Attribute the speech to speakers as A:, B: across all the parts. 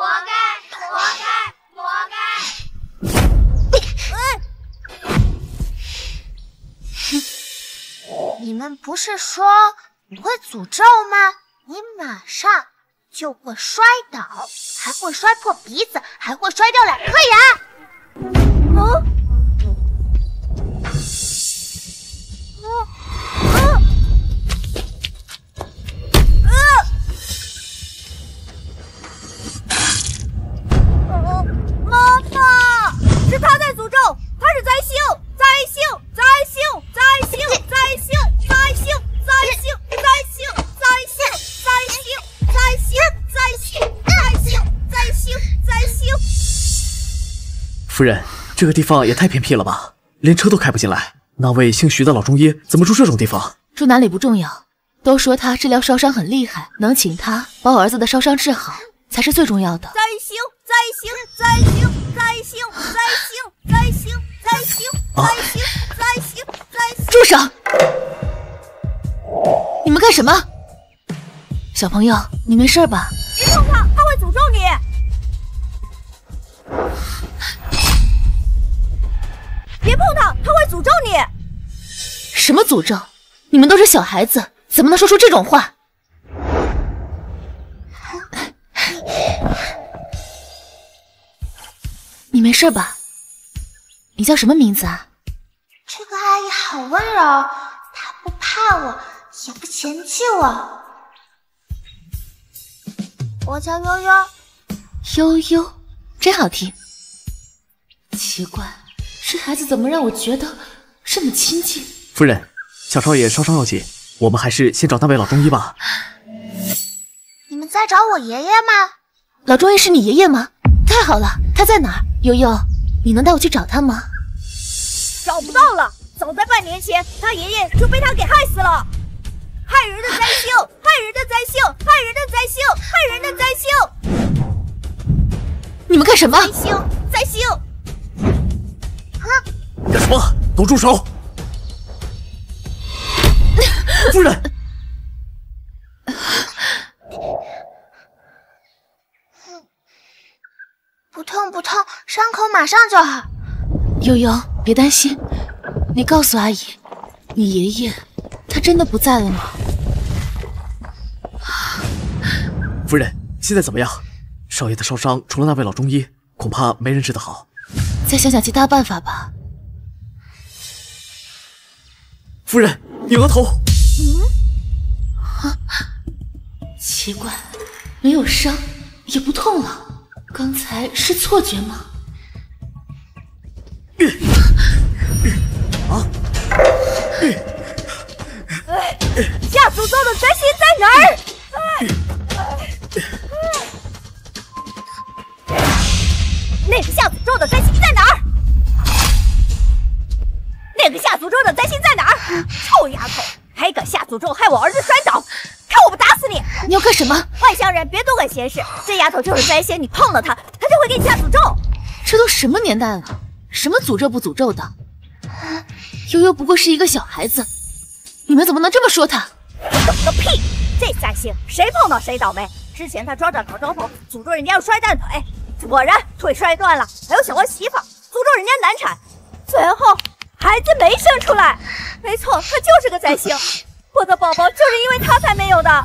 A: 活该，活该，活
B: 该！你们不是说你会诅咒吗？你马上就会摔倒，还会摔破鼻子，还会摔掉2颗牙。
C: 妈妈，是他在诅咒，他是灾星，灾星，灾星，灾星，灾星，灾星，灾星，灾星，灾星，灾星，灾星，灾星，灾星，灾星，灾星。
D: 夫人，这个地方也太偏僻了吧，连车都开不进来。那位姓徐的老中医怎么住这种地方？
E: 住哪里不重要，都说他治疗烧伤很厉害，能请他把我儿子的烧伤治好才是最重要的。
C: 灾星，灾星，灾星，灾星，灾星，灾星，灾星，灾星，灾星，灾星。
E: 住手！你们干什么？小朋友，你没事吧？
C: 别碰他，他会诅咒你。别碰他，他会诅咒你。
E: 什么诅咒？你们都是小孩子，怎么能说出这种话？你没事吧？你叫什么名字啊？
B: 这个阿姨好温柔，她不怕我，也不嫌弃我。我叫悠悠。
E: 悠悠，真好听。奇怪，这孩子怎么让我觉得这么亲近？
D: 夫人，小少爷烧伤要紧，我们还是先找那位老中医吧。
B: 你们在找我爷爷吗？
E: 老中医是你爷爷吗？太好了，他在哪儿？悠悠，你能带我去找他吗？
C: 找不到了，早在半年前，他爷爷就被他给害死了。害人的灾星，害人的灾星，害人的灾星，害人的灾星！
E: 你们干什么？
C: 灾星，灾星！
D: 干什么？都住手！夫人。
B: 不痛不痛，伤口马上就好。
E: 悠悠，别担心，你告诉阿姨，你爷爷他真的不在了吗？
D: 夫人，现在怎么样？少爷的烧伤除了那位老中医，恐怕没人治得好。
E: 再想想其他办法吧。
D: 夫人，你额头……
E: 奇怪，没有伤，也不痛了。刚才是错觉吗？
C: 下诅咒的灾星在哪儿？那个下诅咒的灾星在哪儿？那个下诅咒的灾星在哪儿？臭丫头，还敢下诅咒害我儿子摔倒！看我不打死你！
E: 你要干什么？
C: 外乡人别多管闲事，这丫头就是灾星，你碰了她，她就会给你下诅咒。
E: 这都什么年代了，什么诅咒不诅咒的？悠悠不过是一个小孩子，你们怎么能这么说她？
C: 懂个屁！这灾星谁碰到谁倒霉。之前他抓着老张头诅咒人家要摔断腿，果然腿摔断了，还有小儿媳妇诅咒人家难产，最后孩子没生出来。没错，他就是个灾星。我的宝宝就是因为他才没有的。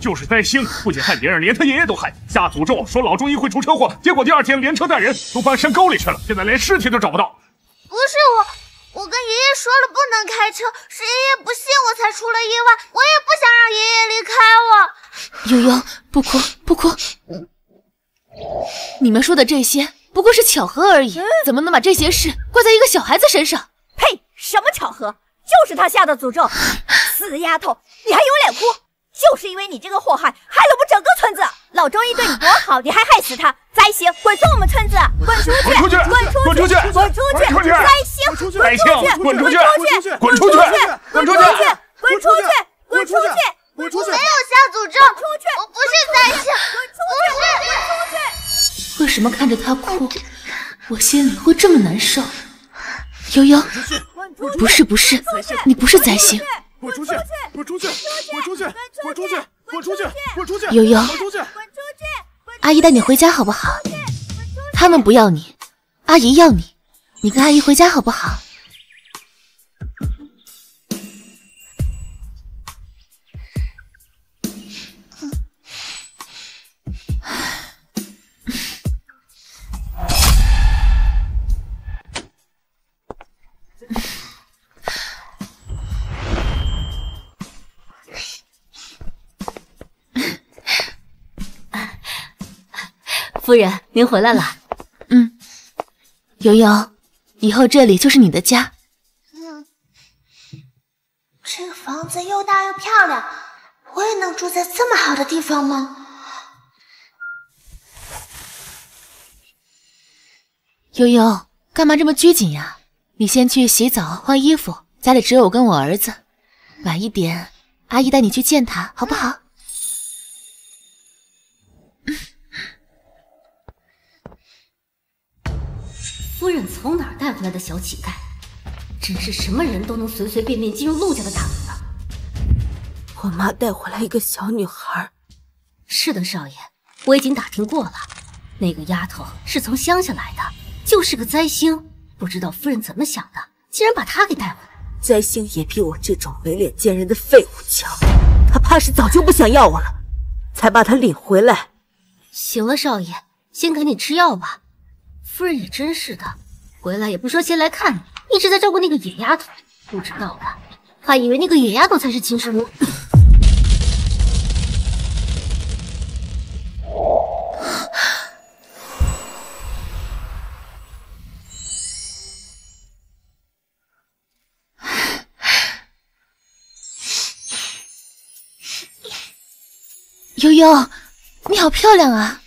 F: 就是灾星，不仅害别人，连他爷爷都害，下诅咒说老中医会出车祸，结果第2天连车带人都翻山沟里去了，现在连尸体都找不到。
B: 不是我跟爷爷说了不能开车，是爷爷不信我才出了意外，我也不想让爷爷离开我。
E: 悠悠，不哭不哭，你们说的这些不过是巧合而已，怎么能把这些事怪在一个小孩子身上？
C: 呸！什么巧合？就是他下的诅咒。死丫头，你还有脸哭？就是因为你这个祸害，害了我们整个村子。老中医对你多好，你还害死他！灾星，滚出我们村子！滚出去！
F: 滚出去！
C: 滚出去！滚出去！
F: 滚出去！
C: 灾星，滚出去！
F: 滚出去！
C: 滚出去！滚出去！滚出去！滚出去！滚出去！
B: 我没有下诅咒，我不是灾星，不
E: 是。为什么看着他哭，我心里会这么难受？悠悠，不是，你不是灾星。
F: 滚出去！滚出去！滚出去！滚出去！滚出去！滚出去！
E: 悠悠，阿姨带你回家好不好？他们不要你，阿姨要你，你跟阿姨回家好不好？
G: 夫人，您回来了。
E: 悠悠，以后这里就是你的家。
B: 这个房子又大又漂亮，我也能住在这么好的地方吗？
E: 悠悠，干嘛这么拘谨呀？你先去洗澡换衣服，家里只有我跟我儿子。晚一点，阿姨带你去见他，好不好？
G: 夫人从哪儿带回来的小乞丐？真是什么人都能随随便便进入陆家的大门啊！
C: 我妈带回来一个小女孩。
G: 是的，少爷，我已经打听过了，那个丫头是从乡下来的，就是个灾星。不知道夫人怎么想的，竟然把她给带回来。
C: 灾星也比我这种没脸见人的废物强，她怕是早就不想要我了，才把她领回来。
G: 行了，少爷，先给你吃药吧。夫人也真是的，回来也不说先来看你，一直在照顾那个野丫头，不知道的还以为那个野丫头才是亲生母。
E: 悠悠，你好漂亮啊！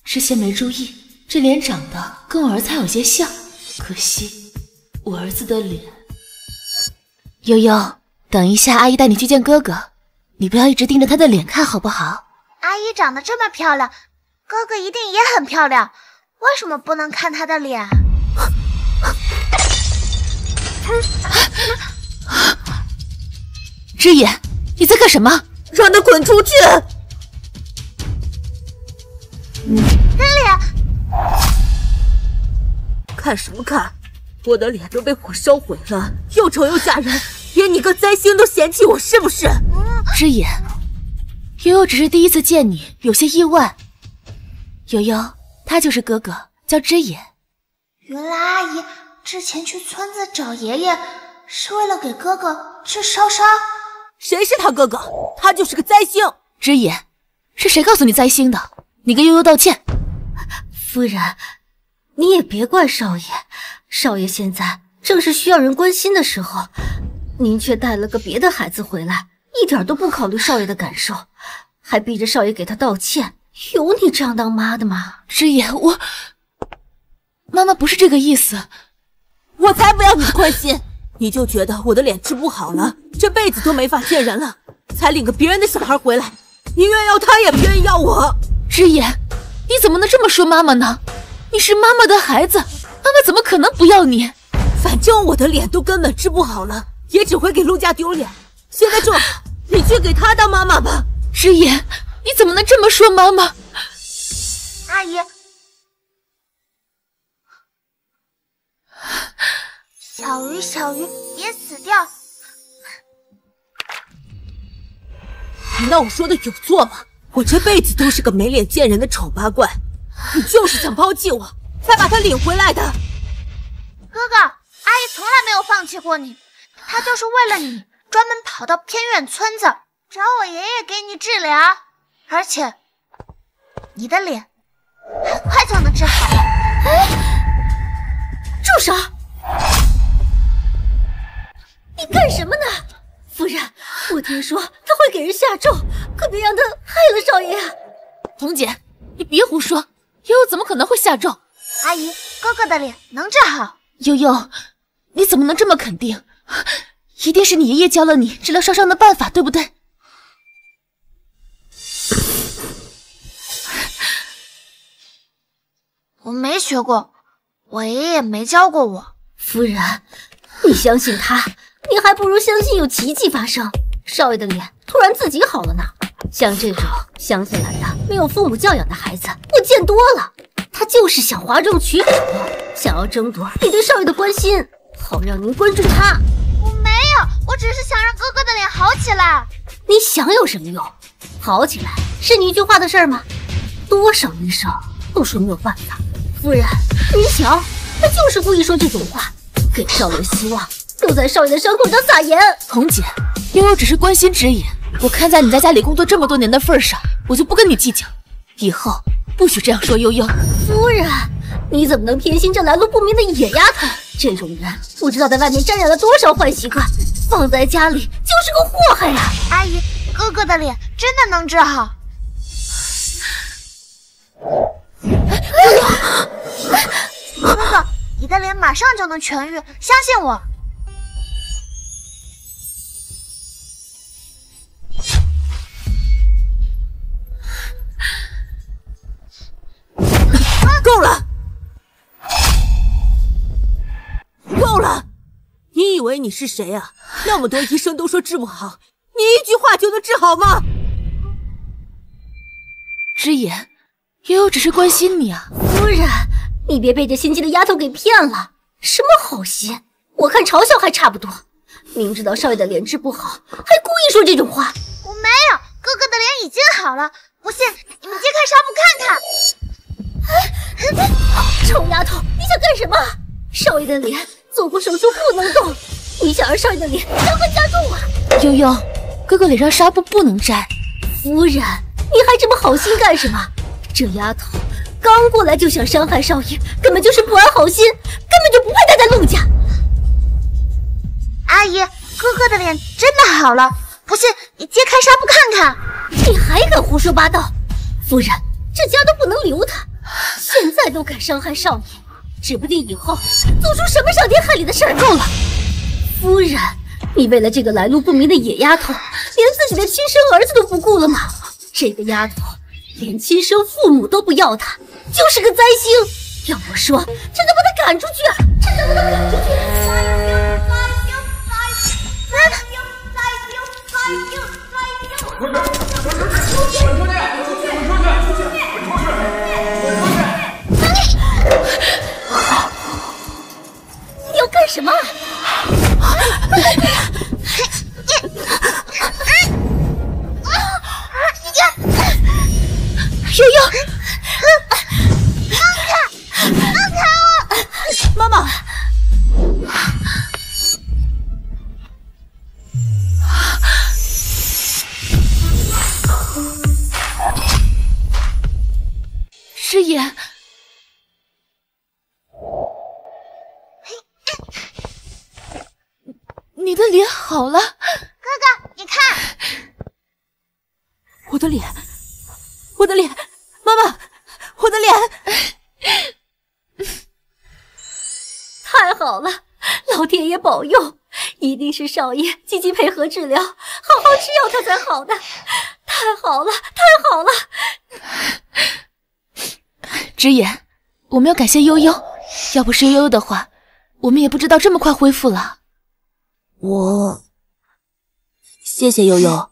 E: 之前没注意，这脸长得跟我儿子还有些像，可惜我儿子的脸。悠悠，等一下阿姨带你去见哥哥，你不要一直盯着他的脸看好不好？
B: 阿姨长得这么漂亮，哥哥一定也很漂亮，为什么不能看他的脸？
E: 之野，你在干什么？
C: 让他滚出去！
B: 脸，
C: 看什么看？我的脸都被火烧毁了，又丑又吓人，连你个灾星都嫌弃我是不是？
E: 之野，悠悠只是第一次见你，有些意外。悠悠，他就是哥哥，叫之野。
B: 原来阿姨之前去村子找爷爷，是为了给哥哥治烧伤。
C: 谁是他哥哥？他就是个灾星。
E: 之野，是谁告诉你灾星的？你跟悠悠道歉。
G: 夫人，你也别怪少爷，少爷现在正是需要人关心的时候，您却带了个别的孩子回来，一点都不考虑少爷的感受，还逼着少爷给他道歉，有你这样当妈的吗？
E: 之野，妈妈不是这个意思。
C: 我才不要你关心，你就觉得我的脸治不好了，这辈子都没法见人了，才领个别人的小孩回来，宁愿要他也不愿意要我。
E: 之野，你怎么能这么说妈妈呢？你是妈妈的孩子，妈妈怎么可能不要你？
C: 反正我的脸都根本治不好了，也只会给陆家丢脸。现在这么好，你去给他当妈妈吧。
E: 之野，你怎么能这么说妈妈？
B: 阿姨，小鱼，小鱼，别死掉！
C: 难道我说的有错吗？我这辈子都是个没脸见人的丑八怪，你就是想抛弃我，才把他领回来的。
B: 哥哥，阿姨从来没有放弃过你，她就是为了你，专门跑到偏远村子找我爷爷给你治疗，而且你的脸很快就能治好了。
G: 住手！你干什么呢？夫人，我听说他会给人下咒，可别让他害了少爷啊！
E: 红姐，你别胡说，悠悠怎么可能会下咒？
B: 阿姨，哥哥的脸能治好。
E: 悠悠，你怎么能这么肯定？一定是你爷爷教了你治疗烧伤的办法，对不对？
B: 我没学过，我爷爷也没教过我。
G: 夫人，你相信他，你还不如相信有奇迹发生。少爷的脸突然自己好了呢。像这种乡下来的没有父母教养的孩子，我见多了。他就是想哗众取宠，想要争夺你对少爷的关心，好让您关注他。
B: 我没有，我只是想让哥哥的脸好起来。
G: 你想有什么用？好起来是你一句话的事儿吗？多少医生都说没有办法。夫人，您瞧，他就是故意说这种话，给少爷希望，都在少爷的伤口上撒盐。
E: 红姐，悠悠只是关心之言，我看在你在家里工作这么多年的份上，我就不跟你计较，以后不许这样说悠悠。
G: 夫人，你怎么能偏心这来路不明的野丫头？这种人不知道在外面沾染了多少坏习惯，放在家里就是个祸害呀！
B: 阿姨，哥哥的脸真的能治好？哥哥，你的脸马上就能痊愈，相信我。
E: 够了！够了！你以为你是谁啊？那么多医生都说治不好，你一句话就能治好吗？之言，悠悠只是关心你啊。
G: 夫人，你别被这心机的丫头给骗了。什么好心？我看嘲笑还差不多。明知道少爷的脸治不好，还故意说这种话。
B: 我没有，哥哥的脸已经好了。不信，你们揭开纱布看看。
G: 臭丫头，你想干什么？少爷的脸做过手术不能动，你想让少爷的脸伤痕加重啊？
E: 悠悠，哥哥脸上纱布不能摘。
G: 夫人，你还这么好心干什么？这丫头刚过来就想伤害少爷，根本就是不安好心，根本就不配待在陆家。
B: 阿姨，哥哥的脸真的好了，不信你揭开纱布看看。
G: 你还敢胡说八道？夫人，这家都不能留他，现在都敢伤害少爷，指不定以后做出什么伤天害理的事儿。够了，夫人，你为了这个来路不明的野丫头，连自己的亲生儿子都不顾了吗？这个丫头连亲生父母都不要她，就是个灾星。要我说，真的把她赶出去啊！真的把她赶出去！你要干什么？
E: 悠悠，
B: 放开我！
E: 妈妈。之言，你的脸好了。
B: 哥哥，你看，
E: 我的脸，我的脸，妈妈，我的脸，
G: 太好了，老天爷保佑，一定是少爷积极配合治疗，好好吃药他才好的。太好了，太好了！
E: 之言，我们要感谢悠悠，要不是悠悠的话，我们也不知道这么快恢复了。
H: 谢谢悠悠，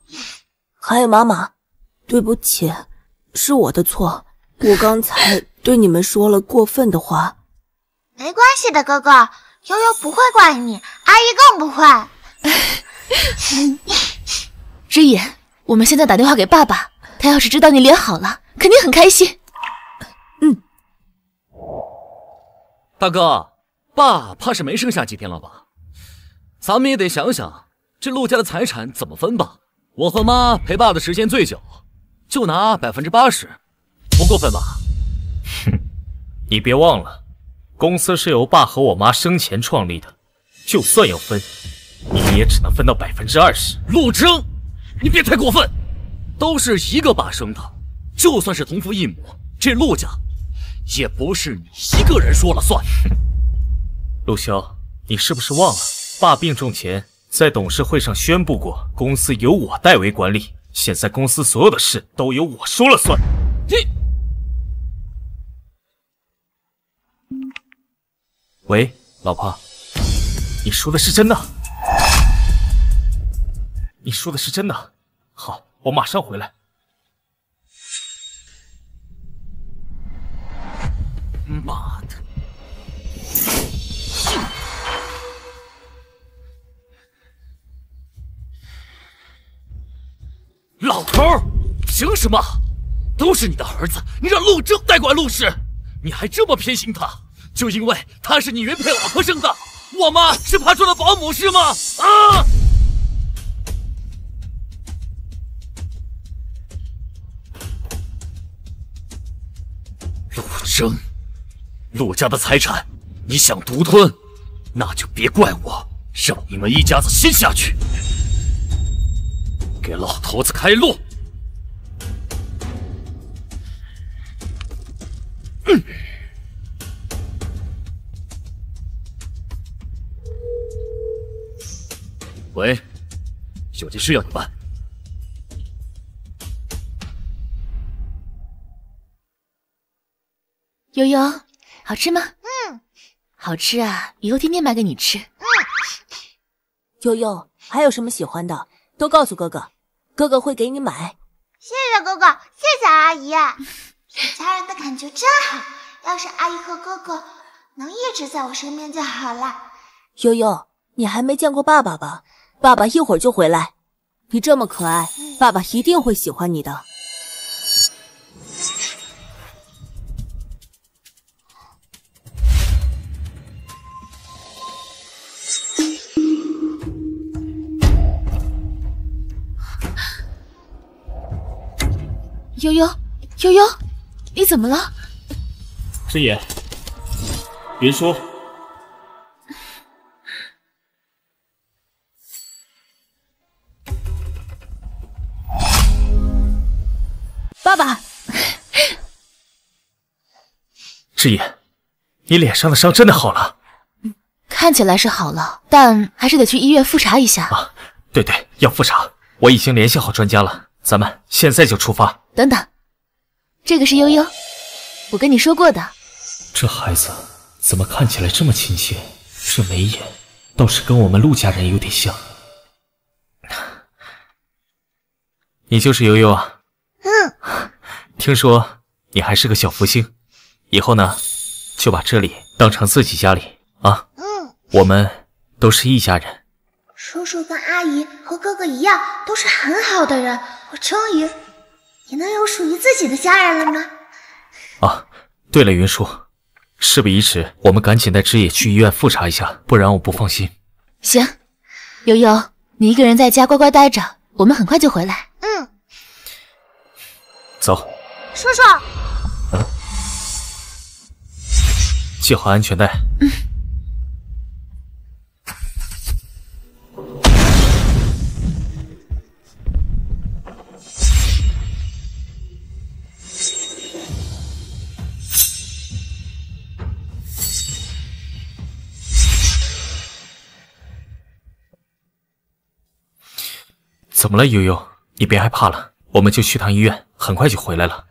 H: 还有妈妈，对不起，是我的错，我刚才对你们说了过分的话。
B: 没关系的，哥哥，悠悠不会怪你，阿姨更不会。
E: 之言，我们现在打电话给爸爸，他要是知道你脸好了，肯定很开心。
D: 大哥，爸怕是没剩下几天了吧？咱们也得想想这陆家的财产怎么分吧。我和妈陪爸的时间最久，就拿80%，不过分吧？
F: 哼，你别忘了，公司是由爸和我妈生前创立的，就算要分，你们也只能分到20%。
D: 陆征，你别太过分，都是一个爸生的，就算是同父异母，这陆家也不是你一个人说了算。
F: 陆潇，你是不是忘了，爸病重前在董事会上宣布过，公司由我代为管理，现在公司所有的事都由我说了算。喂，老婆，你说的是真的？你说的是真的？好，我马上回来。
D: 妈的！老头儿，凭什么？都是你的儿子，你让陆正代管陆氏，你还这么偏心他？就因为他是你原配老婆生的？我妈是怕做了保姆是吗？啊！陆正，陆家的财产你想独吞，那就别怪我，让你们一家子先下去，给老头子开路。喂，有件事要你办。
E: 悠悠，好吃吗？好吃啊，以后天天买给你吃。
H: 悠悠，还有什么喜欢的，都告诉哥哥，哥哥会给你买。
B: 谢谢哥哥，谢谢阿姨，有家人的感觉真好。要是阿姨和哥哥能一直在我身边就好了。
H: 悠悠，你还没见过爸爸吧？爸爸一会儿就回来。你这么可爱，爸爸一定会喜欢你的。
E: 悠悠，悠悠，你怎么了？
F: 师爷，云舒，
H: 爸爸，
F: 师爷，你脸上的伤真的好了？
E: 看起来是好了，但还是得去医院复查一下。
F: 啊，对对，要复查，我已经联系好专家了，咱们现在就出发。
E: 等等，这个是悠悠，我跟你说过的。
F: 这孩子怎么看起来这么亲切？这眉眼倒是跟我们陆家人有点像。你就是悠悠啊？听说你还是个小福星，以后呢，就把这里当成自己家里啊。我们都是一家人。
B: 叔叔跟阿姨和哥哥一样，都是很好的人。我终于也能有属于自己的家人了吗？
F: 啊，对了，云舒，事不宜迟，我们赶紧带枝野去医院复查一下，不然我不放心。
E: 行，悠悠，你一个人在家乖乖待着，我们很快就回来。
F: 走。
B: 叔叔，
F: 系好安全带。怎么了，悠悠？你别害怕了，我们就去趟医院，很快就回来了。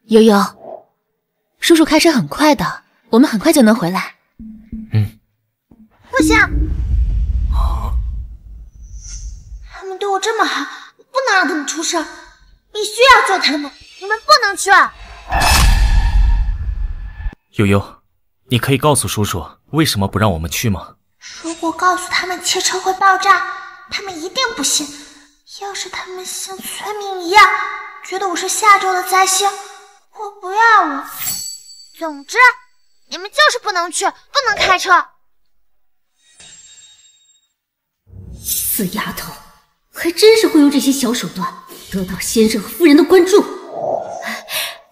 E: 悠悠，叔叔开车很快的，我们很快就能回来。
B: 不行，他们对我这么好，不能让他们出事，必须要救他们。你们不能去。
F: 悠悠，你可以告诉叔叔为什么不让我们去吗？
B: 如果告诉他们汽车会爆炸，他们一定不信。要是他们像村民一样，觉得我是下周的灾星，我不要了。总之，你们就是不能去，不能开车。
G: 死丫头，还真是会用这些小手段得到先生和夫人的关注。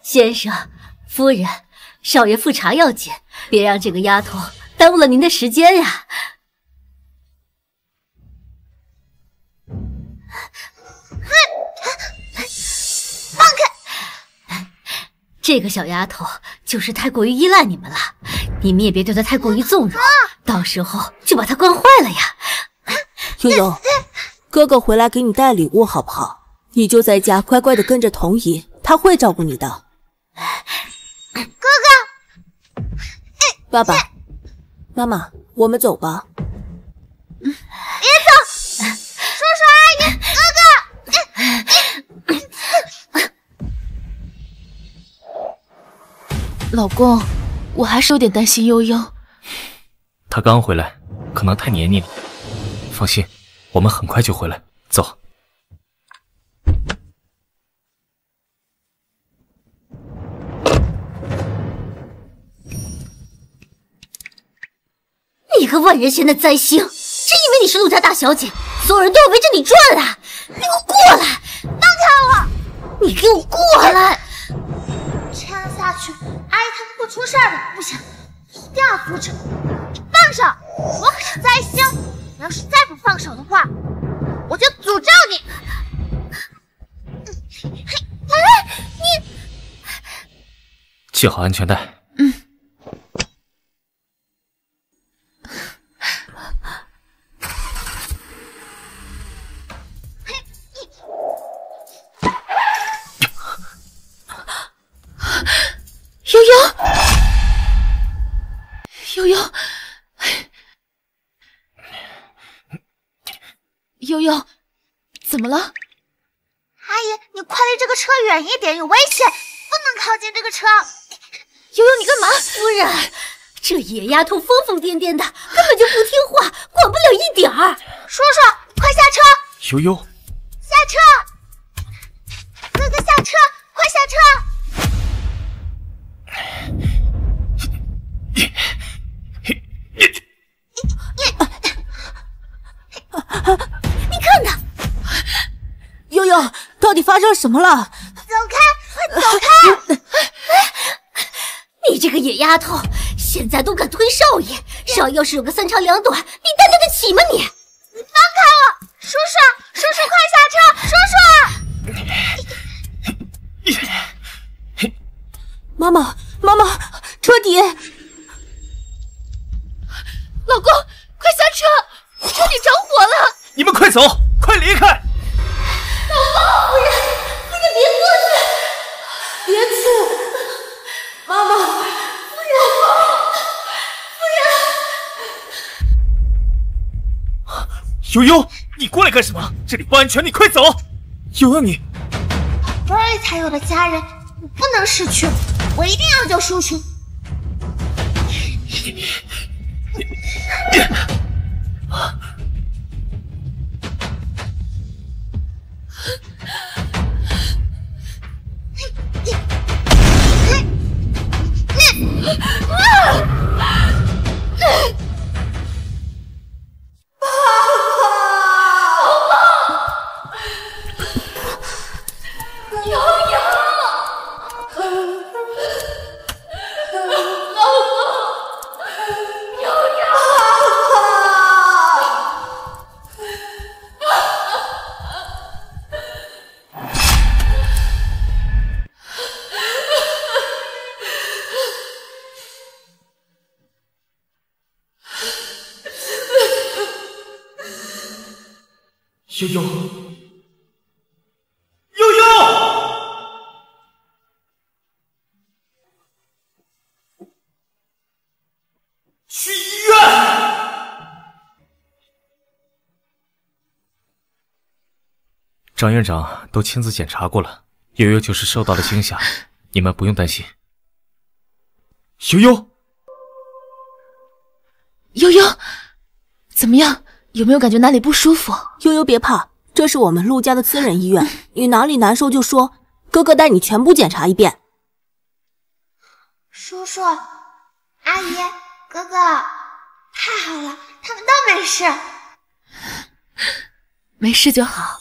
G: 先生、夫人，少爷复查要紧，别让这个丫头耽误了您的时间呀。
B: 放开！
G: 这个小丫头就是太过于依赖你们了，你们也别对她太过于纵容，到时候就把她惯坏了呀。
H: 悠悠，哥哥回来给你带礼物好不好？你就在家乖乖的跟着童姨，他会照顾你的。
B: 哥哥，
H: 爸爸妈妈，我们走吧。
B: 别走！叔叔阿姨，哥哥。
E: 老公，我还是有点担心悠悠。
F: 她刚回来，可能太黏你了。放心，我们很快就回来。走。
G: 你个万人嫌的灾星，真以为你是陆家大小姐，所有人都要围着你转啊！你给我过来！
B: 放开
G: 我！你给我过来！
B: 这样下去，阿姨她会出事的，不行，一定要阻止！放手！我可是灾星，你要是再不放手的话，我就诅咒你！你
F: 系好安全带。
E: 悠悠，怎么了？
B: 阿姨，你快离这个车远一点，有危险，不能靠近这个车。
G: 悠悠，你干嘛？夫人，这野丫头疯疯癫癫的，根本就不听话，管不了一点儿。
B: 叔叔，快下车！
F: 悠悠，
B: 下车！哥哥下车，快下车！
G: 你看他，
H: 悠悠，到底发生什么了？
B: 走开，快走开！
G: 你这个野丫头，现在都敢推少爷，少爷要是有个三长两短，你担待得起吗你？
B: 你放开我！叔叔，叔叔快下车！叔叔！
H: 妈妈，妈妈，车底！
E: 老公，快下车！车底着火了！
F: 你们快走，快离开！
G: 老公，夫人别过去，
H: 别去！妈妈，
G: 夫人，
F: 悠悠，你过来干什么？这里不安全，你快走！悠悠，你
B: 不容易才有的家人，我不能失去，我一定要救叔叔。
F: 悠悠，悠悠，去医院！张院长都亲自检查过了，悠悠就是受到了惊吓，你们不用担心。悠悠，
E: 悠悠，怎么样？有没有感觉哪里不舒服？
H: 悠悠别怕，这是我们陆家的私人医院，你哪里难受就说，哥哥带你全部检查一遍。
B: 叔叔，阿姨，哥哥，太好了，他们都没事。
E: 没事就好。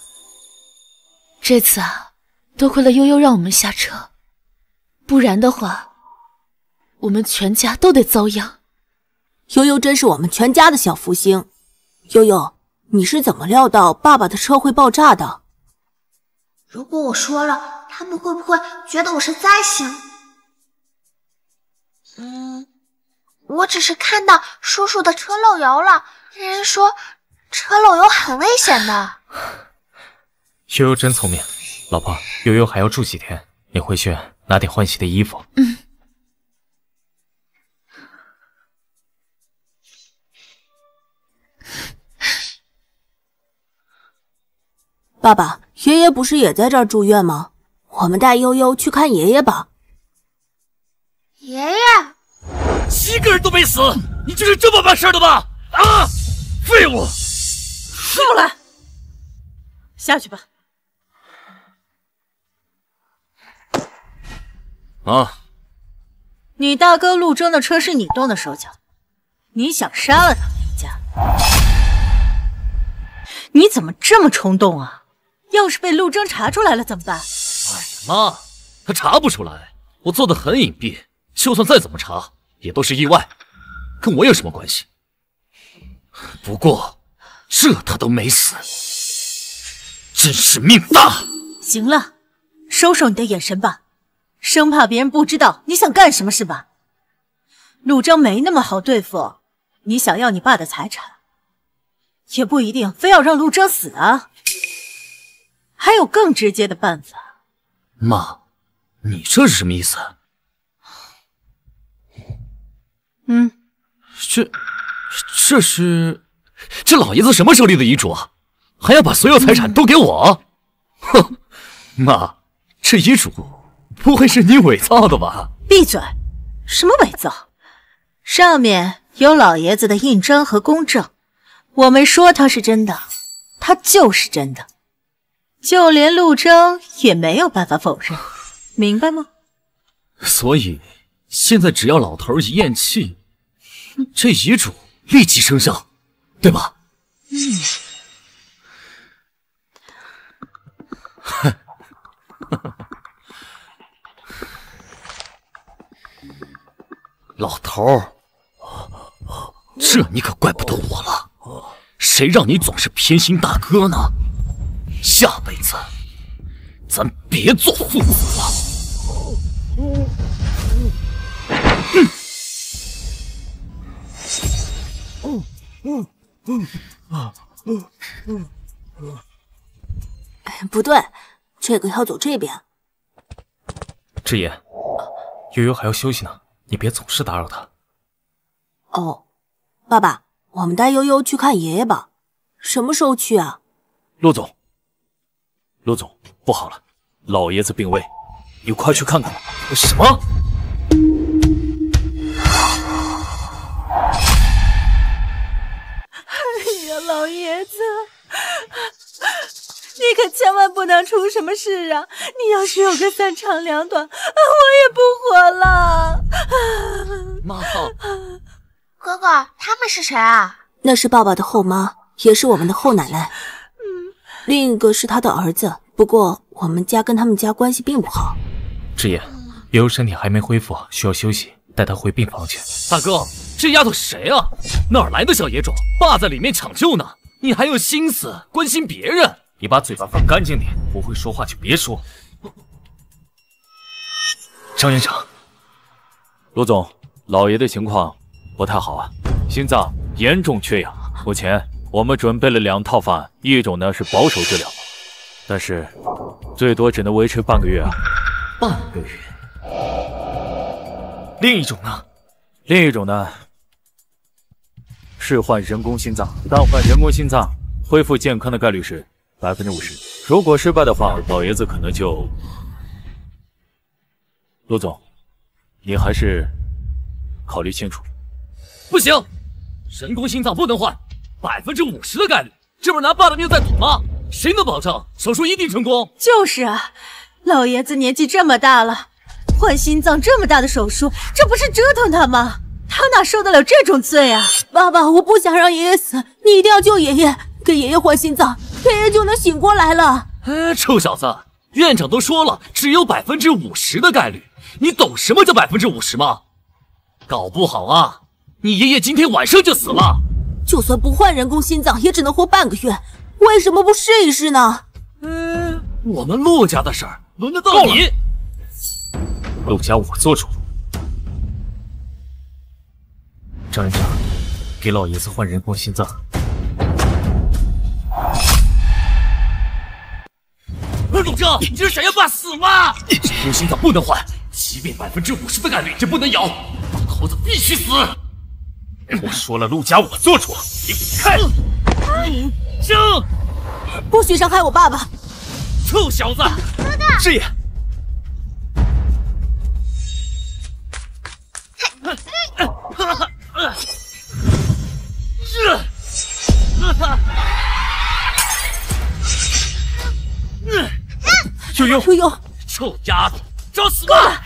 E: 这次啊，多亏了悠悠让我们下车，不然的话，我们全家都得遭殃。
H: 悠悠真是我们全家的小福星。悠悠，你是怎么料到爸爸的车会爆炸的？
B: 如果我说了，他们会不会觉得我是灾星？我只是看到叔叔的车漏油了，人说车漏油很危险的。
F: 悠悠真聪明，老婆，悠悠还要住几天，你回去拿点换洗的衣服。
H: 爸爸，爷爷不是也在这儿住院吗？我们带悠悠去看爷爷吧。
B: 爷爷
D: 个人都没死，你就是这么办事的吧？啊！废物！
C: 够了，下去吧。
D: 啊！
C: 你大哥陆征的车是你动的手脚，你想杀了他们一家，你怎么这么冲动啊？要是被陆征查出来了怎么办？
D: 妈，他查不出来，我做的很隐蔽，就算再怎么查，也都是意外，跟我有什么关系？不过，这他都没死，真是命大。
C: 行了，收收你的眼神吧，生怕别人不知道你想干什么是吧？陆征没那么好对付，你想要你爸的财产，也不一定非要让陆征死啊。还有更直接的办法。
D: 妈，你这是什么意思？这老爷子什么时候立的遗嘱啊？还要把所有财产都给我？哼，妈，这遗嘱不会是你伪造的吧？
C: 闭嘴！什么伪造？上面有老爷子的印章和公证，我没说它是真的，它就是真的，就连陆征也没有办法否认，明白吗？
D: 所以现在只要老头一咽气，这遗嘱立即生效，对吧？老头，这你可怪不得我了，谁让你总是偏心大哥呢？下辈子咱别做父子了。
H: 不对，这个要走这边。
F: 志言，悠悠还要休息呢，你别总是打扰他。
H: 哦，爸爸，我们带悠悠去看爷爷吧。什么时候去啊？
I: 陆总，不好了，老爷子病危，你快去看看吧。
F: 什么？
C: 哎呀，老爷子，你可千万不能出什么事啊！你要是有个三长两短，我也不活了。
D: 妈，
B: 哥哥，他们是谁啊？
H: 那是爸爸的后妈，也是我们的后奶奶。另一个是他的儿子，不过我们家跟他们家关系并不好。
F: 志言，悠悠身体还没恢复，需要休息，带她回病房去。
D: 大哥，这丫头谁啊？哪来的小野种？爸在里面抢救呢，你还有心思关心别人？
F: 你把嘴巴放干净点，不会说话就别说。张院长，
I: 陆总，老爷的情况不太好啊，心脏严重缺氧。目前我们准备了2套方案，一种呢是保守治疗，但是最多只能维持半个月啊。
D: 半个月。
F: 另一种呢？
I: 另一种呢是换人工心脏，但换人工心脏恢复健康的概率是50%，如果失败的话，老爷子可能就……陆总，你还是考虑清楚。
D: 不行，人工心脏不能换，50%的概率，这不是拿爸的命在赌吗？谁能保证手术一定成功？
C: 就是啊，老爷子年纪这么大了，换心脏这么大的手术，这不是折腾他吗？他哪受得了这种罪啊！
H: 爸爸，我不想让爷爷死，你一定要救爷爷，给爷爷换心脏，爷爷就能醒过来了。
D: 臭小子，院长都说了，只有50%的概率，你懂什么叫50%吗？搞不好啊，你爷爷今天晚上就死了。
H: 就算不换人工心脏，也只能活半个月，为什么不试一试呢？
D: 我们陆家的事儿轮得到你？
F: 陆家我做主。张院长，给老爷子换人工心脏。
D: 陆征，你是想要爸死吗？人工心脏不能换，即便50%的概率也不能咬，老头子必须死。
F: 我说了，陆家我做主，你看。
D: 征，
H: 不许伤害我爸爸！
D: 臭小子！
B: 哥哥，
F: 志野。
I: 悠悠，
H: 悠悠，
D: 臭丫头，找死吧！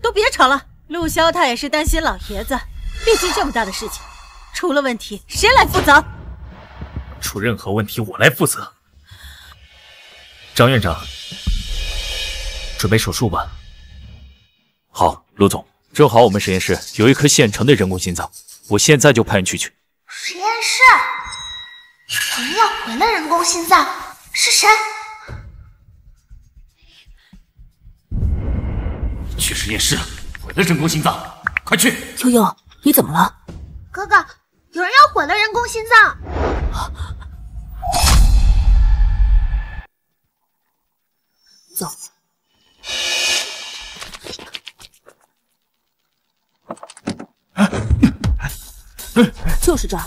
C: 都别吵了，陆萧他也是担心老爷子，毕竟这么大的事情，出了问题谁来负责？
F: 出任何问题我来负责。张院长，准备手术吧。
I: 好，陆总，正好我们实验室有一颗现成的人工心脏，我现在就派人去取。
B: 实验室有人要毁了人工心脏，是谁？
D: 去实验室毁了人工心脏，快去！
H: 悠悠，你怎么了？
B: 哥哥，有人要毁了人工心脏。
H: 走。就是这儿。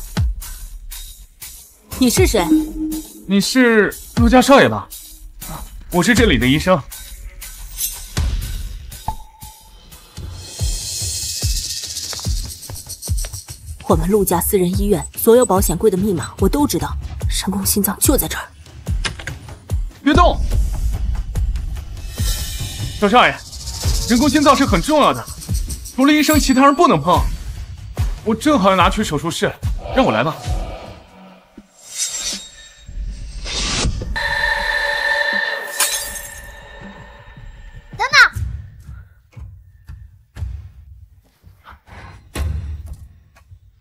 H: 你是谁？
J: 你是陆家少爷吧？我是这里的医生。
H: 我们陆家私人医院所有保险柜的密码我都知道，人工心脏就在这儿。
J: 别动！小少爷，人工心脏是很重要的，除了医生，其他人不能碰。我正好要拿去手术室，让我来吧。
B: 等等，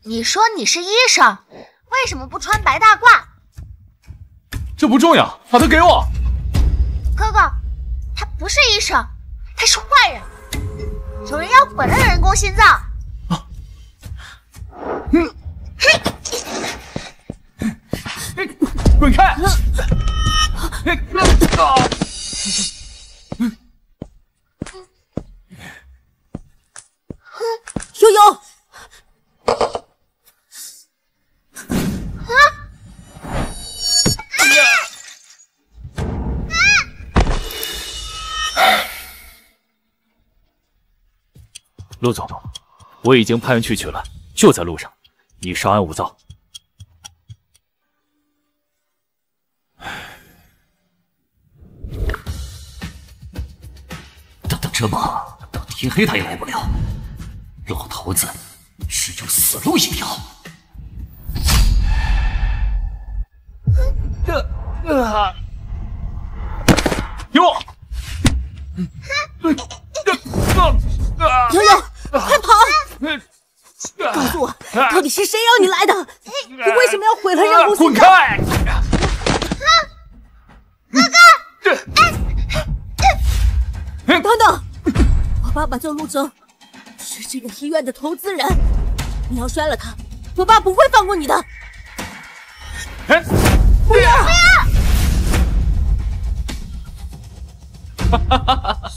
B: 你说你是医生，为什么不穿白大褂？
J: 这不重要，把它给我。
B: 哥哥，他不是医生，他是坏人。有人要毁了人工心脏。
J: 滚开！
H: 悠悠，
I: 陆总，我已经派人去取了，就在路上，你稍安勿躁。
D: 等车吧，到天黑他也来不了。老头子只有死路一条。
J: 给我！
H: 悠悠，快跑！告诉我，到底是谁让你来的？你为什么要毁了人工心脏？
J: 滚开！
H: 等等，我爸爸叫陆征，是这个医院的投资人。你要摔了他，我爸不会放过你的。不要！
J: 哈哈哈哈！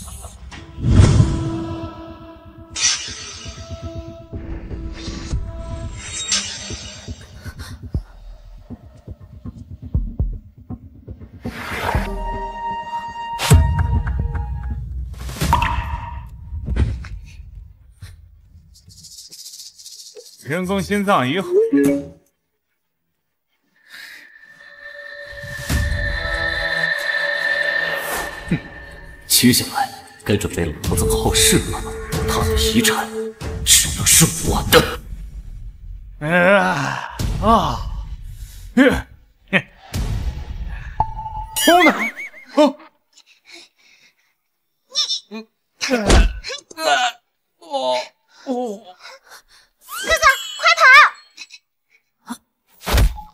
J: 人工心脏一会儿。
D: 接下来该准备老头子后事了，他的遗产只能是我的。
J: 冲呢！
B: 哥哥，快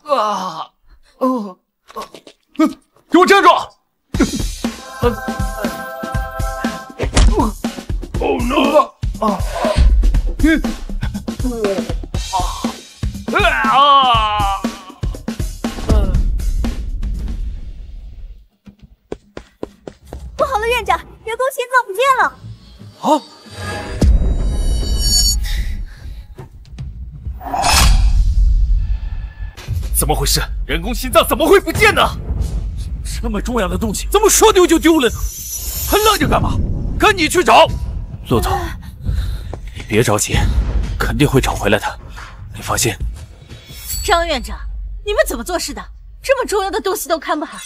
B: 跑！
J: 给我站住！Oh no！
C: 不好了，院长，人工心脏不见了！
J: 啊！
F: 怎么回事？人工心脏怎么会不见呢？这么重要的东西，怎么说丢就丢了呢？还愣着干嘛？赶紧去找！
I: 陆总，你别着急，肯定会找回来的。你放心。
C: 张院长，你们怎么做事的？这么重要的东西都看不好，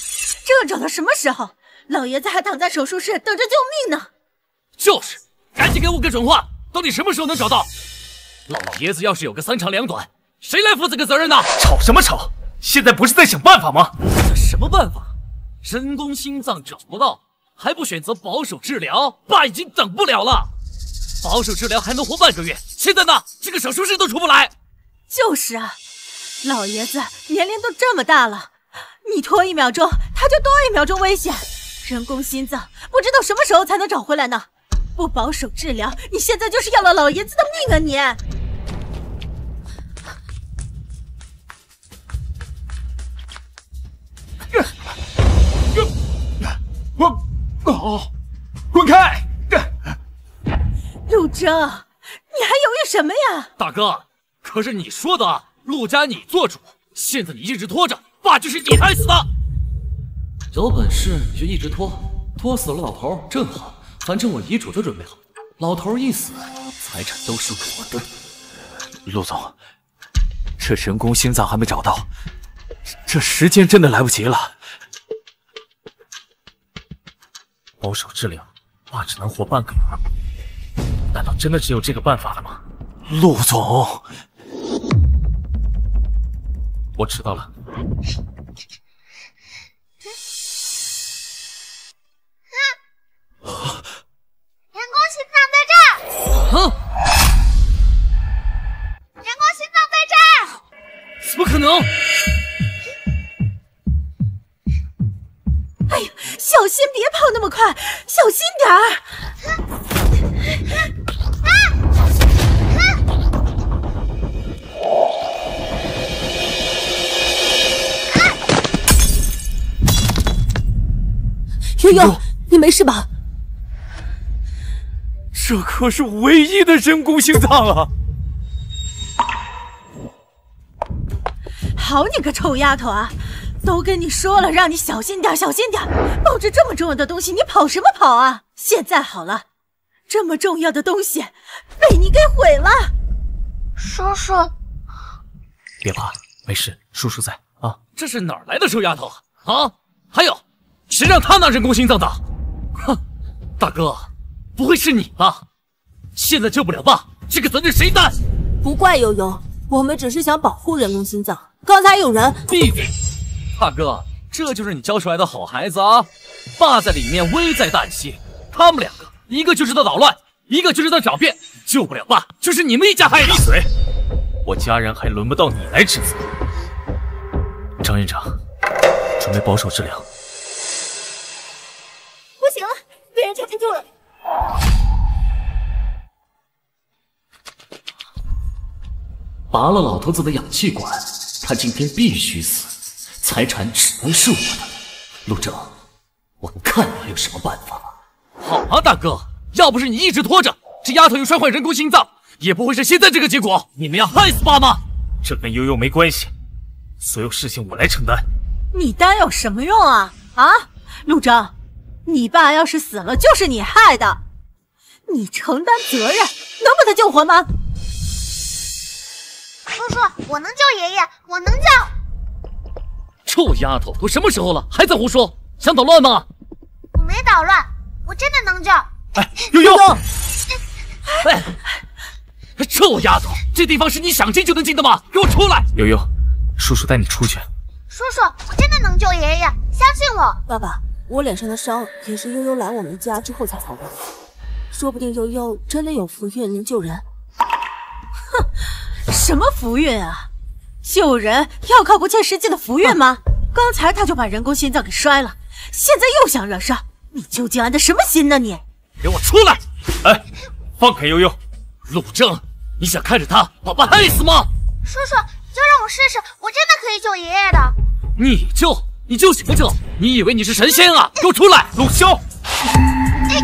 C: 这找到什么时候？老爷子还躺在手术室等着救命呢。
D: 就是，赶紧给我个准话，到底什么时候能找到？老爷子要是有个3长2短，谁来负这个责任呢？
F: 吵什么吵？现在不是在想办法吗？
D: 这什么办法？人工心脏找不到，还不选择保守治疗？爸已经等不了了。保守治疗还能活半个月，现在呢，这个手术室都出不来。
C: 就是啊，老爷子年龄都这么大了，你拖1秒钟，他就多1秒钟危险。人工心脏不知道什么时候才能找回来呢。不保守治疗，你现在就是要了老爷子的命啊你！
J: 滚开！
C: 陆征，你还犹豫什么呀？
D: 大哥，可是你说的，陆家你做主，现在你一直拖着，爸就是你害死的。有本事你就一直拖，拖死了老头正好，反正我遗嘱都准备好，老头一死，财产都是我的。
I: 陆总，这人工心脏还没找到，这时间真的来不及了。
F: 保守治疗，爸只能活半个月。难道真的只有这个办法了吗？
I: 陆总，
F: 我知道了。
B: 人工心脏在这儿！人工心脏在这儿！
D: 怎么可能？
C: 哎呀，小心别跑那么快，小心点儿！
H: 悠悠，你没事吧？
I: 这可是唯一的人工心脏啊！
C: 好你个臭丫头啊！都跟你说了，让你小心点，小心点！抱着这么重要的东西，你跑什么跑啊？现在好了，这么重要的东西被你给毁了。
B: 叔叔，
F: 别怕，没事，叔叔在啊。
D: 这是哪儿来的臭丫头啊？还有，谁让他拿人工心脏的？哼，大哥，不会是你吧？现在救不了爸，这个责任谁担？
H: 不怪悠悠，我们只是想保护人工心脏。刚才有人……
D: 闭嘴！大哥，这就是你教出来的好孩子啊！爸在里面，危在旦夕。他们两个，一个就知道捣乱，一个就知道狡辩，救不了爸，就是你们一家害的。
F: 闭嘴！我家人还轮不到你来指责。张院长，准备保守治疗。
C: 不行了，被人拆救了。
D: 拔了老头子的氧气管，他今天必须死，财产只能是我的。陆正，我看你还有什么办法。好啊，大哥，要不是你一直拖着，这丫头又摔坏人工心脏，也不会是现在这个结果。你们要害死爸吗？
F: 这跟悠悠没关系，所有事情我来承担。
C: 你担有什么用啊？啊，陆正，你爸要是死了，就是你害的，你承担责任，能把他救活吗？
B: 叔叔，我能救爷爷，我能救。
D: 臭丫头，都什么时候了，还在胡说？想捣乱吗？
B: 我没捣乱，我真的能救。
F: 哎，悠悠！
D: 哎，臭丫头，这地方是你想进就能进的吗？给我出来！
F: 悠悠，叔叔带你出去。
B: 叔叔，我真的能救爷爷，相信我。
H: 爸爸，我脸上的伤也是悠悠来我们家之后才好的，说不定悠悠真的有福运能救人。
C: 哼，什么福运啊？救人要靠不切实际的福运吗？刚才他就把人工心脏给摔了，现在又想惹事，你究竟安的什么心呢？你
D: 给我出来！
F: 哎，放开悠悠！
D: 陆正，你想看着他把爸害死吗？
B: 叔叔，就让我试试，我真的可以救爷爷的。
D: 你救什么救？你以为你是神仙啊？给我出来！
F: 陆萧！
B: 爷爷，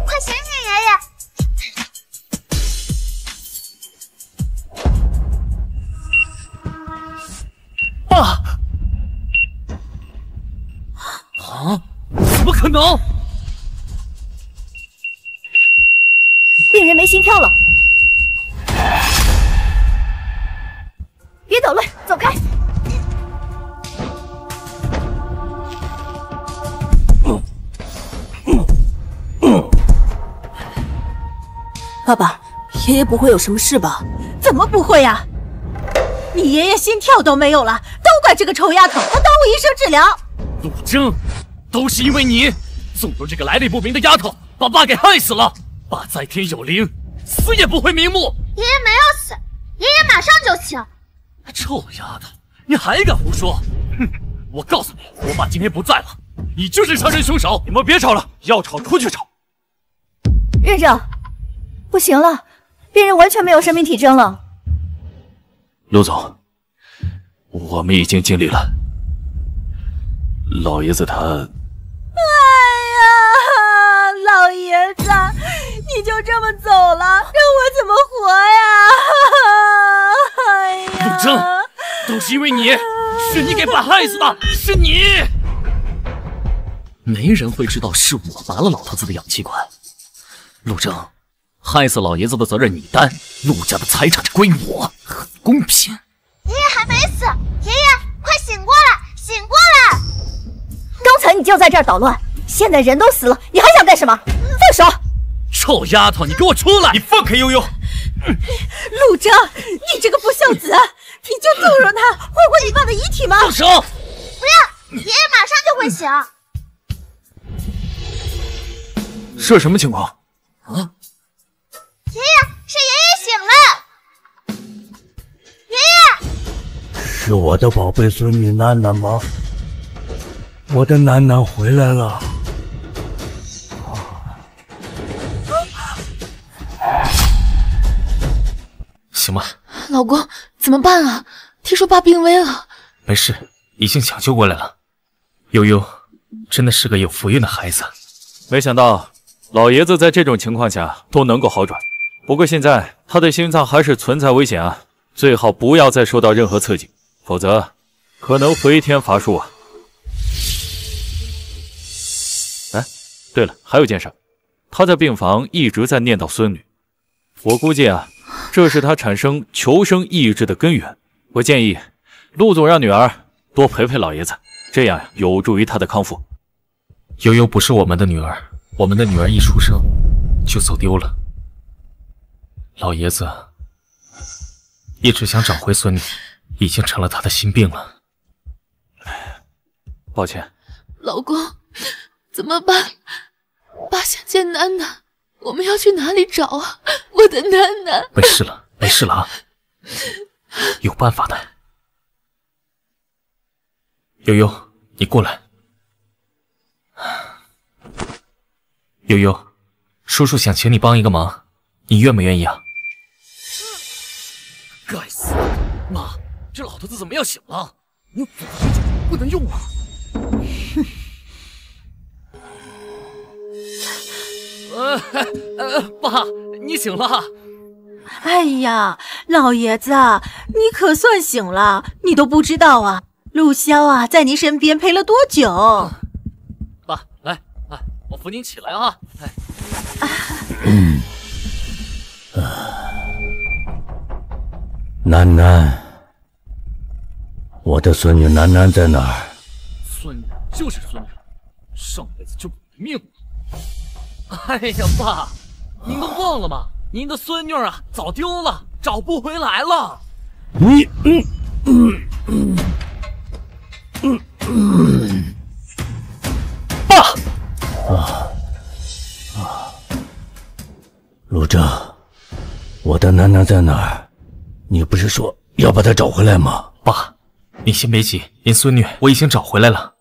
B: 快醒醒！爷爷！
F: 爸！
D: 啊？怎么可能？
C: 心跳了。别捣乱，走开！
H: 爸爸，爷爷不会有什么事吧？
G: 怎么不会呀？你爷爷心跳都没有了，都怪这个臭丫头，她耽误医生治疗。
D: 陆征，都是因为你，纵容这个来历不明的丫头，把爸给害死了。爸在天有灵，死也不会瞑目。
B: 爷爷没有死，爷爷马上就醒。
D: 臭丫头，你还敢胡说！哼，我告诉你，我爸今天不在了，你就是杀人凶手。
I: 你们别吵了，要吵出去吵。
C: 院长，不行了，病人完全没有生命体征了。
I: 陆总，我们已经尽力了。老爷子他……
G: 哎呀，老爷子，你就这么走了，让我怎么活呀？哎呀，
D: 陆征，都是因为你，是你给爸害死的，是你！没人会知道是我拔了老头子的氧气管。陆征，害死老爷子的责任你担，陆家的财产归我，很公平。
B: 爷爷还没死，爷爷快醒过来，醒过来！
C: 刚才你就在这儿捣乱，现在人都死了，你还想干什么？放手！
D: 臭丫头，你给我出来！
I: 你放开悠悠！
G: 陆征，你这个不孝子，你就纵容他挥霍你爸的遗体吗？
D: 放手！
B: 不要，爷爷马上就会醒。
I: 是什么情况？
B: 爷爷，是爷爷醒了。爷爷，
K: 是我的宝贝孙女楠楠吗？我的楠楠回来了。
F: 行吧，
E: 老公，怎么办啊？听说爸病危了。
F: 没事，已经抢救过来了。悠悠真的是个有福运的孩子。
I: 没想到老爷子在这种情况下都能够好转。不过现在他的心脏还是存在危险啊，最好不要再受到任何刺激，否则可能回天乏术啊。哎，对了，还有件事，他在病房一直在念叨孙女，我估计啊，这是他产生求生意志的根源。我建议陆总让女儿多陪陪老爷子，这样有助于他的康复。
F: 悠悠不是我们的女儿，我们的女儿一出生就走丢了。老爷子一直想找回孙女，已经成了他的心病了。
I: 抱歉，
E: 老公，怎么办？爸想见楠楠，我们要去哪里找啊？我的楠楠！
F: 没事了，没事了啊，有办法的。悠悠，你过来。悠悠，叔叔想请你帮一个忙，你愿不愿意啊？
D: 该死！妈，这老头子怎么要醒了？我不能用啊！爸，你醒了。
G: 哎呀，老爷子，你可算醒了，你都不知道啊，陆潇啊，在您身边陪了多久？
D: 爸，来，我扶您起来啊！
K: 楠楠，我的孙女楠楠在哪儿？
D: 孙女就是孙女，上辈子就给你命了。哎呀，爸，您都忘了吗？您的孙女啊，早丢了，找不回来了。
F: 爸！
K: 陆正，我的楠楠在哪儿？你不是说要把她找回来吗？
F: 爸，你先别急，您孙女我已经找回来了。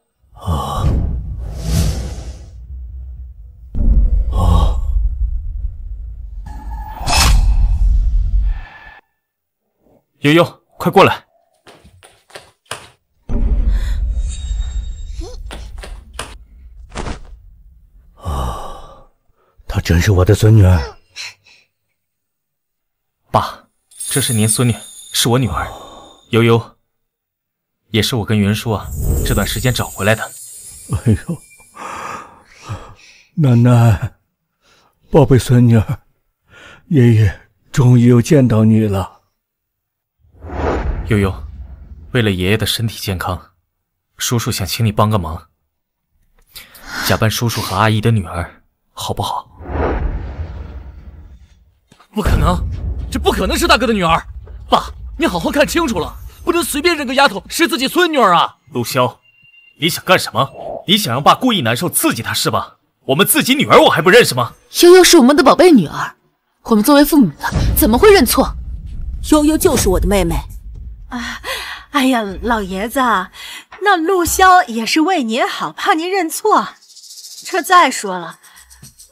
F: 悠悠，快过来！
K: 她真是我的孙女儿。
F: 爸，这是您孙女，是我女儿，悠悠，也是我跟云舒这段时间找回来的。
K: 哎呦，楠楠，宝贝孙女儿，爷爷终于又见到你了。
F: 悠悠，为了爷爷的身体健康，叔叔想请你帮个忙，假扮叔叔和阿姨的女儿，好不好？
D: 不可能，这不可能是大哥的女儿。爸，你好好看清楚了，不能随便认个丫头是自己孙女儿啊！
F: 陆潇，你想干什么？你想让爸故意难受刺激他是吧？我们自己女儿我还不认识吗？
E: 悠悠是我们的宝贝女儿，我们作为父母的怎么会认错？
H: 悠悠就是我的妹妹。
C: 哎呀，老爷子，那陆潇也是为您好，怕您认错。这再说了，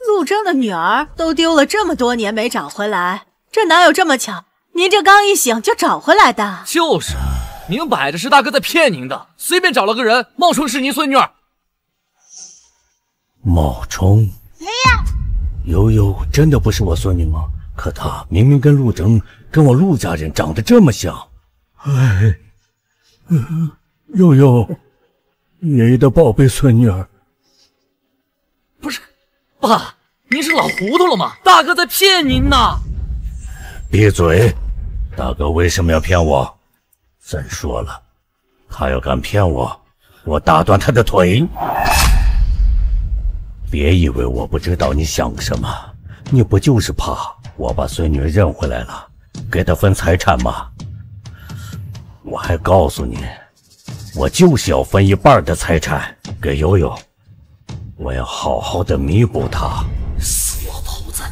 C: 陆征的女儿都丢了这么多年没找回来，这哪有这么巧？您这刚一醒就找回来的？
D: 就是，明摆着是大哥在骗您的，随便找了个人，冒充是您孙女儿。
K: 冒充？
B: 爷爷，
K: 悠悠真的不是我孙女吗？可她明明跟陆征，跟我陆家人长得这么像。哎，悠悠，爷爷的宝贝孙女儿。
D: 不是，爸，您是老糊涂了吗？大哥在骗您呢。
K: 闭嘴！大哥为什么要骗我？再说了，他要敢骗我，我打断他的腿。别以为我不知道你想什么，你不就是怕我把孙女认回来了，给她分财产吗？我还告诉你，我就是要分一半的财产给悠悠，我要好好的弥补她。
D: 死老头子，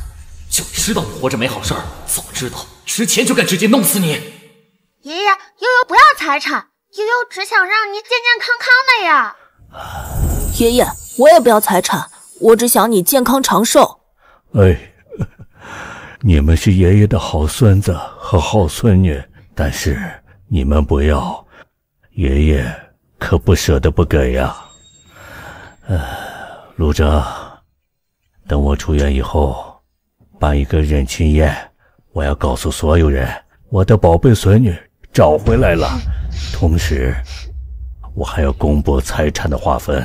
D: 就知道你活着没好事儿，早知道之前就该直接弄死你。
B: 爷爷，悠悠不要财产，悠悠只想让你健健康康的呀。
H: 爷爷，我也不要财产，我只想你健康长寿。
K: 哎，你们是爷爷的好孙子和好孙女，但是你们不要，爷爷可不舍得不给呀。陆征，等我出院以后，办一个认亲宴，我要告诉所有人，我的宝贝孙女找回来了。同时，我还要公布财产的划分，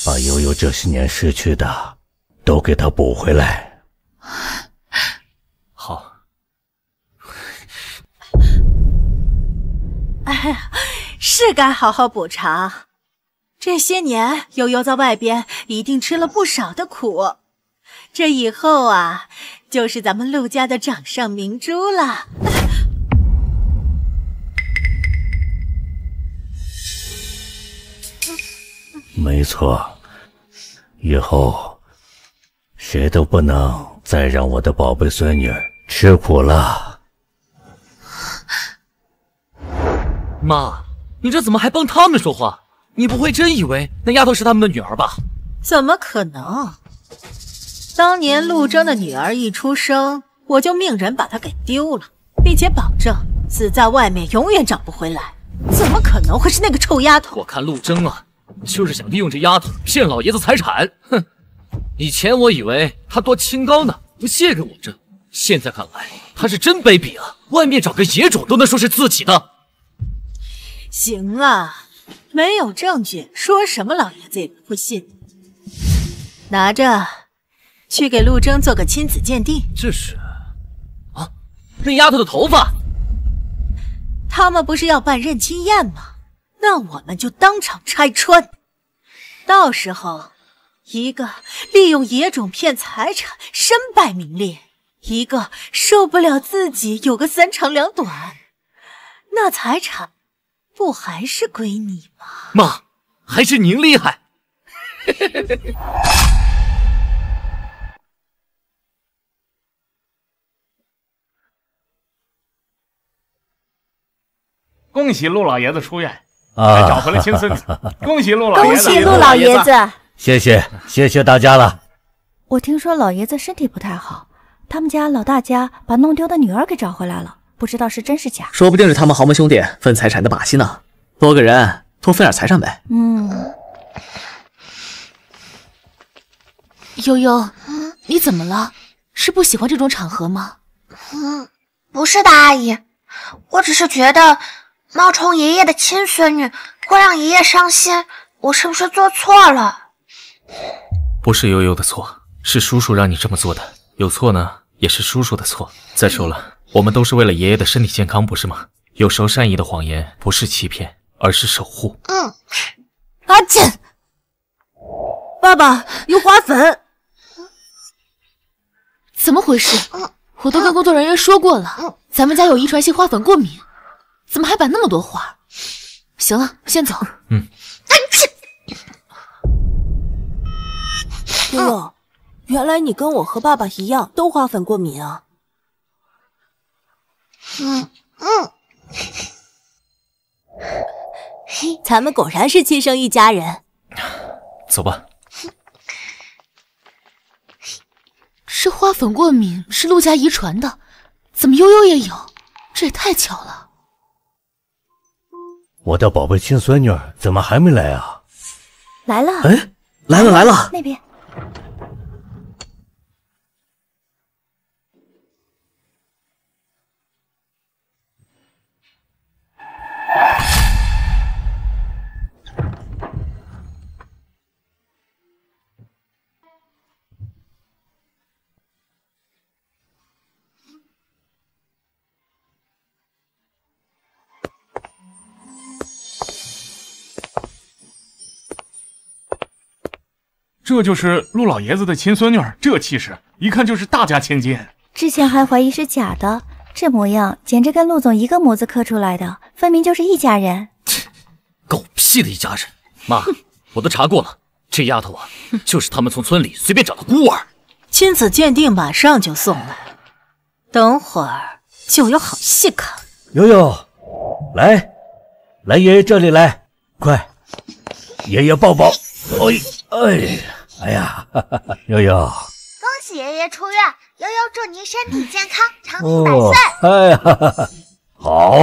K: 把悠悠这10年失去的都给她补回来。
F: 好。
C: 哎呀，是该好好补偿。这些年，悠悠在外边一定吃了不少的苦，这以后啊，就是咱们陆家的掌上明珠了。
K: 没错，以后谁都不能再让我的宝贝孙女吃苦了。
D: 妈，你这怎么还帮他们说话？你不会真以为那丫头是他们的女儿吧？
C: 怎么可能？当年陆征的女儿一出生，我就命人把她给丢了，并且保证死在外面永远找不回来。怎么可能会是那个臭丫头？
D: 我看陆征啊，就是想利用这丫头骗老爷子财产。哼，以前我以为他多清高呢，不屑给我这，现在看来他是真卑鄙啊！外面找个野种都能说是自己的。
C: 行了，没有证据，说什么老爷子也不会信。拿着，去给陆征做个亲子鉴定。
D: 这是啊，那丫头的头发。
C: 他们不是要办认亲宴吗？那我们就当场拆穿。到时候，一个利用野种骗财产，身败名裂；一个受不了自己有个3长2短，那财产不还是归你吗？
D: 妈，还是您厉害。
J: 恭喜陆老爷子出院，还找回了亲孙子。恭喜陆老爷子！
C: 恭喜陆老爷子！
K: 谢谢大家了。
L: 我听说老爷子身体不太好，他们家老大家把弄丢的女儿给找回来了，不知道是真是假。
M: 说不定是他们豪门兄弟分财产的把戏呢，多个人多分点财产呗。
E: 悠悠，你怎么了？是不喜欢这种场合吗？
B: 不是的，阿姨，我只是觉得冒充爷爷的亲孙女会让爷爷伤心，我是不是做错了？
F: 不是悠悠的错，是叔叔让你这么做的。有错呢，也是叔叔的错。再说了，我们都是为了爷爷的身体健康，不是吗？有时候善意的谎言不是欺骗，而是守护。
C: 阿健，爸爸有花粉，
E: 怎么回事？我都跟工作人员说过了，咱们家有遗传性花粉过敏，怎么还摆那么多花？行了，先走。
H: 悠悠，原来你跟我和爸爸一样，都花粉过敏啊。咱们果然是亲生一家人。
F: 走吧。
E: 这花粉过敏是陆家遗传的，怎么悠悠也有？这也太巧了。
K: 我的宝贝亲孙女怎么还没来啊？
L: 来了。
M: 哎，来了来了。
L: 那边。
J: 这就是陆老爷子的亲孙女，这气势，一看就是大家千金。
L: 之前还怀疑是假的，这模样简直跟陆总一个模子刻出来的，分明就是一家人。
D: 狗屁的一家人！妈，我都查过了，这丫头啊，就是他们从村里随便找的孤儿。
N: 亲子鉴定马上就送来，等会儿就有好戏看。
K: 悠悠，来爷爷这里来，快，爷爷抱抱。哎呀，悠悠，
B: 恭喜爷爷出院，悠悠祝您身体健康，长命百岁。
K: 哎呀，好，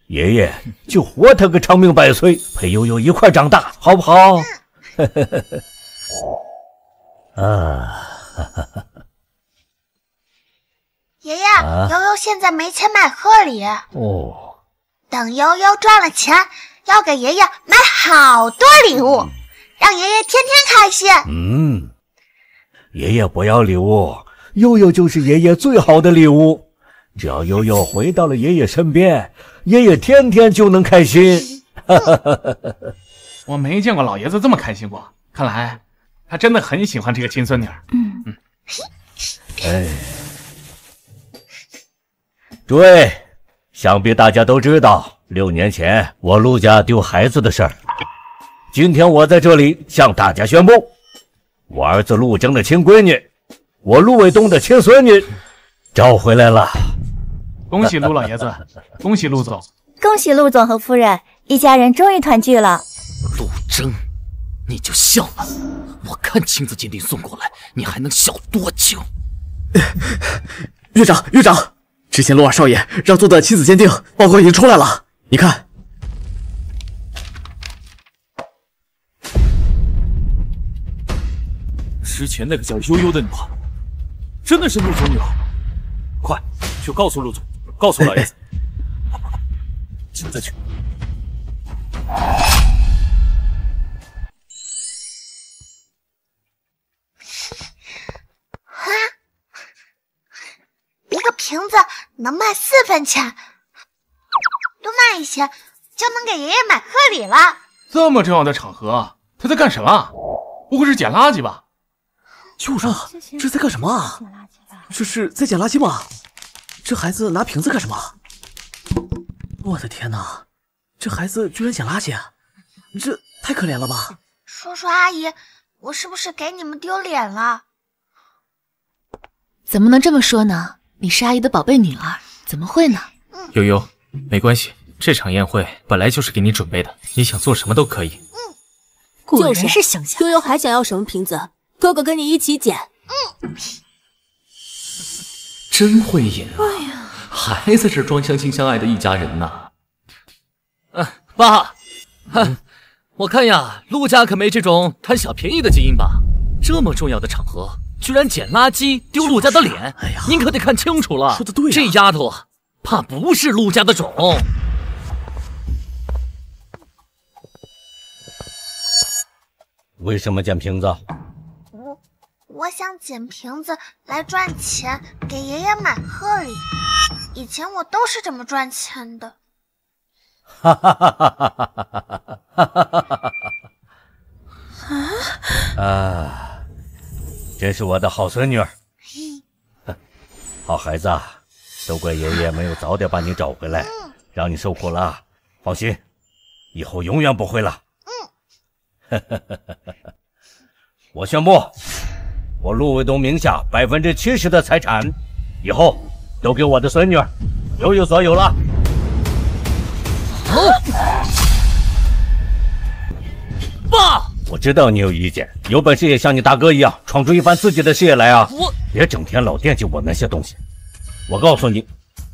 K: 爷爷就活他个长命百岁，陪悠悠一块长大，好不好？
B: 爷爷，悠悠现在没钱买贺礼。等悠悠赚了钱，要给爷爷买好多礼物，让爷爷天天开心。
K: 爷爷不要礼物，悠悠就是爷爷最好的礼物。只要悠悠回到了爷爷身边，爷爷天天就能开心。
J: 我没见过老爷子这么开心过，看来他真的很喜欢这个亲孙女。
K: 诸位，想必大家都知道6年前我陆家丢孩子的事儿。今天我在这里向大家宣布，我儿子陆征的亲闺女，我陆卫东的亲孙女找回来了。
J: 恭喜陆老爷子，恭喜陆总，
L: 恭喜陆总和夫人，一家人终于团聚了。
D: 陆征，你就笑了，我看亲子鉴定送过来，你还能笑多久？
M: 院长，之前陆二少爷让做的亲子鉴定报告已经出来了，你看。
I: 之前那个叫悠悠的女孩，真的是陆总女儿。快去告诉陆总，告诉老爷子。现在去。
B: 一个瓶子能卖4分钱，多卖一些就能给爷爷买贺礼了。
J: 这么重要的场合，他在干什么？不会是捡垃圾吧？
M: 就是啊，这在干什么啊？这是在捡垃圾吗？这孩子拿瓶子干什么？我的天哪，这孩子居然捡垃圾啊！这太可怜了吧！
B: 叔叔阿姨，我是不是给你们丢脸了？
E: 怎么能这么说呢？你是阿姨的宝贝女儿，怎么会呢？
F: 悠悠，没关系，这场宴会本来就是给你准备的，你想做什么都可以。
N: 果然是乡下。
H: 悠悠还想要什么瓶子？哥哥跟你一起捡。
D: 真会演啊！还在这装相亲相爱的一家人呢。爸，我看呀，陆家可没这种贪小便宜的基因吧？这么重要的场合，居然捡垃圾丢陆家的脸，您可得看清楚了。
M: 说的对啊，
D: 这丫头啊，怕不是陆家的种。
K: 为什么捡瓶子？
B: 我我想捡瓶子来赚钱，给爷爷买贺礼。以前我都是这么赚钱的。
K: 哈哈哈哈哈哈！啊，这是我的好孙女儿，好孩子啊，都怪爷爷没有早点把你找回来，让你受苦了。放心，以后永远不会了。我宣布，我陆卫东名下70%的财产，以后都给我的孙女儿悠悠所有了。
D: 爸，
K: 我知道你有意见，有本事也像你大哥一样闯出一番自己的事业来啊！别整天老惦记我那些东西。我告诉你，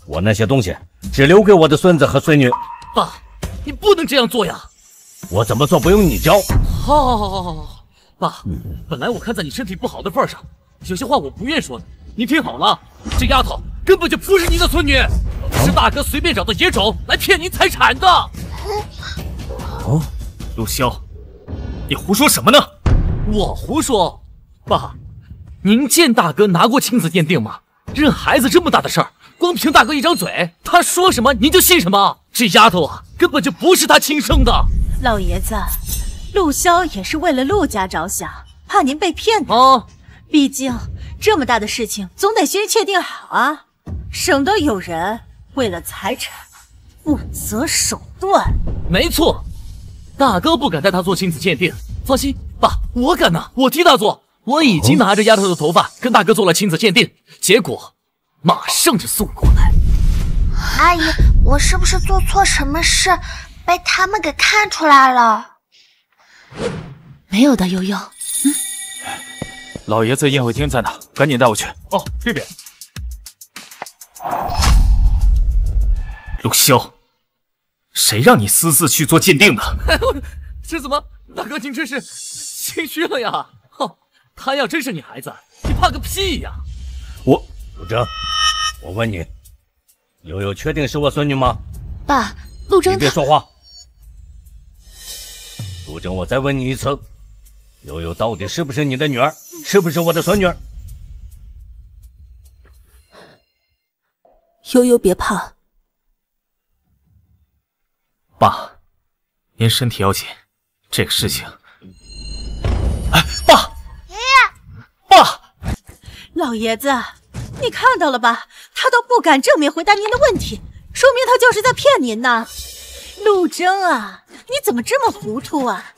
K: 我那些东西只留给我的孙子和孙女。
D: 爸，你不能这样做呀！
K: 我怎么做不用你教。
D: 好，爸，本来我看在你身体不好的份上，有些话我不愿说的，你听好了，这丫头根本就不是你的孙女，是大哥随便找的野种来骗您财产的。
F: 哦，陆萧，你胡说什么呢？
D: 我胡说？爸，您见大哥拿过亲子鉴定吗？认孩子这么大的事儿，光凭大哥一张嘴，他说什么您就信什么？这丫头啊，根本就不是他亲生的。
N: 老爷子，陆萧也是为了陆家着想，怕您被骗的。
D: 哦，
N: 毕竟这么大的事情，总得先确定好啊，省得有人为了财产不择手段。
D: 没错，大哥不敢带他做亲子鉴定，放心，爸，我敢呐，我替他做。我已经拿着丫头的头发跟大哥做了亲子鉴定，结果马上就送过来。
B: 阿姨，我是不是做错什么事，被他们给看出来了？
E: 没有的，悠悠。
I: 老爷子宴会厅在哪？赶紧带我去。
J: 哦，这边。
F: 陆萧，谁让你私自去做鉴定的？
D: 这怎么，大哥您真是心虚了呀？他要真是你孩子，你怕个屁呀！
K: 陆征，我问你，悠悠确定是我孙女吗？
E: 爸，陆征，
K: 你别说话。陆征，我再问你一次，悠悠到底是不是你的女儿？是不是我的孙女？
H: 悠悠别怕。
F: 爸，您身体要紧，这个事情……哎，爸，
B: 爷爷，
F: 爸，
N: 老爷子，你看到了吧？他都不敢正面回答您的问题，说明他就是在骗您呢。陆征啊，你怎么这么糊涂啊？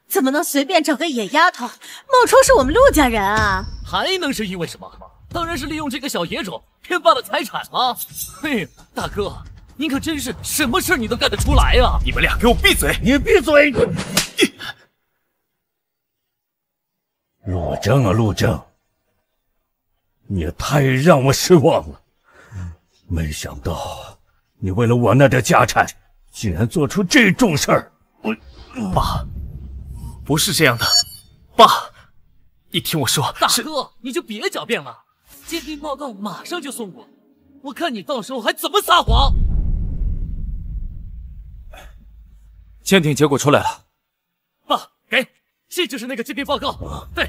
N: 怎么能随便找个野丫头冒充是我们陆家人啊？
D: 还能是因为什么？当然是利用这个小野种骗爸的财产啊！嘿，大哥，您可真是什么事你都干得出来啊！
F: 你们俩给我闭嘴！
K: 你闭嘴！陆征啊，陆征，你也太让我失望了。没想到你为了我那点家产，竟然做出这种事儿。
F: 爸，不是这样的，爸，你听我说。
D: 大哥，你就别狡辩了，鉴定报告马上就送过，我看你到时候还怎么撒谎。
I: 鉴定结果出来了，
D: 爸，给，这就是那个鉴定报告。对。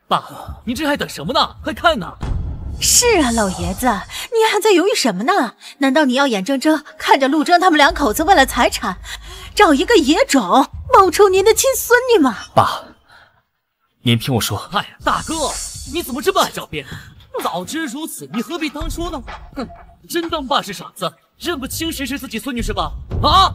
D: 爸，您这还等什么呢？快看呐！
N: 是啊，老爷子，你还在犹豫什么呢？难道你要眼睁睁看着陆征他们两口子为了财产，找一个野种冒充您的亲孙女吗？
F: 爸，您听我说。
D: 哎呀，大哥，你怎么这么爱狡辩？早知如此，你何必当初呢？哼，真当爸是傻子，认不清谁是自己孙女是吧？啊！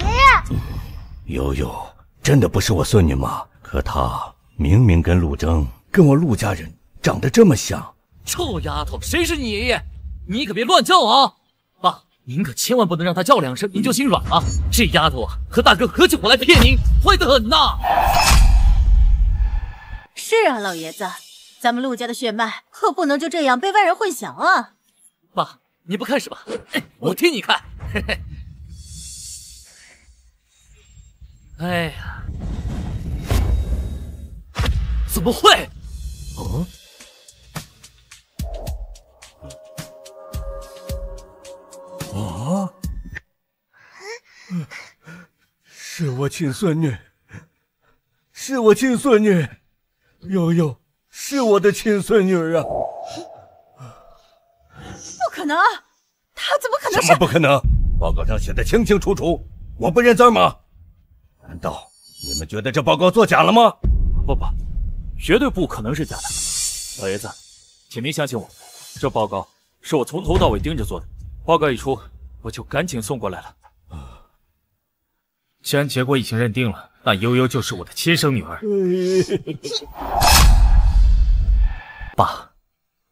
B: 爷爷，
K: 悠悠真的不是我孙女吗？可她明明跟陆征，跟我陆家人长得这么像。
D: 臭丫头，谁是你爷爷？你可别乱叫啊！爸，您可千万不能让她叫2声您就心软了。这丫头啊，和大哥合起伙来骗您，坏得很呐！
N: 是啊，老爷子，咱们陆家的血脉可不能就这样被外人混淆啊！
D: 爸，你不看是吧？我替你看。嘿嘿。哎呀，怎么会？哦。
K: 啊！是我亲孙女，是我亲孙女，悠悠是我的亲孙女啊！
N: 不可能，他怎么可能是？
K: 什么不可能？报告上写的清清楚楚，我不认字吗？难道你们觉得这报告作假了吗？
I: 不，绝对不可能是假的。老爷子，请您相信我，这报告是我从头到尾盯着做的。报告一出，我就赶紧送过来了。
F: 既然结果已经认定了，那悠悠就是我的亲生女儿。爸，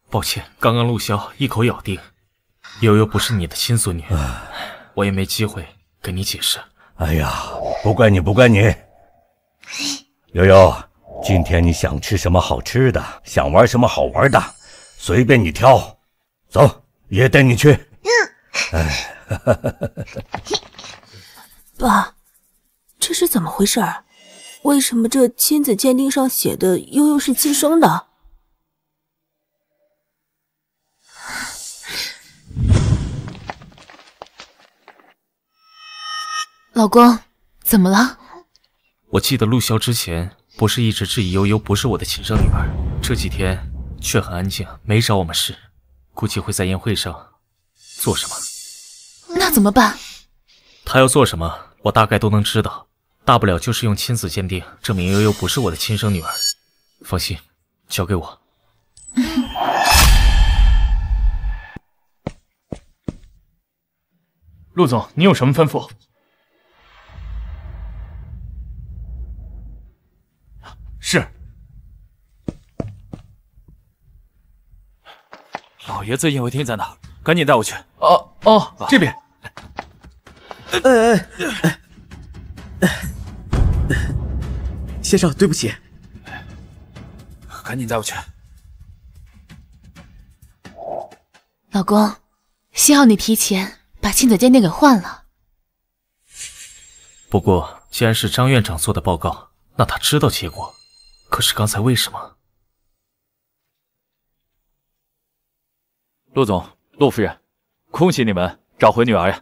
F: 抱歉，刚刚陆骁一口咬定悠悠不是你的亲孙女，我也没机会跟你解释。
K: 哎呀，不怪你，不怪你。悠悠，今天你想吃什么好吃的，想玩什么好玩的，随便你挑。走，爷带你去。哎，
H: 爸，这是怎么回事？为什么这亲子鉴定上写的悠悠是亲生的？
E: 老公，怎么了？
F: 我记得陆骁之前不是一直质疑悠悠不是我的亲生女儿，这几天却很安静，没找我们试，估计会在宴会上做什么。
E: 那怎么办？
F: 他要做什么，我大概都能知道，大不了就是用亲子鉴定证明悠悠不是我的亲生女儿。放心，交给我。
J: 陆总，你有什么吩咐？是。
I: 老爷子宴会厅在哪儿？赶紧带我去。
J: 哦，这边。
M: 先生，对不起。
I: 赶紧带我去。
E: 老公，幸好你提前把亲子鉴定给换了。
F: 不过，既然是张院长做的报告，那他知道结果。可是刚才为什么？
I: 陆总，陆夫人，恭喜你们找回女儿呀！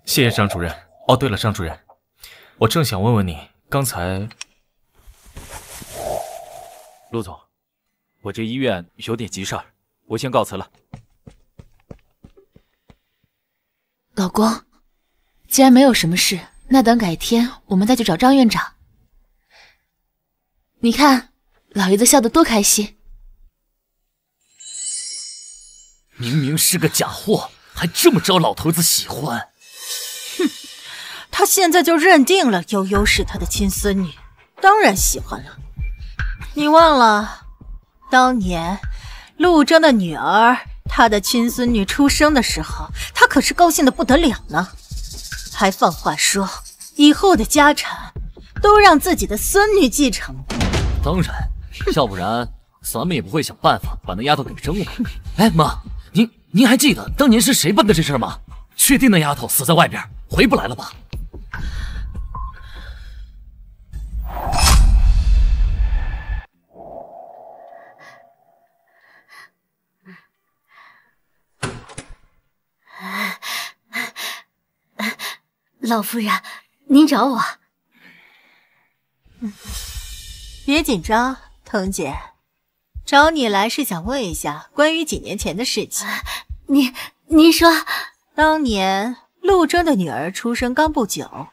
F: 谢谢张主任。哦，对了，张主任，我正想问问你，刚才……
I: 陆总，我这医院有点急事儿，我先告辞了。
E: 老公，既然没有什么事，那等改天我们再去找张院长。你看，老爷子笑得多开心。
D: 明明是个假货，还这么招老头子喜欢。
N: 哼，他现在就认定了悠悠是他的亲孙女，当然喜欢了。你忘了，当年陆征的女儿，他的亲孙女出生的时候，他可是高兴的不得了呢，还放话说以后的家产都让自己的孙女继承。
D: 当然，要不然咱们也不会想办法把那丫头给扔了。哎，妈，您还记得当年是谁办的这事吗？确定那丫头死在外边，回不来了吧？
G: 老夫人，您找我？
N: 别紧张，腾姐，找你来是想问一下关于几年前的事情。
G: 您说，
N: 当年陆征的女儿出生刚不久，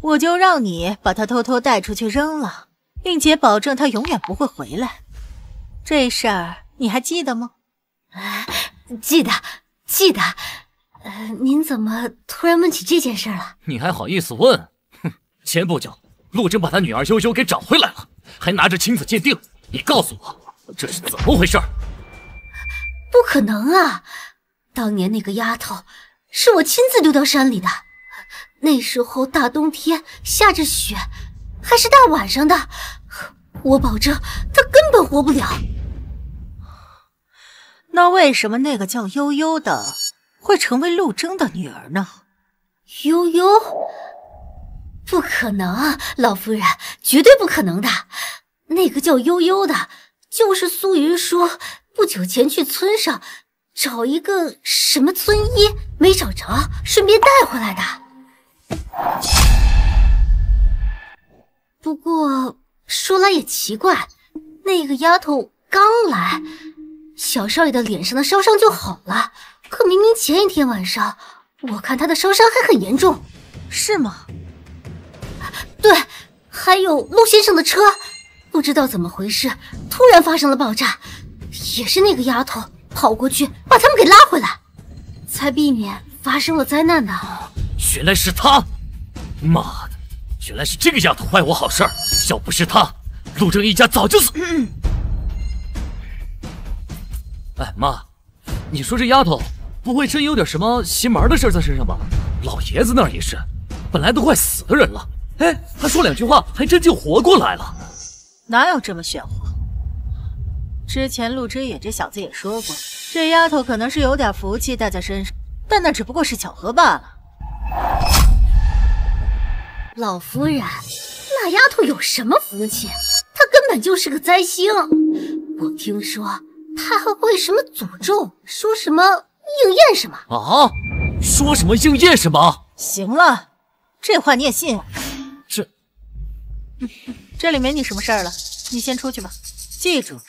N: 我就让你把她偷偷带出去扔了，并且保证她永远不会回来。这事儿你还记得吗？
G: 记得。您怎么突然问起这件事了？
D: 你还好意思问？哼，前不久陆征把他女儿悠悠给找回来了，还拿着亲子鉴定。你告诉我，这是怎么回事？
G: 不可能啊！当年那个丫头是我亲自丢到山里的，那时候大冬天下着雪，还是大晚上的，我保证她根本活不了。
N: 那为什么那个叫悠悠的会成为陆征的女儿呢？
G: 悠悠？不可能，老夫人，绝对不可能的。那个叫悠悠的，就是苏云说不久前去村上找一个什么村医，没找着，顺便带回来的。不过说来也奇怪，那个丫头刚来，小少爷的脸上的烧伤就好了，可明明前一天晚上，我看她的烧伤还很严重。
N: 是吗？
G: 对，还有陆先生的车，不知道怎么回事，突然发生了爆炸，也是那个丫头跑过去把他们给拉回来，才避免发生了灾难的。
D: 原来是她！妈的，原来是这个丫头坏我好事儿！要不是她，陆征一家早就死。哎，妈，你说这丫头不会真有点什么邪门的事在身上吧？老爷子那儿也是，本来都快死的人了，哎，他说2句话，还真就活过来了。
N: 哪有这么玄乎？之前陆之野这小子也说过，这丫头可能是有点福气带在身上，但那只不过是巧合罢了。
G: 老夫人，那丫头有什么福气？她根本就是个灾星。我听说她还会什么诅咒，说什么应验什么
D: 啊？说什么应验什么？
N: 行了，这话你也信？这里没你什么事儿了，你先出去吧。记住，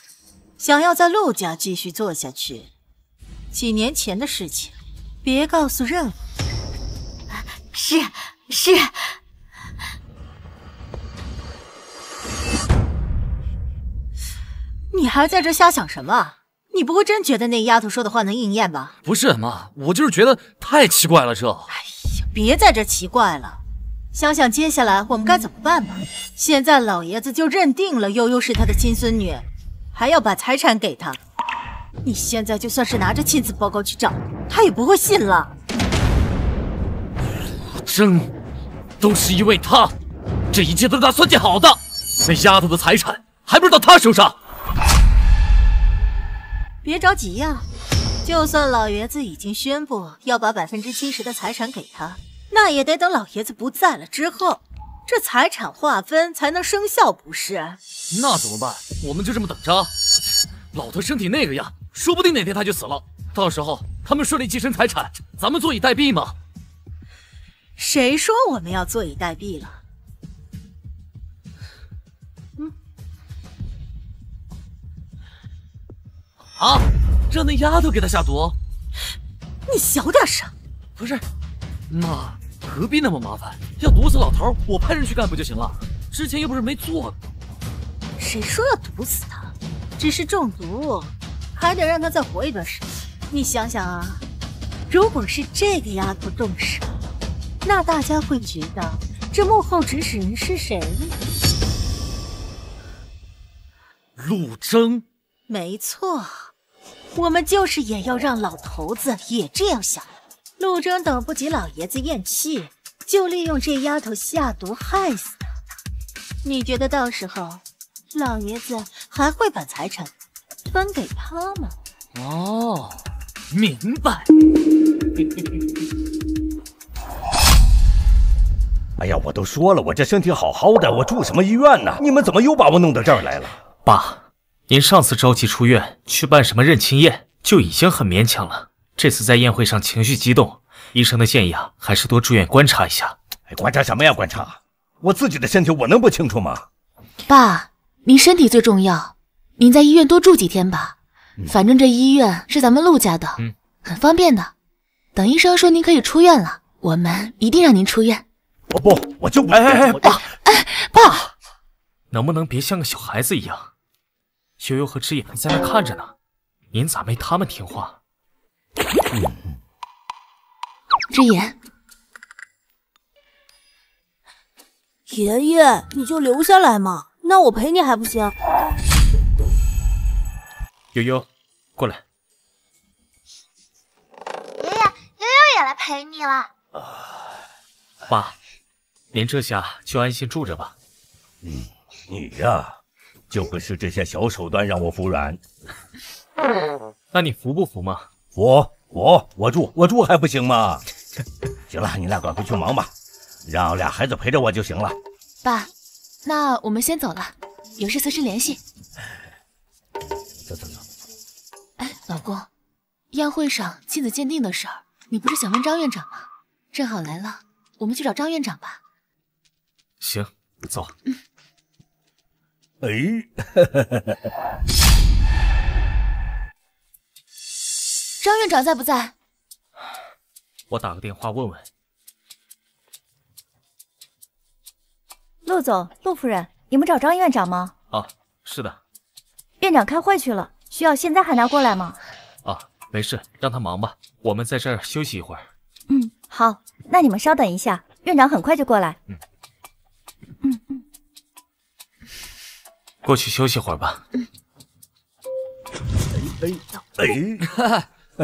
N: 想要在陆家继续做下去，几年前的事情别告诉任何人。
G: 是。
N: 你还在这瞎想什么？你不会真觉得那丫头说的话能应验吧？
D: 不是妈，我就是觉得太奇怪了这。
N: 哎呀，别在这奇怪了，想想接下来我们该怎么办吧。现在老爷子就认定了悠悠是他的亲孙女，还要把财产给他。你现在就算是拿着亲子报告去找他，也不会信了。
D: 真都是因为他，这一切都是他算计好的。那丫头的财产还不是到他手上。
N: 别着急呀，就算老爷子已经宣布要把70%的财产给他，那也得等老爷子不在了之后，这财产划分才能生效，不是？
D: 那怎么办？我们就这么等着。老头身体那个样，说不定哪天他就死了，到时候他们顺利继承财产，咱们坐以待毙嘛。
N: 谁说我们要坐以待毙了？
D: 啊！让那丫头给他下毒？
N: 你小点声！
D: 不是，妈，何必那么麻烦？要毒死老头，我派人去干不就行了？之前又不是没做。
N: 谁说要毒死他？只是中毒，还得让他再活一段时间。你想想啊，如果是这个丫头动手，那大家会觉得这幕后指使人是谁呢？
D: 陆征。
N: 没错，我们就是也要让老头子也这样想。陆征等不及老爷子咽气，就利用这丫头下毒害死他。你觉得到时候老爷子还会把财产分给他吗？
D: 哦，明白。
K: 哎呀，我都说了，我这身体好好的，我住什么医院呢？你们怎么又把我弄到这儿来了？
F: 爸，您上次着急出院去办什么认亲宴就已经很勉强了，这次在宴会上情绪激动，医生的建议啊，还是多住院观察一下。
K: 哎，观察什么呀？观察我自己的身体，我能不清楚吗？
E: 爸，您身体最重要，您在医院多住几天吧。反正这医院是咱们陆家的，很方便的。等医生说您可以出院了，我们一定让您出院。
K: 我就不……
F: 爸，
E: 爸，
F: 能不能别像个小孩子一样？悠悠和之野还在那看着呢，您咋没他们听话？
E: 之野，
H: 爷爷，你就留下来嘛，那我陪你还不行？
F: 悠悠，过来。
B: 陪你了。
F: 爸，您这下就安心住着吧。
K: 你呀，就不是这些小手段让我服软。
F: 那你服不服嘛？
K: 我住还不行吗？行了，你俩赶快去忙吧，让俩孩子陪着我就行了。
E: 爸，那我们先走了，有事随时联系。
K: 走。
E: 哎，老公，宴会上亲子鉴定的事儿，你不是想问张院长吗？正好来了，我们去找张院长吧。
F: 行，走。
E: 张院长在不在？
F: 我打个电话问问。
L: 陆总、陆夫人，你们找张院长吗？
F: 啊，是的。
L: 院长开会去了，需要现在喊他过来吗？
F: 啊，没事，让他忙吧，我们在这儿休息一会儿。
L: 好，那你们稍等一下，院长很快就过来。
F: 过去休息会儿吧。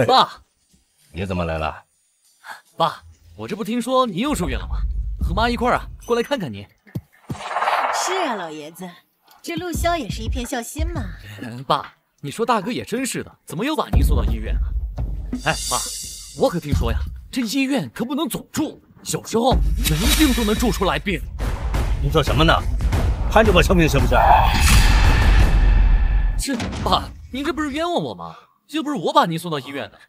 D: 爸，
K: 你怎么来了？
D: 爸，我这不听说你又住院了吗？和妈一块儿过来看看你。
N: 是啊，老爷子，这陆萧也是一片孝心嘛。
D: 爸，你说大哥也真是的，怎么又把您送到医院了？哎，爸，我可听说呀，这医院可不能总住，有时候人病都能住出来病。
K: 你说什么呢？看着我生病是不是？
D: 这爸，您这不是冤枉我吗？又不是我把您送到医院的。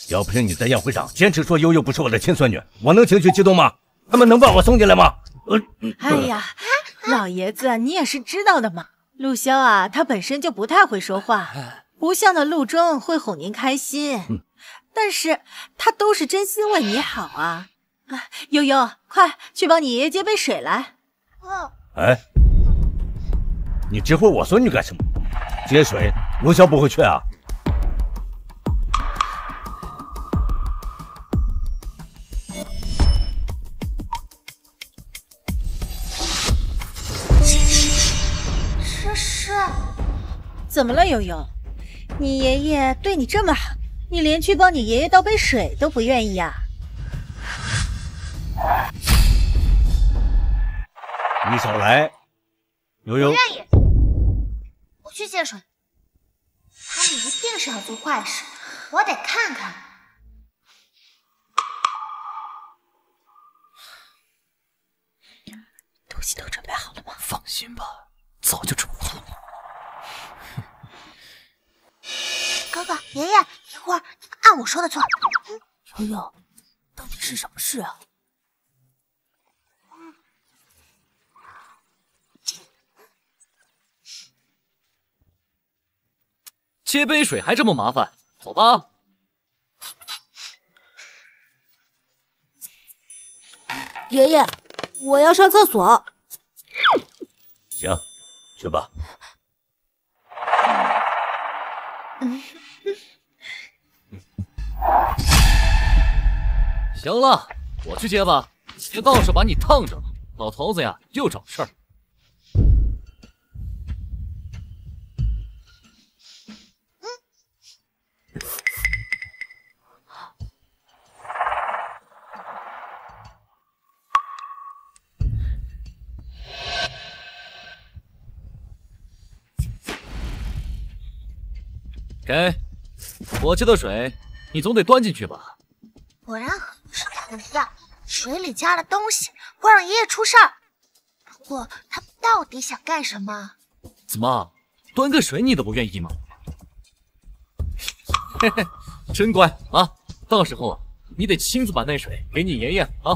K: 要凭你在宴会上坚持说悠悠不是我的亲孙女，我能情绪激动吗？他们能把我送进来吗？
N: 哎呀，老爷子，你也是知道的嘛。陆萧啊，他本身就不太会说话，不像那陆征会哄您开心，但是他都是真心为你好啊。悠悠，快去帮你爷爷接杯水来。
K: 哎，你指挥我孙女干什么？接水，陆萧不会去啊。
B: 这是
N: 怎么了，悠悠？你爷爷对你这么好，你连去帮你爷爷倒杯水都不愿意呀？
K: 你少来，悠悠。
B: 不愿意，我去接水。他们一定是要做坏事，我得看看。
N: 东西都准备好了吗？
D: 放心吧，早就准备好了。
B: 哥哥、爷爷，一会儿你们按我说的做。
H: 悠悠，到底是什么事啊？
D: 接杯水还这么麻烦，走吧。
H: 爷爷，我要上厕所。
K: 行，去吧。
D: 行了，我去接吧，别到时候把你烫着了。老头子呀，又找事儿。给，我接的水，你总得端进去吧？
B: 果然和不是他的一样，水里加了东西，会让爷爷出事儿。不过他到底想干什么？
D: 怎么，端个水你都不愿意吗？嘿嘿，真乖啊！到时候你得亲自把那水给你爷爷啊。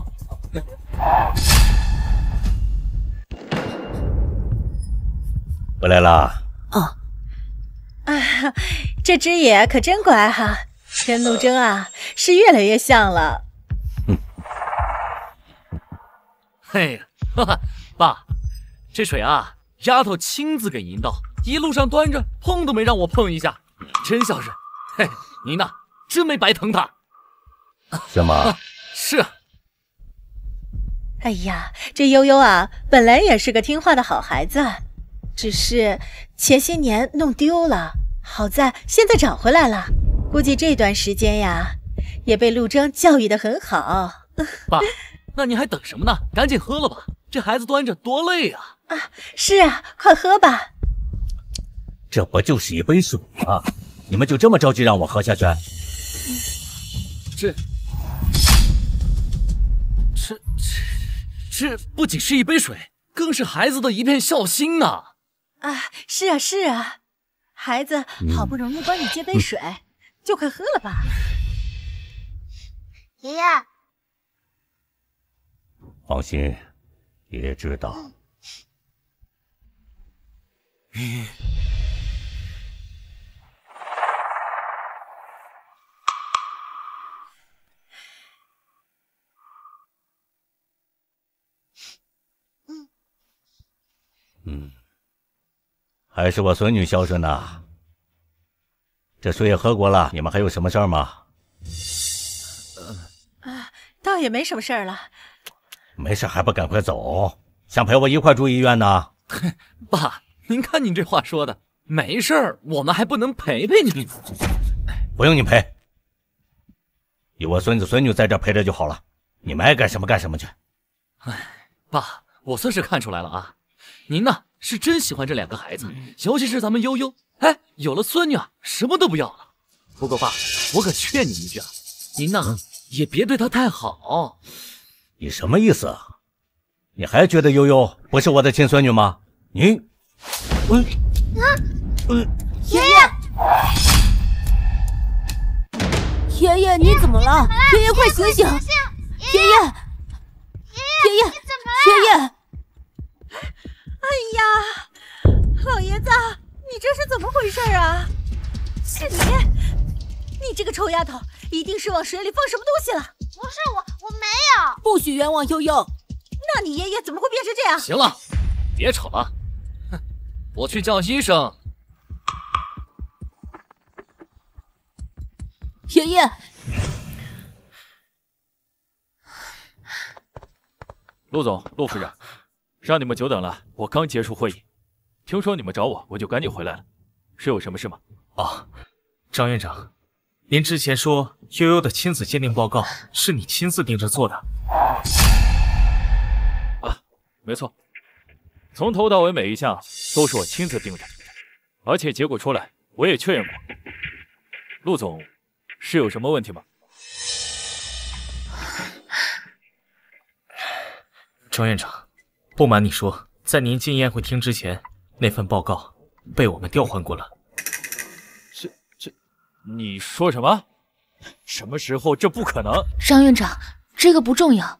K: 回来啦。
N: 这只野可真乖哈，跟陆征啊是越来越像了。
D: 嘿呀，哈哈，爸，这水啊，丫头亲自给您倒，一路上端着，碰都没让我碰一下，真孝顺。嘿，您呐，真没白疼他。
K: 是吗？
D: 是。
N: 哎呀，这悠悠啊，本来也是个听话的好孩子，只是前些年弄丢了，好在现在找回来了。估计这段时间呀，也被陆征教育得很好。
D: 爸，那你还等什么呢？赶紧喝了吧，这孩子端着多累啊！
N: 啊，是啊，快喝吧。
K: 这不就是一杯水吗？你们就这么着急让我喝下去？
D: 这不仅是一杯水，更是孩子的一片孝心啊！
N: 啊，是啊，是啊，孩子好不容易帮你接杯水，就快喝了吧。
B: 爷爷，
K: 放心，爷爷知道。还是我孙女孝顺呐。这水也喝过了，你们还有什么事儿吗？
N: 倒也没什么事儿了。
K: 没事还不赶快走？想陪我一块住医院呢？
D: 爸，您看您这话说的，没事儿，我们还不能陪陪你？
K: 不用你陪，有我孙子孙女在这陪着就好了。你们爱干什么干什么去。
D: 爸，我算是看出来了啊，您呢是真喜欢这2个孩子，尤其是咱们悠悠。哎，有了孙女啊，什么都不要了。不过爸，我可劝你一句啊，您呢也别对她太好。
K: 你什么意思啊？你还觉得悠悠不是我的亲孙女吗？你，
H: 爷爷，爷爷你怎么了？爷爷快醒醒！爷爷，爷爷，爷爷！
N: 哎呀，老爷子，你这是怎么回事啊？是你这个臭丫头，一定是往水里放什么东西了。
B: 不是我没有。
H: 不许冤枉悠悠。
N: 那你爷爷怎么会变成这样？
D: 行了，别吵了，哼，我去叫医生。
H: 爷爷，
I: 陆总、陆夫人，让你们久等了，我刚结束会议，听说你们找我，我就赶紧回来了，是有什么事吗？
F: 啊，张院长，您之前说悠悠的亲子鉴定报告是你亲自盯着做的。
I: 啊，没错，从头到尾每一项都是我亲自盯着，而且结果出来我也确认过。陆总，是有什么问题吗？
F: 张院长，不瞒你说，在您进宴会厅之前，那份报告被我们调换过了。
I: 你说什么？什么时候？这不可能！
E: 张院长，这个不重要。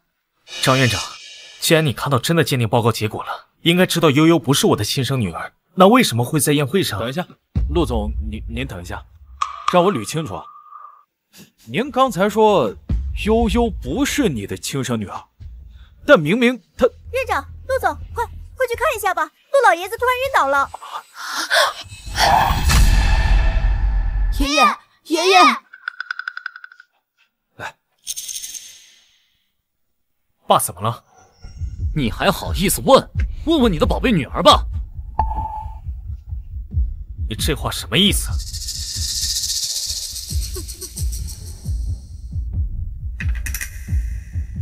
F: 张院长，既然你看到真的鉴定报告结果了，应该知道悠悠不是我的亲生女儿，那为什么会在宴会上？
I: 等一下，陆总，您等一下，让我捋清楚啊。您刚才说悠悠不是你的亲生女儿，但明明她……
C: 院长，陆总，快去看一下吧，陆老爷子突然晕倒了。
H: 爷爷，爷爷，
I: 来，
F: 爸怎么了？
D: 你还好意思问？问问你的宝贝女儿吧。
F: 你这话什么意思？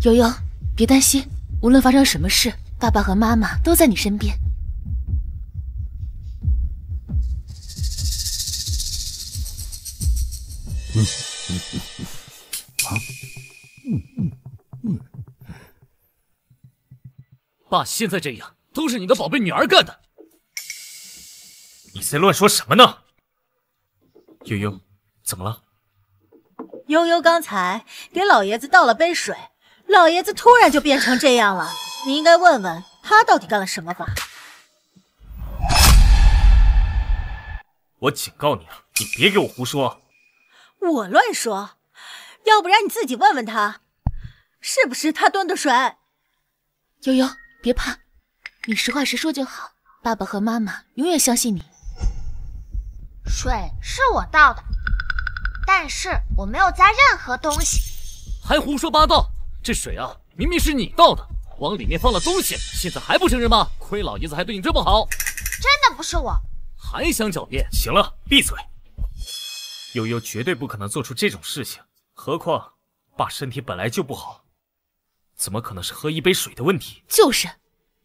E: 悠悠，别担心，无论发生什么事，爸爸和妈妈都在你身边。
D: 爸现在这样，都是你的宝贝女儿干的。
F: 你在乱说什么呢？悠悠，怎么了？
N: 悠悠刚才给老爷子倒了杯水，老爷子突然就变成这样了。你应该问问他到底干了什么吧。
F: 我警告你了，你别给我胡说。
N: 我乱说，要不然你自己问问他，是不是他端的水？
E: 悠悠，别怕，你实话实说就好，爸爸和妈妈永远相信你。
B: 水是我倒的，但是我没有加任何东西。
D: 还胡说八道！这水啊，明明是你倒的，往里面放了东西，现在还不承认吗？亏老爷子还对你这么好。
B: 真的不是我。
D: 还想狡辩？
F: 行了，闭嘴！悠悠绝对不可能做出这种事情。何况爸身体本来就不好，怎么可能是喝一杯水的问题？
E: 就是，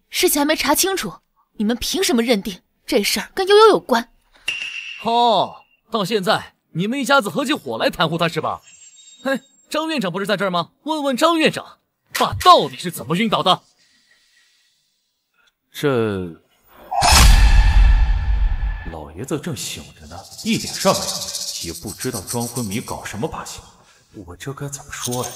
E: 事情还没查清楚，你们凭什么认定这事儿跟悠悠有关？
D: 哦，到现在你们一家子合起伙来袒护他是吧？嘿，张院长不是在这儿吗？问问张院长，爸到底是怎么晕倒的？
I: 这老爷子正醒着呢，一点事儿没有，也不知道装昏迷搞什么把戏，我这该怎么说呀？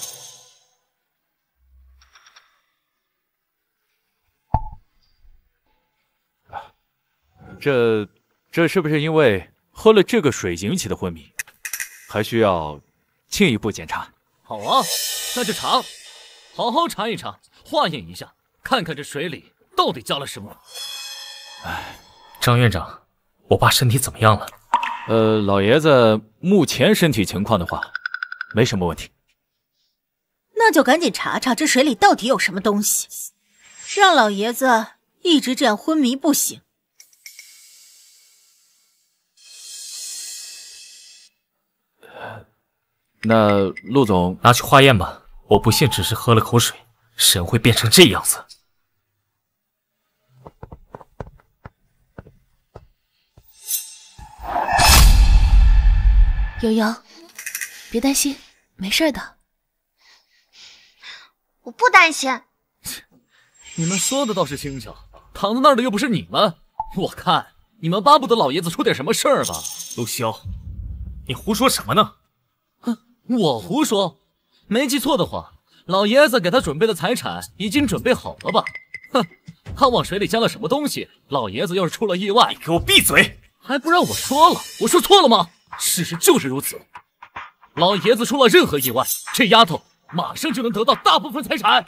I: 这是不是因为喝了这个水引起的昏迷？还需要进一步检查。
D: 好啊，那就查，好好查一查，化验一下，看看这水里到底加了什么。
F: 哎，张院长，我爸身体怎么样了？
I: 老爷子目前身体情况的话，没什么问题。
N: 那就赶紧查查这水里到底有什么东西，让老爷子一直这样昏迷不醒。
I: 那陆总
F: 拿去化验吧，我不信只是喝了口水，神会变成这样子。
E: 悠悠，别担心，没事的。
B: 我不担心。
D: 你们说的倒是轻巧，躺在那儿的又不是你们，我看你们巴不得老爷子出点什么事儿吧？
F: 陆潇，你胡说什么呢？
D: 哼，我胡说？没记错的话，老爷子给他准备的财产已经准备好了吧？哼，他往水里加了什么东西？老爷子要是出了意外，
F: 你给我闭嘴！
D: 还不让我说了？我说错了吗？事实就是如此。老爷子出了任何意外，这丫头马上就能得到大部分财产。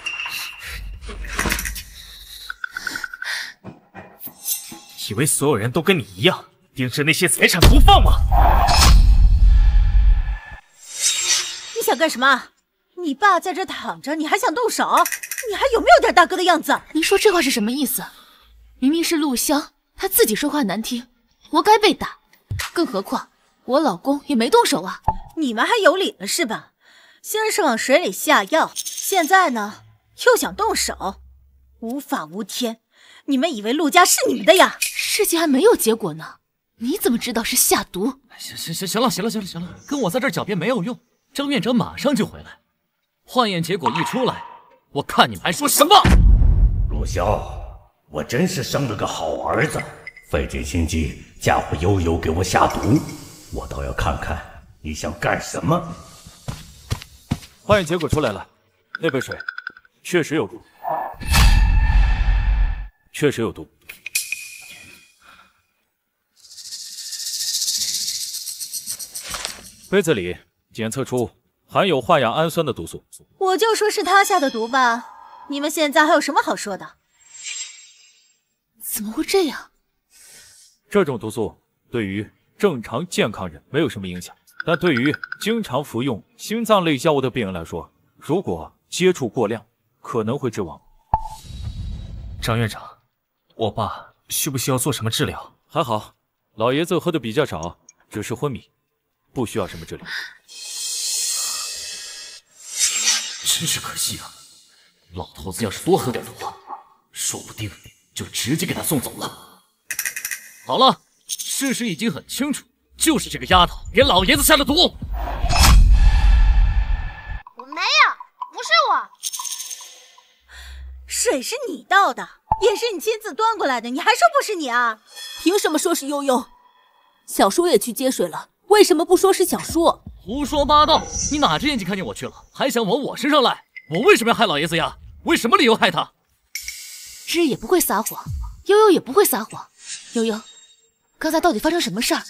F: 以为所有人都跟你一样盯着那些财产不放吗？
N: 你想干什么？你爸在这躺着，你还想动手？你还有没有点大哥的样子？
E: 您说这话是什么意思？明明是陆湘他自己说话难听，活该被打。更何况我老公也没动手啊。
N: 你们还有理了是吧？先是往水里下药，现在呢又想动手，无法无天。你们以为陆家是你们的呀？
E: 事情还没有结果呢，你怎么知道是下毒？
D: 行了，跟我在这儿狡辩没有用。张院长马上就回来，化验结果一出来，我看你们还说什么？
K: 陆潇，我真是生了个好儿子，费尽心机嫁祸悠悠给我下毒，我倒要看看你想干什么。
I: 化验结果出来了，那杯水确实有毒，杯子里检测出含有化氧氨酸的毒素。
N: 我就说是他下的毒吧，你们现在还有什么好说的？
E: 怎么会这样？
I: 这种毒素对于正常健康人没有什么影响，但对于经常服用心脏类药物的病人来说，如果接触过量，可能会致亡。
F: 张院长，我爸需不需要做什么治疗？
I: 还好，老爷子喝的比较少，只是昏迷，不需要什么治疗。
D: 真是可惜啊！老头子要是多喝点的话，说不定就直接给他送走了。好了，事实已经很清楚，就是这个丫头给老爷子下了毒。
B: 我没有，不是我。
N: 水是你倒的，也是你亲自端过来的，你还说不是你啊？
H: 凭什么说是悠悠？小叔也去接水了，为什么不说是小叔？
D: 胡说八道！你哪只眼睛看见我去了，还想往我身上赖？我为什么要害老爷子呀？为什么理由害他？
E: 芝也不会撒谎，悠悠也不会撒谎。悠悠，刚才到底发生什么事儿？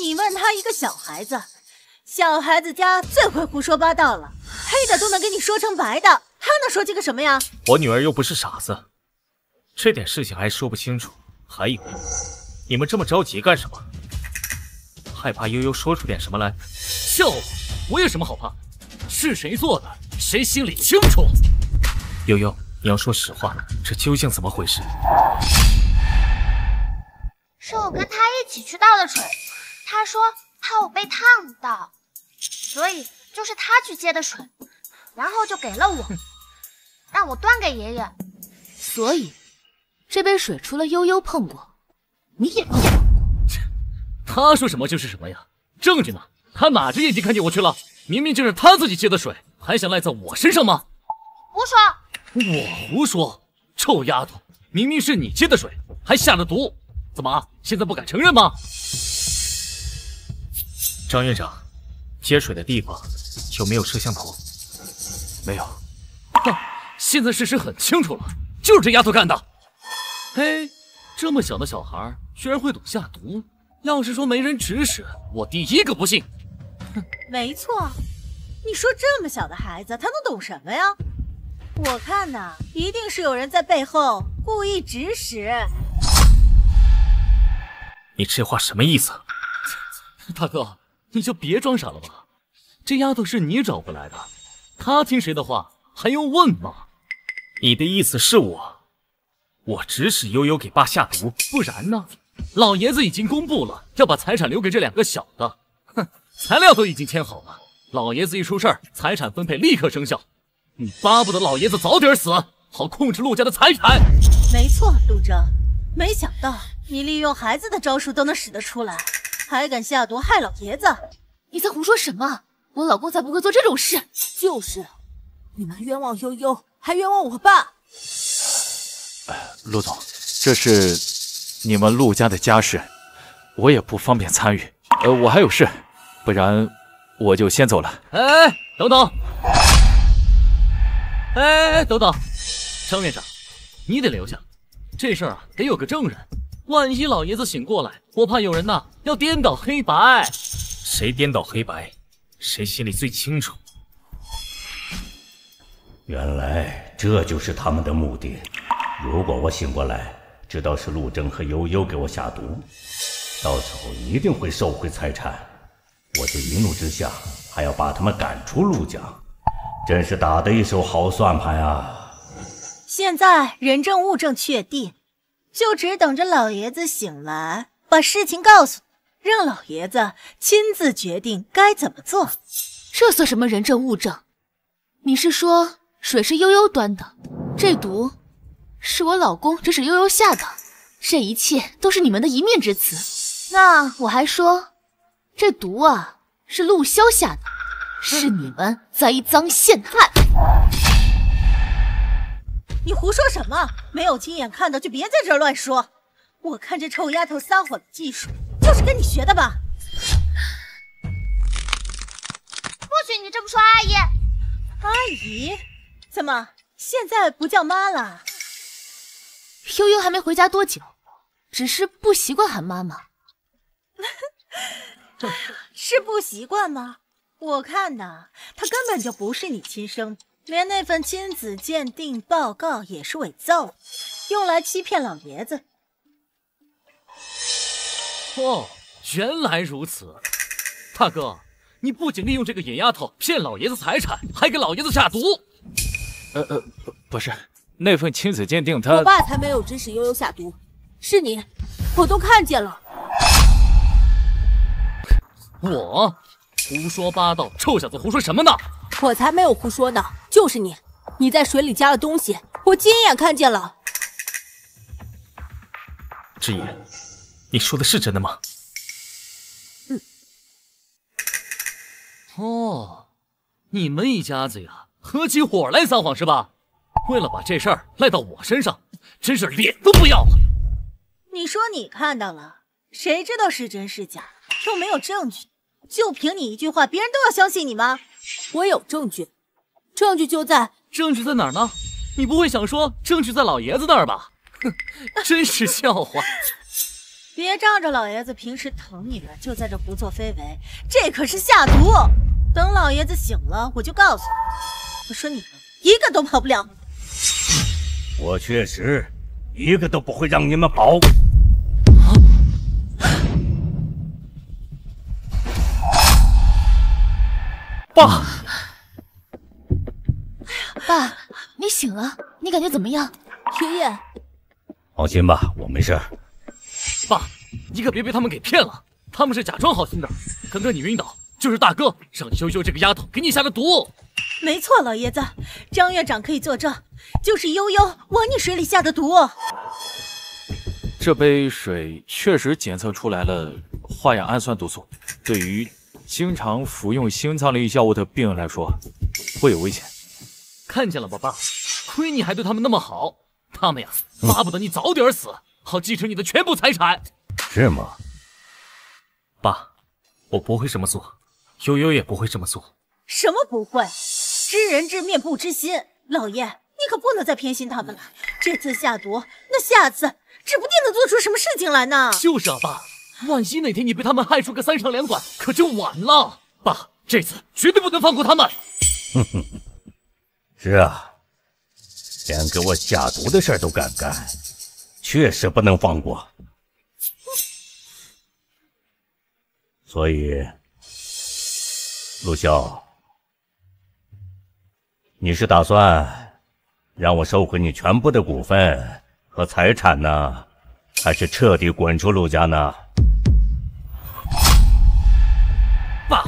N: 你问他一个小孩子，小孩子家最会胡说八道了，黑的都能给你说成白的，他能说这个什么呀？
F: 我女儿又不是傻子，这点事情还说不清楚。还有，你们这么着急干什么？害怕悠悠说出点什么来？
D: 笑话！我有什么好怕？是谁做的，谁心里清楚。
F: 悠悠，你要说实话，这究竟怎么回事？
B: 是我跟他一起去倒的水，他说怕我被烫到，所以就是他去接的水，然后就给了我，让我端给爷爷。
E: 所以这杯水除了悠悠碰过，你也碰过。
D: 他说什么就是什么呀，证据呢？他哪只眼睛看见我去了？明明就是他自己接的水，还想赖在我身上吗？
B: 胡说！
D: 我胡说？臭丫头，明明是你接的水，还下了毒，怎么现在不敢承认吗？
F: 张院长，接水的地方有没有摄像头？
I: 没有。
D: 现在事实很清楚了，就是这丫头干的。嘿，这么小的小孩居然会懂下毒，要是说没人指使，我第一个不信。
N: 没错，你说这么小的孩子，他能懂什么呀？我看呐，一定是有人在背后故意指使。
F: 你这话什么意思？
D: 大哥，你就别装傻了吧。这丫头是你找回来的，她听谁的话还用问吗？
F: 你的意思是我指使悠悠给爸下毒？
D: 不然呢？老爷子已经公布了，要把财产留给这两个小的。哼，材料都已经签好了，老爷子一出事儿，财产分配立刻生效。你巴不得老爷子早点死，好控制陆家的财产。
N: 没错，陆征，没想到你利用孩子的招数都能使得出来，还敢下毒害老爷子！
E: 你在胡说什么？我老公才不会做这种事。
H: 就是，你们冤枉悠悠，还冤枉我爸。
I: 陆总，这是你们陆家的家事，我也不方便参与。我还有事，不然我就先走了。
D: 哎，等等。哎，等等，张院长，你得留下，这事儿啊得有个证人，万一老爷子醒过来，我怕有人呐要颠倒黑白。
F: 谁颠倒黑白，谁心里最清楚。
K: 原来这就是他们的目的。如果我醒过来，知道是陆征和悠悠给我下毒，到时候一定会收回财产，我就一怒之下还要把他们赶出陆家。真是打的一手好算盘啊！
N: 现在人证物证确定，就只等着老爷子醒来，把事情告诉你，让老爷子亲自决定该怎么做。
E: 这算什么人证物证？你是说水是悠悠端的，这毒是我老公指使悠悠下的，这一切都是你们的一面之词。那我还说这毒啊是陆潇下的，是你们栽赃陷害。
N: 你胡说什么？没有亲眼看到就别在这儿乱说。我看这臭丫头撒谎的技术就是跟你学的吧？
B: 不许你这么说，阿姨。
N: 阿姨？怎么现在不叫妈了？
E: 悠悠还没回家多久，只是不习惯喊妈妈。
N: 是不习惯吗？我看呐，她根本就不是你亲生，连那份亲子鉴定报告也是伪造的，用来欺骗老爷子。
D: 哦，原来如此，大哥，你不仅利用这个野丫头骗老爷子财产，还给老爷子下毒。
I: 不是，那份亲子鉴定他……
H: 我爸才没有指使悠悠下毒，是你，我都看见了。
D: 我胡说八道，臭小子胡说什么呢？
H: 我才没有胡说呢，就是你，你在水里加了东西，我亲眼看见了。
F: 志野，你说的是真的吗？
D: 哦，你们一家子呀，合起伙来撒谎是吧？为了把这事儿赖到我身上，真是脸都不要了。
N: 你说你看到了，谁知道是真是假？又没有证据，就凭你一句话，别人都要相信你吗？
H: 我有证据，证据就在……
D: 证据在哪儿呢？你不会想说证据在老爷子那儿吧？哼，真是笑话。
N: 别仗着老爷子平时疼你了，就在这胡作非为，这可是下毒。等老爷子醒了，我就告诉你，我说你们一个都跑不了。
K: 我确实一个都不会让你们跑。
F: 爸，
E: 爸，你醒了，你感觉怎么样？
H: 爷爷，
K: 放心吧，我没事。
D: 爸，你可别被他们给骗了，他们是假装好心的，刚刚你晕倒，就是大哥让悠悠这个丫头给你下的毒。
N: 没错，老爷子，张院长可以作证，就是悠悠往你水里下的毒。
I: 这杯水确实检测出来了化氧氨酸毒素，对于经常服用心脏类药物的病人来说会有危险。
D: 看见了吧，爸，亏你还对他们那么好，他们呀巴不得你早点死，好继承你的全部财产。
K: 是吗？
F: 爸，我不会这么做，悠悠也不会这么做。
N: 什么不会？知人知面不知心，老爷，你可不能再偏心他们了。这次下毒，那下次指不定能做出什么事情来呢。
D: 就是啊，爸，万一哪天你被他们害出个3长2短，可就晚了。爸，这次绝对不能放过他们。
K: 是啊，连给我下毒的事儿都敢干，确实不能放过。所以，陆萧，你是打算让我收回你全部的股份和财产呢，还是彻底滚出陆家呢？
D: 爸，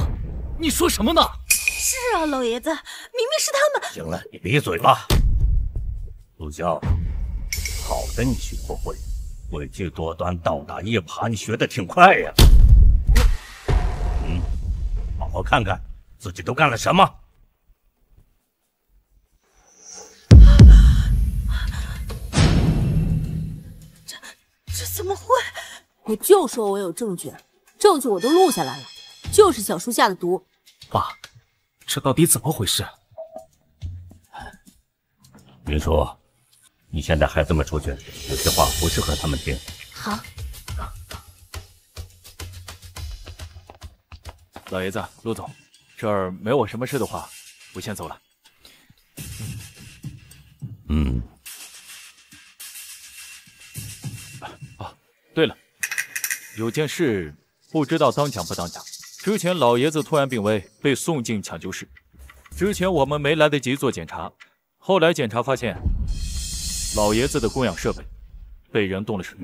D: 你说什么呢？
N: 是啊，老爷子，明明是他们。
K: 行了，你闭嘴吧。陆萧，好的你学不会，诡计多端、倒打一耙你学得挺快呀。好好看看自己都干了什么。
N: 这怎么会？
H: 我就说我有证据，证据我都录下来了，就是小叔下的毒。
F: 爸，这到底怎么回事？
K: 云舒，你先带孩子们出去，有些话不适合他们听。
B: 好。
I: 老爷子，陆总，这儿没我什么事的话，我先走了。对了，有件事不知道当讲不当讲。之前老爷子突然病危，被送进抢救室。之前我们没来得及做检查，后来检查发现，老爷子的供氧设备被人动了手。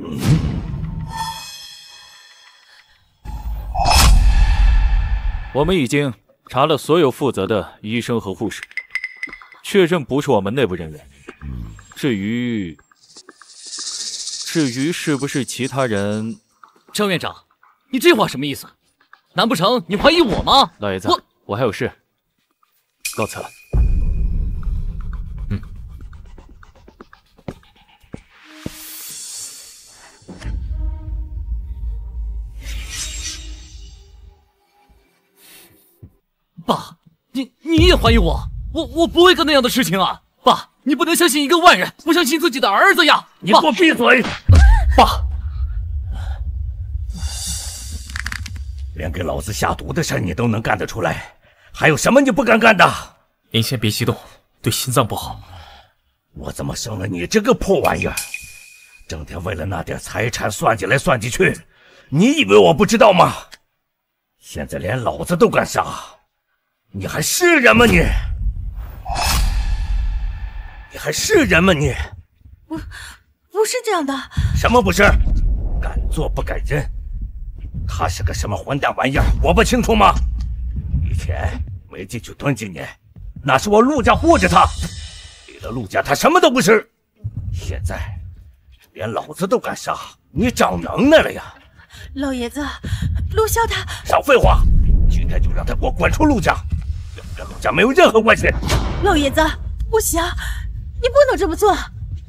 I: 我们已经查了所有负责的医生和护士，确认不是我们内部人员。至于是不是其他人，
D: 张院长，你这话什么意思？难不成你怀疑我吗？
I: 老爷子，我还有事，告辞了。
D: 爸，你也怀疑我？我不会干那样的事情啊！爸，你不能相信一个外人，不相信自己的儿子呀！
K: 你给我闭嘴！
F: 爸，
K: 连给老子下毒的事你都能干得出来，还有什么你不敢干的？
F: 您先别激动，对心脏不好。
K: 我怎么生了你这个破玩意儿？整天为了那点财产算计来算计去，你以为我不知道吗？现在连老子都敢杀！你还是人吗你？你还是人吗你？
N: 不是这样的。
K: 什么不是？敢做不敢认。他是个什么混蛋玩意儿，我不清楚吗？以前没进去吞几年，那是我陆家护着他，离了陆家他什么都不是。现在连老子都敢杀，你长能耐了呀？
N: 老爷子，陆萧他……
K: 少废话！今天就让他给我滚出陆家，跟陆家没有任何关系。
N: 老爷子，不行，你不能这么做。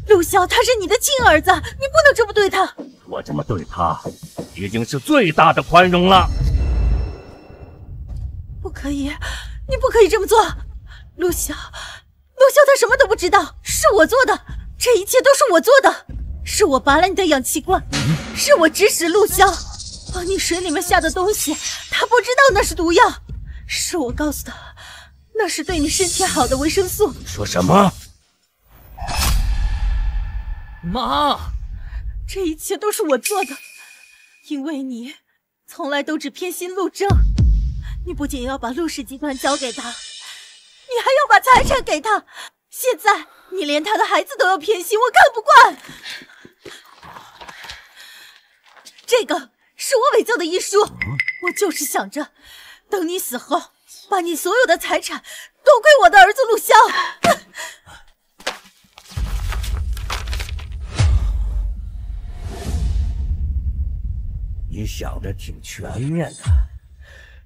N: 陆萧他是你的亲儿子，你不能这么对他。
K: 我这么对他，已经是最大的宽容了。
N: 不可以，你不可以这么做。陆萧他什么都不知道，是我做的，这一切都是我做的，是我拔了你的氧气罐，是我指使陆萧往你水里面下的东西，他不知道那是毒药，是我告诉他，那是对你身体好的维生素。
K: 说什么？
D: 妈，
N: 这一切都是我做的，因为你从来都只偏心陆征，你不仅要把陆氏集团交给他，你还要把财产给他，现在你连他的孩子都要偏心，我看不惯。是我伪造的遗书。我就是想着，等你死后，把你所有的财产都归我的儿子陆萧。
K: 你想的挺全面的，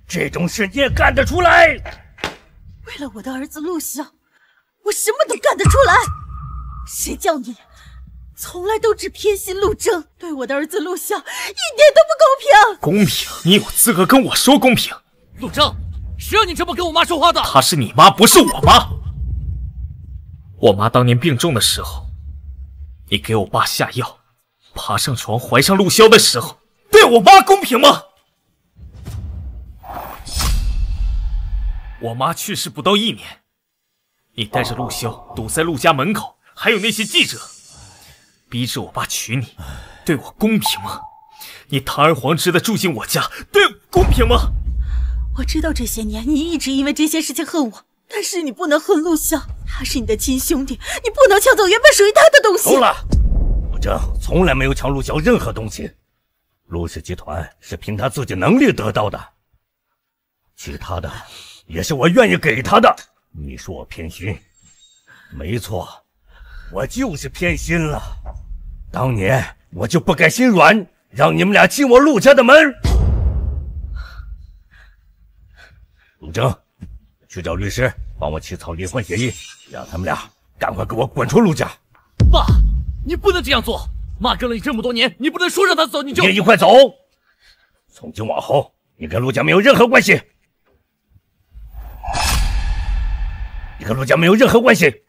K: 这种事你也干得出来？
N: 为了我的儿子陆萧，我什么都干得出来。谁叫你从来都只偏心陆征，对我的儿子陆萧一点都不公平。
F: 公平？你有资格跟我说公平？
D: 陆征，谁让你这么跟我妈说话的？
F: 她是你妈，不是我妈。我妈当年病重的时候，你给我爸下药，爬上床怀上陆萧的时候，对我妈公平吗？我妈去世不到1年，你带着陆萧堵在陆家门口，还有那些记者，逼着我爸娶你，对我公平吗？你堂而皇之的住进我家，对我公平吗？
N: 我知道这些年你一直因为这些事情恨我，但是你不能恨陆萧，他是你的亲兄弟，你不能抢走原本属于他的东西。
K: 够了，陆征从来没有抢陆萧任何东西，陆氏集团是凭他自己能力得到的，其他的也是我愿意给他的。你说我偏心，没错，我就是偏心了。当年我就不该心软，让你们俩进我陆家的门。陆征，去找律师帮我起草离婚协议，让他们俩赶快给我滚出陆家。
D: 爸，你不能这样做，妈跟了你这么多年，你不能说让他走你就……
K: 你也快走！从今往后，你跟陆家没有任何关系。你跟陆家没有任何关系。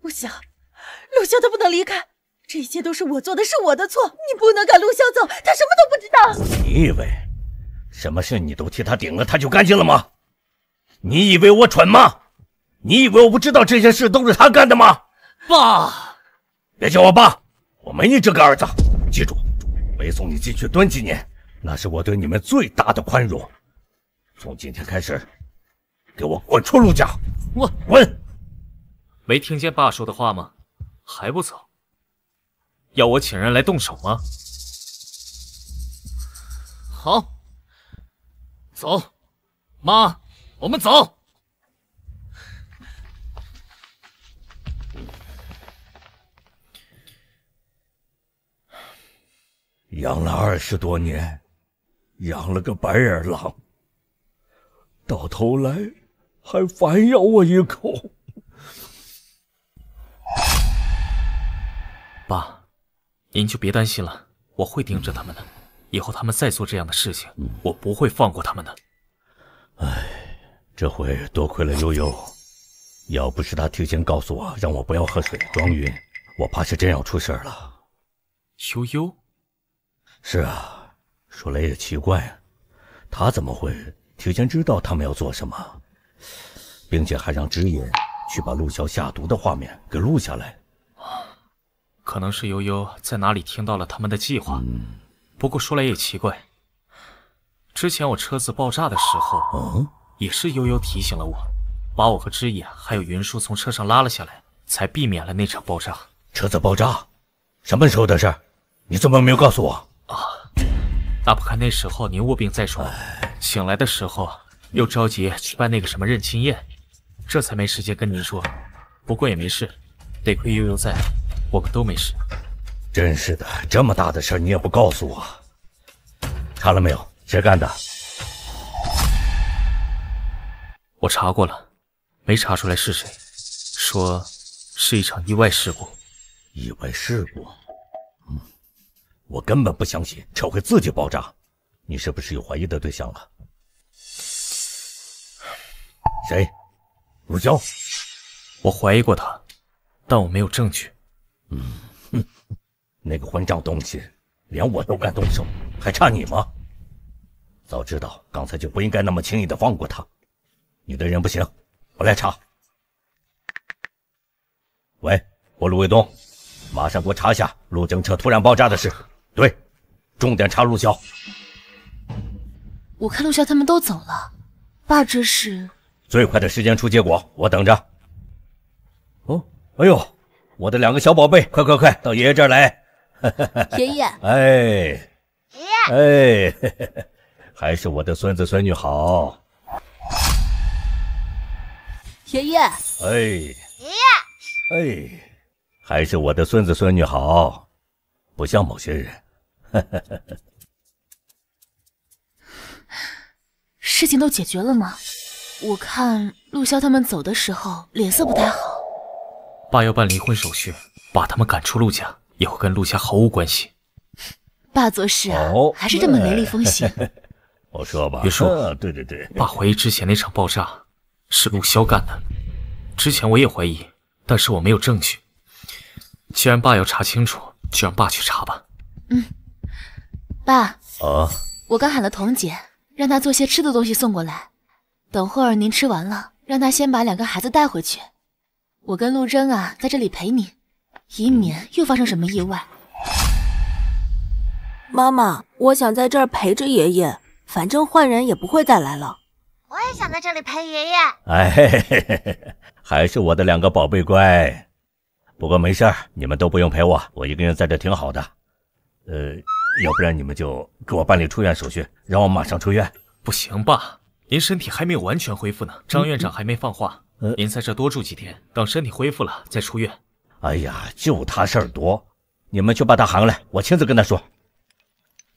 N: 不行，陆萧他不能离开，这一切都是我做的，是我的错，你不能赶陆萧走，他什么都不知道。
K: 你以为什么事你都替他顶了，他就干净了吗？你以为我蠢吗？你以为我不知道这些事都是他干的吗？
D: 爸，
K: 别叫我爸，我没你这个儿子。记住，没送你进去蹲几年，那是我对你们最大的宽容。从今天开始，给我滚出陆家！
D: 我
K: 滚！
F: 没听见爸说的话吗？还不走？要我请人来动手吗？
D: 好，走，妈，我们走。
K: 养了20多年，养了个白眼狼，到头来还反咬我一口。
F: 爸，您就别担心了，我会盯着他们的。以后他们再做这样的事情，我不会放过他们的。
K: 唉，这回多亏了悠悠，要不是他提前告诉我，让我不要喝水装晕，我怕是真要出事了。
F: 悠悠？
K: 是啊，说来也奇怪，他怎么会提前知道他们要做什么，并且还让知野去把陆萧下毒的画面给录下来？
F: 可能是悠悠在哪里听到了他们的计划。不过说来也奇怪，之前我车子爆炸的时候，也是悠悠提醒了我，把我和知野还有云舒从车上拉了下来，才避免了那场爆炸。
K: 车子爆炸？什么时候的事？你怎么没有告诉我？
F: 啊，大不看那时候您卧病在床，醒来的时候又着急去办那个什么认亲宴，这才没时间跟您说。不过也没事，得亏悠悠在，我们都没事。
K: 真是的，这么大的事你也不告诉我。查了没有？谁干的？
F: 我查过了，没查出来是谁，说是一场意外事故。
K: 意外事故？我根本不相信车会自己爆炸。你是不是有怀疑的对象了？谁？陆萧？
F: 我怀疑过他，但我没有证据。
K: 那个混账东西，连我都敢动手，还差你吗？早知道刚才就不应该那么轻易的放过他。你的人不行，我来查。喂，我陆卫东，马上给我查一下陆征车突然爆炸的事。对，重点查陆萧。
E: 我看陆萧他们都走了，爸这是
K: 最快的时间出结果，我等着。哦，哎呦，我的2个小宝贝，快快快，到爷爷这儿来！
E: 爷爷，
K: 哎，哎，嘿嘿嘿，还是我的孙子孙女好。
H: 爷爷，
K: 哎，哎，还是我的孙子孙女好，不像某些人。
E: 事情都解决了吗？我看陆潇他们走的时候脸色不太好。
F: 爸要办离婚手续，把他们赶出陆家，以后跟陆家毫无关系。
E: 爸做事啊，还是这么雷厉风行。
K: 我说吧，
F: 别说，
K: 对对对，
F: 爸怀疑之前那场爆炸是陆潇干的。之前我也怀疑，但是我没有证据。既然爸要查清楚，就让爸去查吧。
E: 爸，
K: 我
E: 刚喊了童姐，让她做些吃的东西送过来。等会儿您吃完了，让她先把2个孩子带回去。我跟陆贞啊在这里陪你，以免又发生什么意外。
H: 妈妈，我想在这儿陪着爷爷，反正坏人也不会再来了。
B: 我也想在这里陪爷爷。
K: 哎，嘿嘿嘿嘿，还是我的2个宝贝乖。不过没事儿，你们都不用陪我，我一个人在这挺好的。要不然你们就给我办理出院手续，让我马上出院。
F: 不行，爸，您身体还没有完全恢复呢。张院长还没放话，您在这多住几天，等身体恢复了再出院。
K: 哎呀，就他事儿多，你们去把他喊来，我亲自跟他说。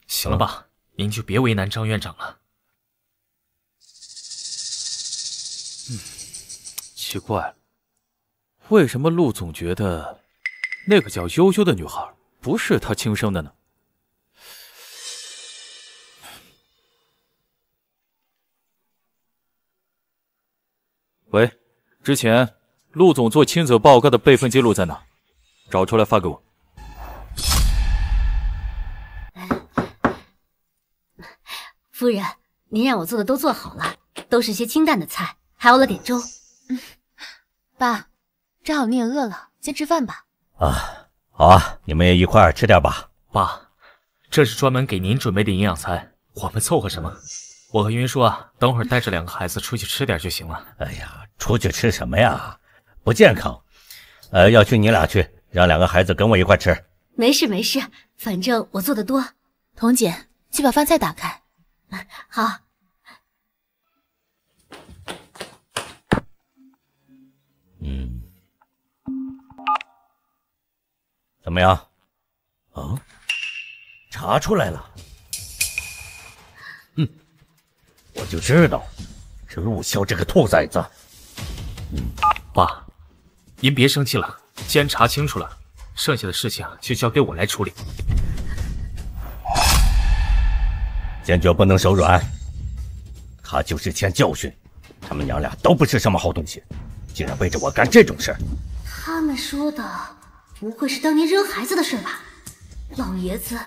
F: 行了吧，您就别为难张院长了。
I: 奇怪了，为什么陆总觉得那个叫悠悠的女孩不是他亲生的呢？喂，之前陆总做亲子报告的备份记录在哪？找出来发给我。
G: 夫人，您让我做的都做好了，都是些清淡的菜，还熬了点粥。
E: 爸，正好你也饿了，先吃饭吧。
K: 好啊，你们也一块儿吃点吧。
F: 爸，这是专门给您准备的营养餐，我们凑合什么？我和云舒啊，等会儿带着2个孩子出去吃点就行了。
K: 哎呀，出去吃什么呀？不健康。要去你俩去，让2个孩子跟我一块吃。
G: 没事没事，反正我做的多。
E: 童姐，去把饭菜打开。
G: 好。
K: 怎么样？查出来了。我就知道，是陆潇这个兔崽子。
F: 爸，您别生气了，既然查清楚了，剩下的事情就交给我来处理。
K: 坚决不能手软。他就是欠教训，他们娘俩都不是什么好东西，竟然背着我干这种事儿。
G: 他们说的不会是当年扔孩子的事吧？老爷子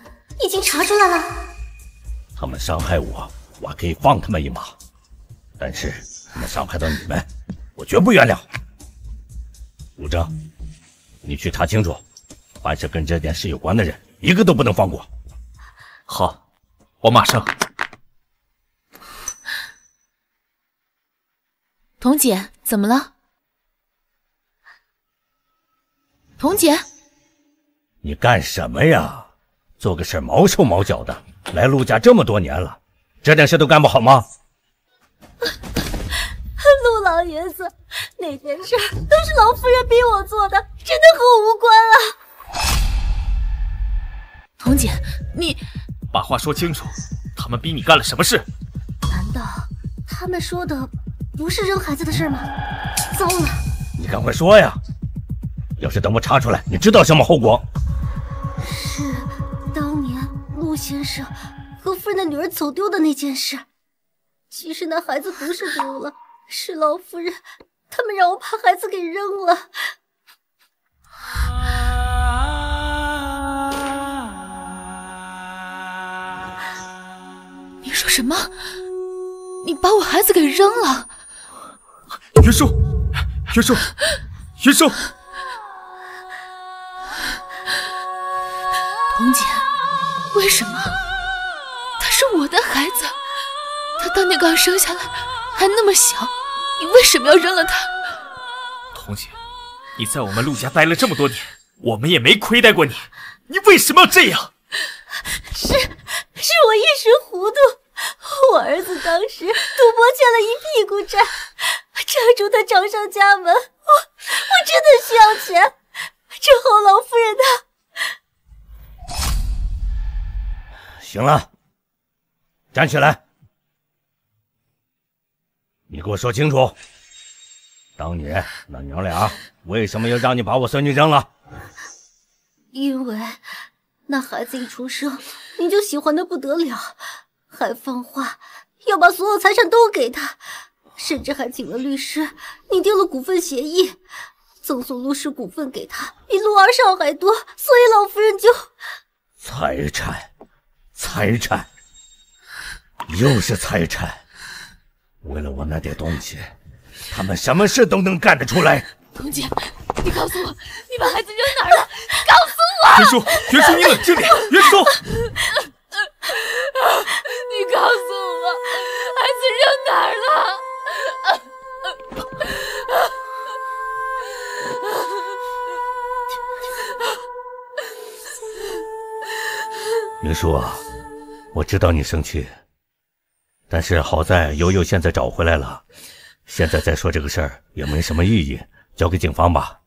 G: 已经查出来了。
K: 他们伤害我，我可以放他们一马，但是他们伤害到你们，我绝不原谅。陆正，你去查清楚，凡是跟这件事有关的人，一个都不能放过。
F: 好，我马上。
E: 童姐，怎么了？童姐，
K: 你干什么呀？做个事毛手毛脚的，来陆家这么多年了，这点事都干不好吗？
G: 陆老爷子，那件事都是老夫人逼我做的，真的和我无关啊！
E: 童姐，你
F: 把话说清楚，他们逼你干了什么事？
G: 难道他们说的不是扔孩子的事吗？糟了！
K: 你赶快说呀！要是等我查出来，你知道什么后果？
G: 是当年陆先生和夫人的女儿走丢的那件事。其实那孩子不是丢了，是老夫人他们让我把孩子给扔了。
E: 你说什么？你把我孩子给扔了？
F: 云舒，云舒，云舒！
E: 童姐，为什么？他是我的孩子，他当年刚生下来还那么小，你为什么要扔了他？
F: 童姐，你在我们陆家待了这么多年，我们也没亏待过你，你为什么要这样？
G: 是是我一时糊涂，我儿子当时赌博欠了一屁股债，债主他找上家门，我真的需要钱。这后老夫人她……
K: 行了，站起来，你给我说清楚，当年那娘俩为什么要让你把我孙女扔了？
G: 因为那孩子一出生，你就喜欢得不得了，还放话要把所有财产都给他，甚至还请了律师拟定了股份协议，赠送陆氏股份给他，比陆二少还多，所以老夫人就……
K: 财产，又是财产。为了我那点东西，他们什么事都能干得出来。
E: 童姐，你告诉我，你把孩子扔哪儿了？告诉我！
F: 袁叔，你冷静点，袁叔。
E: 你告诉我，孩子扔哪儿了？
K: 袁叔啊，我知道你生气，但是好在悠悠现在找回来了，现在再说这个事儿也没什么意义，交给警方吧。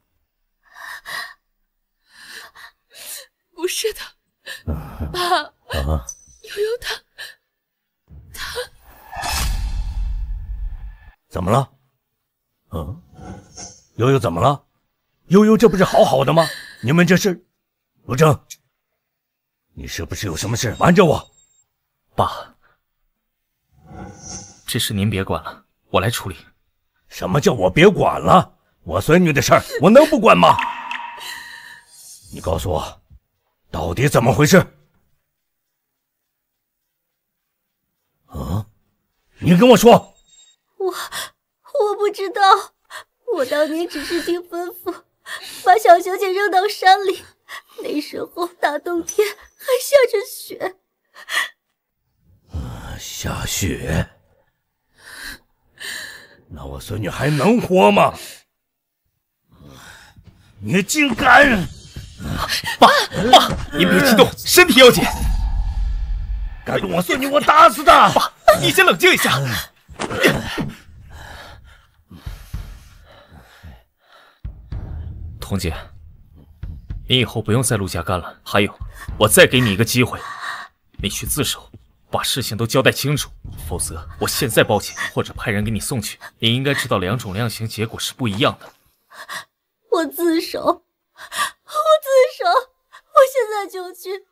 E: 不是的，爸，悠悠他
K: 怎么了？悠悠怎么了？悠悠这不是好好的吗？你们这是……罗征，你是不是有什么事瞒着我？
F: 爸，这事您别管了，我来处理。
K: 什么叫我别管了？我孙女的事儿我能不管吗？你告诉我，到底怎么回事？你跟我说。
G: 我不知道，我当年只是听吩咐，把小小姐扔到山里，那时候大冬天还下着雪。
K: 下雪？那我孙女还能活吗？你竟敢！
F: 爸，您别激动，身体要紧。
K: 敢动我孙女，我打死他！
F: 爸，你先冷静一下。童姐，你以后不用在陆家干了。还有，我再给你一个机会，你去自首，把事情都交代清楚，否则我现在报警或者派人给你送去。你应该知道两种量刑结果是不一样的。
G: 我自首，我现在就去。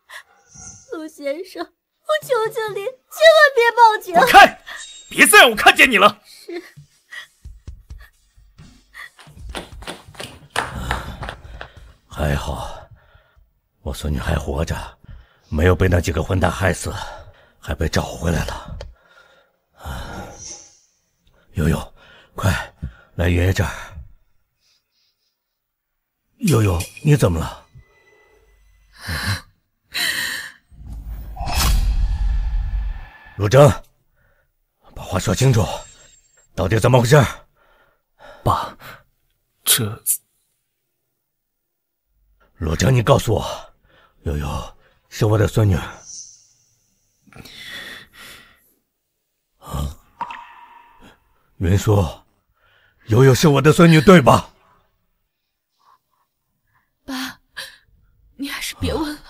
G: 陆先生，我求求你，千万别报警！
F: 滚开！别再让我看见你了。
G: 是。
K: 还好，我孙女还活着，没有被那几个混蛋害死，还被找回来了。悠悠，快来爷爷这儿。悠悠，你怎么了？陆征，把话说清楚，到底怎么回事？
F: 爸，这……
K: 陆征，你告诉我，悠悠是我的孙女。云叔，悠悠是我的孙女，对吧？
E: 爸，你还是别问了。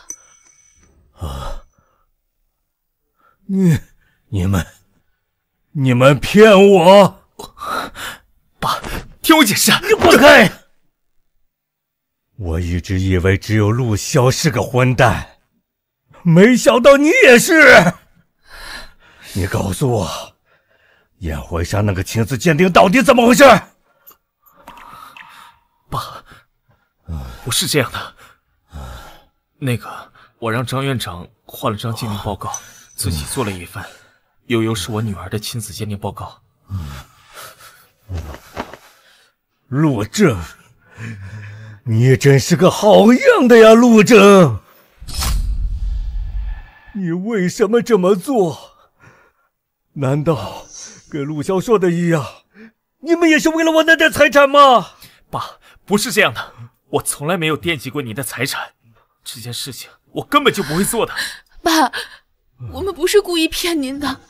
K: 你们骗我！
F: 爸，听我解释。
K: 你滚开！我一直以为只有陆潇是个混蛋，没想到你也是。你告诉我，宴会上那个亲子鉴定到底怎么回事？
F: 爸，不是这样的。那个，我让张院长换了张鉴定报告，自己做了一份。悠悠是我女儿的亲子鉴定报告。
K: 陆征，你真是个好样的呀，陆征！你为什么这么做？难道跟陆潇说的一样，你们也是为了我那点财产吗？
F: 爸，不是这样的，我从来没有惦记过你的财产，这件事情我根本就不会做的。
E: 爸，我们不是故意骗您的。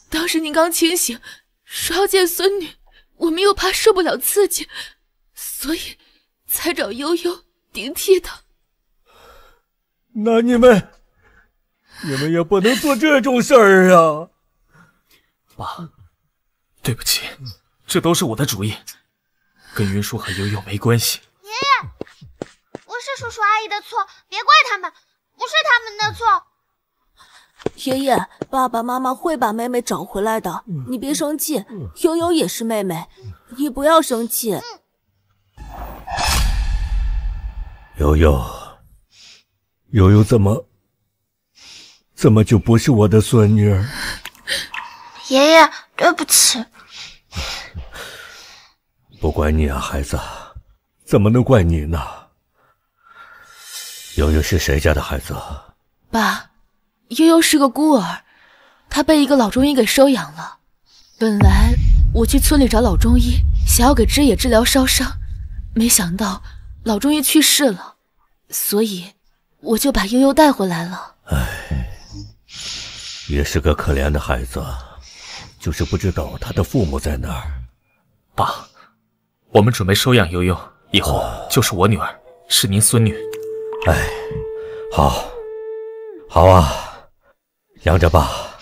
E: 当时您刚清醒，说要见孙女，我们又怕受不了刺激，所以才找悠悠顶替的。
K: 那你们也不能做这种事儿啊！
F: 爸，对不起，这都是我的主意，跟云舒和悠悠没关系。
B: 爷爷，不是叔叔阿姨的错，别怪他们，不是他们的错。
H: 爷爷，爸爸妈妈会把妹妹找回来的，你别生气。悠悠也是妹妹，你不要生气。
K: 悠悠怎么就不是我的孙女儿？
B: 爷爷，对不起。
K: 不怪你啊，孩子，怎么能怪你呢？悠悠是谁家的孩子？
E: 爸，悠悠是个孤儿，她被一个老中医给收养了。本来我去村里找老中医，想要给枝野治疗烧伤，没想到老中医去世了，所以我就把悠悠带回来了。
K: 也是个可怜的孩子，就是不知道他的父母在哪儿。
F: 爸，我们准备收养悠悠，以后就是我女儿，是您孙女。
K: 好啊，养着吧。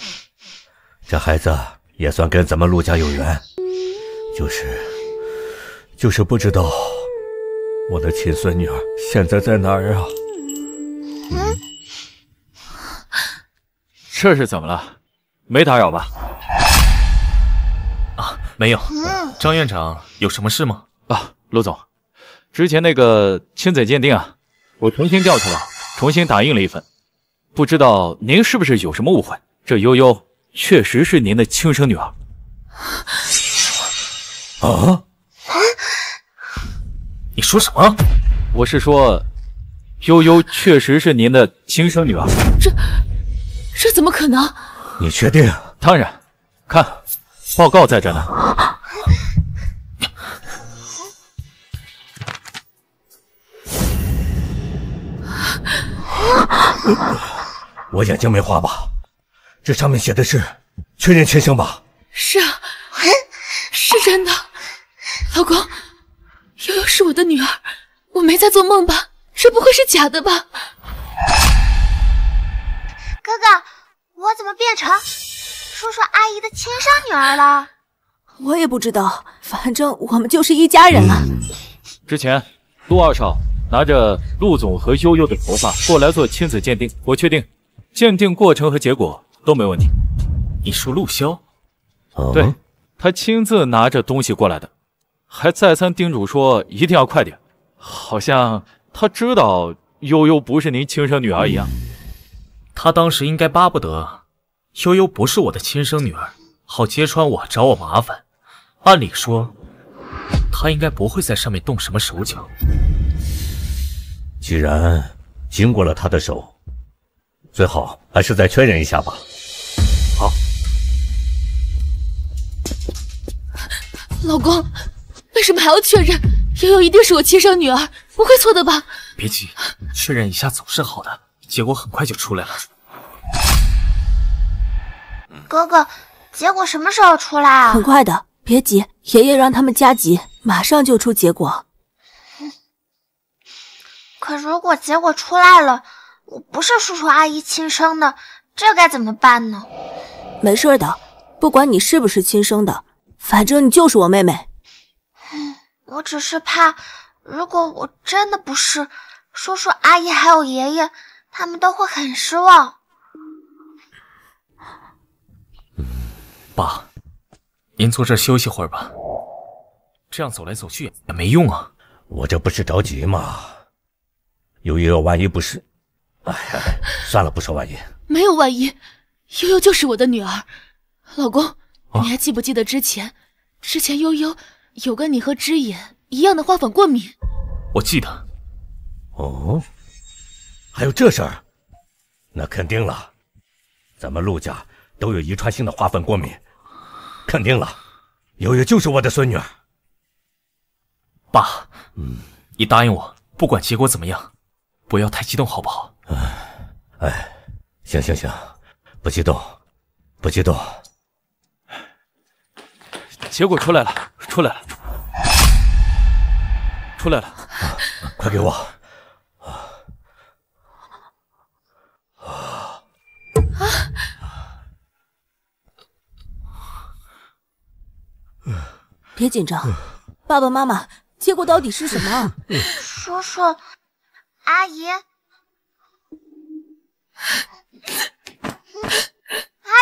K: 这孩子也算跟咱们陆家有缘，就是不知道我的亲孙女儿现在在哪儿啊？
I: 这是怎么了？没打扰吧？
F: 啊，没有。张院长有什么事吗？
I: 啊，陆总，之前那个亲子鉴定啊，我重新调出来，重新打印了一份。不知道您是不是有什么误会？这悠悠确实是您的亲生女儿。
K: 啊？
F: 你说什么？
I: 我是说，悠悠确实是您的亲生女儿。
E: 这怎么可能？
K: 你确定？
I: 当然，看，报告在这呢。
K: 我眼睛没花吧？这上面写的是确认亲生吧？
E: 是啊，是真的。老公，悠悠是我的女儿，我没在做梦吧？这不会是假的吧？
B: 哥哥，我怎么变成叔叔阿姨的亲生女儿了？
H: 我也不知道，反正我们就是一家人了。
I: 之前陆二少拿着陆总和悠悠的头发过来做亲子鉴定，我确定鉴定过程和结果都没问题。
F: 你说陆潇？
I: 对，他亲自拿着东西过来的，还再三叮嘱说一定要快点，好像他知道悠悠不是您亲生女儿一样。
F: 他当时应该巴不得悠悠不是我的亲生女儿，好揭穿我，找我麻烦。按理说，他应该不会在上面动什么手脚。
K: 既然经过了他的手，最好还是再确认一下吧。
F: 好。
E: 老公，为什么还要确认？悠悠一定是我亲生女儿，不会错的吧？
F: 别急，确认一下总是好的，结果很快就出来了。
B: 哥哥，结果什么时候出来啊？
H: 很快的，别急，爷爷让他们加急，马上就出结果。
B: 可如果结果出来了，我不是叔叔阿姨亲生的，这该怎么办呢？
H: 没事的，不管你是不是亲生的，反正你就是我妹妹。
B: 我只是怕，如果我真的不是，叔叔阿姨还有爷爷，他们都会很失望。
F: 爸，您坐这儿休息会儿吧，这样走来走去也没用啊。
K: 我这不是着急吗？悠悠万一不是，哎呀，算了，不说万一。
E: 没有万一，悠悠就是我的女儿。老公，你还记不记得之前悠悠有跟你和枝野一样的花粉过敏？
F: 我记得。
K: 哦，还有这事儿？那肯定了，咱们陆家都有遗传性的花粉过敏，肯定了，悠悠就是我的孙女儿。
F: 爸，你答应我，不管结果怎么样，不要太激动，好不好？
K: 哎，行，不许动，不许动。
I: 结果出来了，出来了，出来了！
K: 快给我！
H: 别紧张，爸爸妈妈，结果到底是什么？
B: 叔叔，阿姨，阿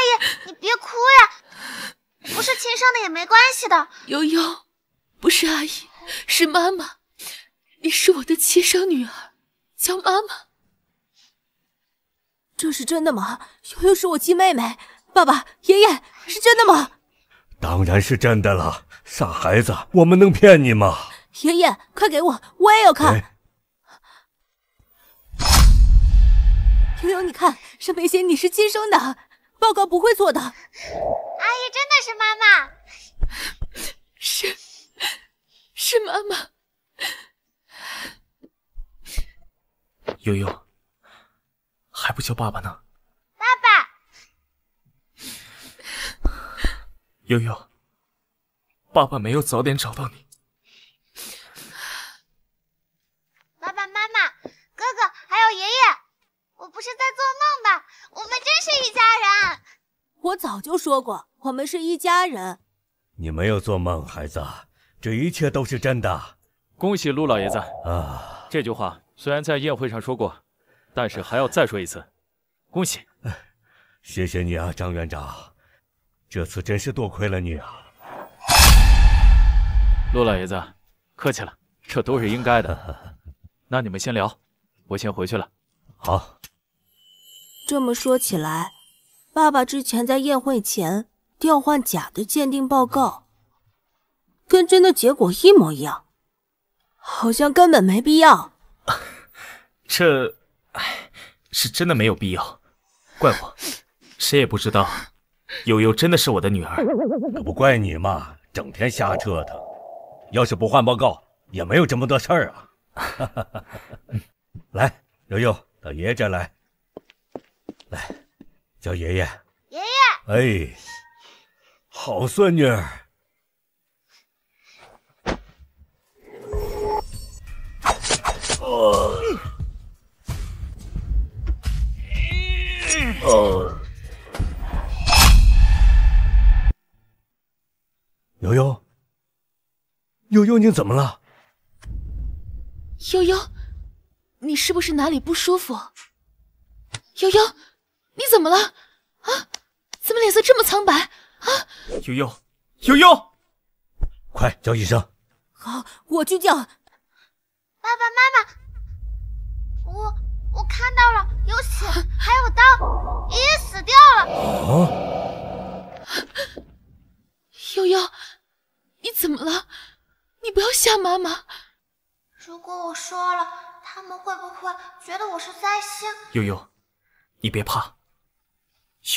B: 姨，你别哭呀，不是亲生的也没关系的。
E: 悠悠，不是阿姨，是妈妈，你是我的亲生女儿，叫妈妈。
H: 这是真的吗？悠悠是我亲妹妹，爸爸、爷爷，是真的吗？
K: 当然是真的了，傻孩子，我们能骗你吗？
H: 爷爷，快给我也要看。悠悠，你看，上面写你是亲生的，报告不会错的。阿
B: 姨真的是妈妈，
E: 是妈妈。
F: 悠悠，还不叫爸爸呢？
B: 爸爸。
F: 悠悠，爸爸没有早点找到你。
B: 爸爸妈妈、哥哥还有爷爷，我不是在做梦吧？我们真是一家人。
H: 我早就说过，我们是一家人。
K: 你没有做梦，孩子，这一切都是真的。
I: 恭喜陆老爷子
K: 啊！
I: 这句话虽然在宴会上说过，但是还要再说一次，恭喜！
K: 谢谢你啊，张院长，这次真是多亏了你啊。
I: 陆老爷子，客气了，这都是应该的。那你们先聊，我先回去了。
K: 好。
H: 这么说起来，爸爸之前在宴会前调换假的鉴定报告，跟真的结果一模一样，好像根本没必要。
F: 这，是真的没有必要。怪我，谁也不知道，悠悠真的是我的女儿。
K: 那不怪你嘛，整天瞎折腾。要是不换报告，也没有这么多事儿啊。来，悠悠到爷爷这儿来，来，叫爷爷。
B: 爷爷。
K: 哎，好孙女儿。悠悠，悠悠，你怎么了？
E: 悠悠，你是不是哪里不舒服？悠悠，你怎么了？啊，怎么脸色这么苍白？啊！
F: 悠悠，悠悠，
K: 快叫医生！
H: 好，我去叫。
B: 爸爸妈妈，我看到了，有血，还有刀，爷爷死掉了。
E: 悠悠，你怎么了？你不要吓妈妈。
B: 如果我说了，他们会不会觉得我是灾星？
F: 悠悠，你别怕，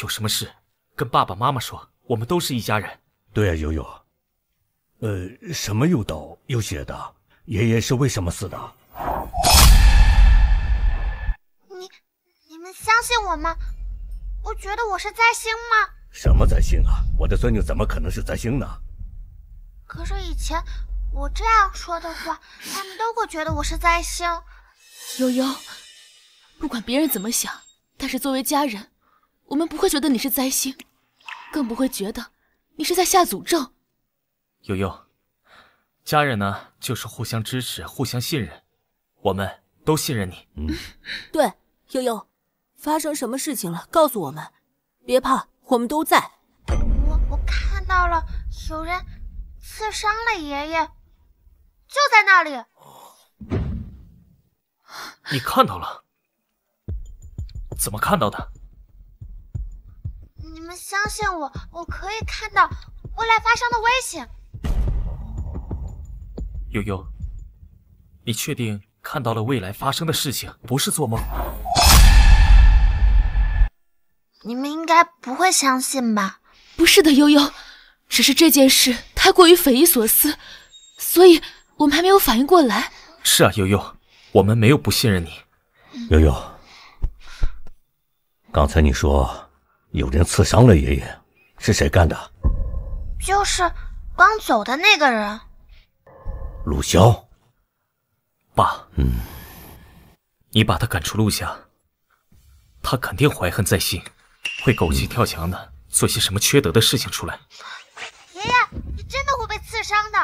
F: 有什么事跟爸爸妈妈说，我们都是一家人。
K: 对啊，悠悠。什么有刀有血的？爷爷是为什么死的？
B: 你们相信我吗？不觉得我是灾星吗？
K: 什么灾星啊？我的孙女怎么可能是灾星呢？
B: 可是以前我这样说的话，他们都会觉得我是灾星。
E: 悠悠，不管别人怎么想，但是作为家人，我们不会觉得你是灾星，更不会觉得你是在下诅咒。
F: 悠悠，家人呢，就是互相支持，互相信任，我们都信任你。
H: 对，悠悠，发生什么事情了，告诉我们，别怕，我们都在。
B: 我看到了，有人刺伤了爷爷，就在那里。
F: 你看到了？怎么看到的？
B: 你们相信我，我可以看到未来发生的危险。
F: 悠悠，你确定看到了未来发生的事情，不是做梦？
B: 你们应该不会相信吧？
E: 不是的，悠悠，只是这件事太过于匪夷所思，所以我们还没有反应过来。
F: 是啊，悠悠，我们没有不信任你。
K: 悠悠，刚才你说有人刺伤了爷爷，是谁干的？
B: 就是刚走的那个人。
K: 陆骁。
F: 爸，你把他赶出陆家，他肯定怀恨在心，会狗急跳墙的，做些什么缺德的事情出来。
B: 爷爷，你真的会被刺伤的，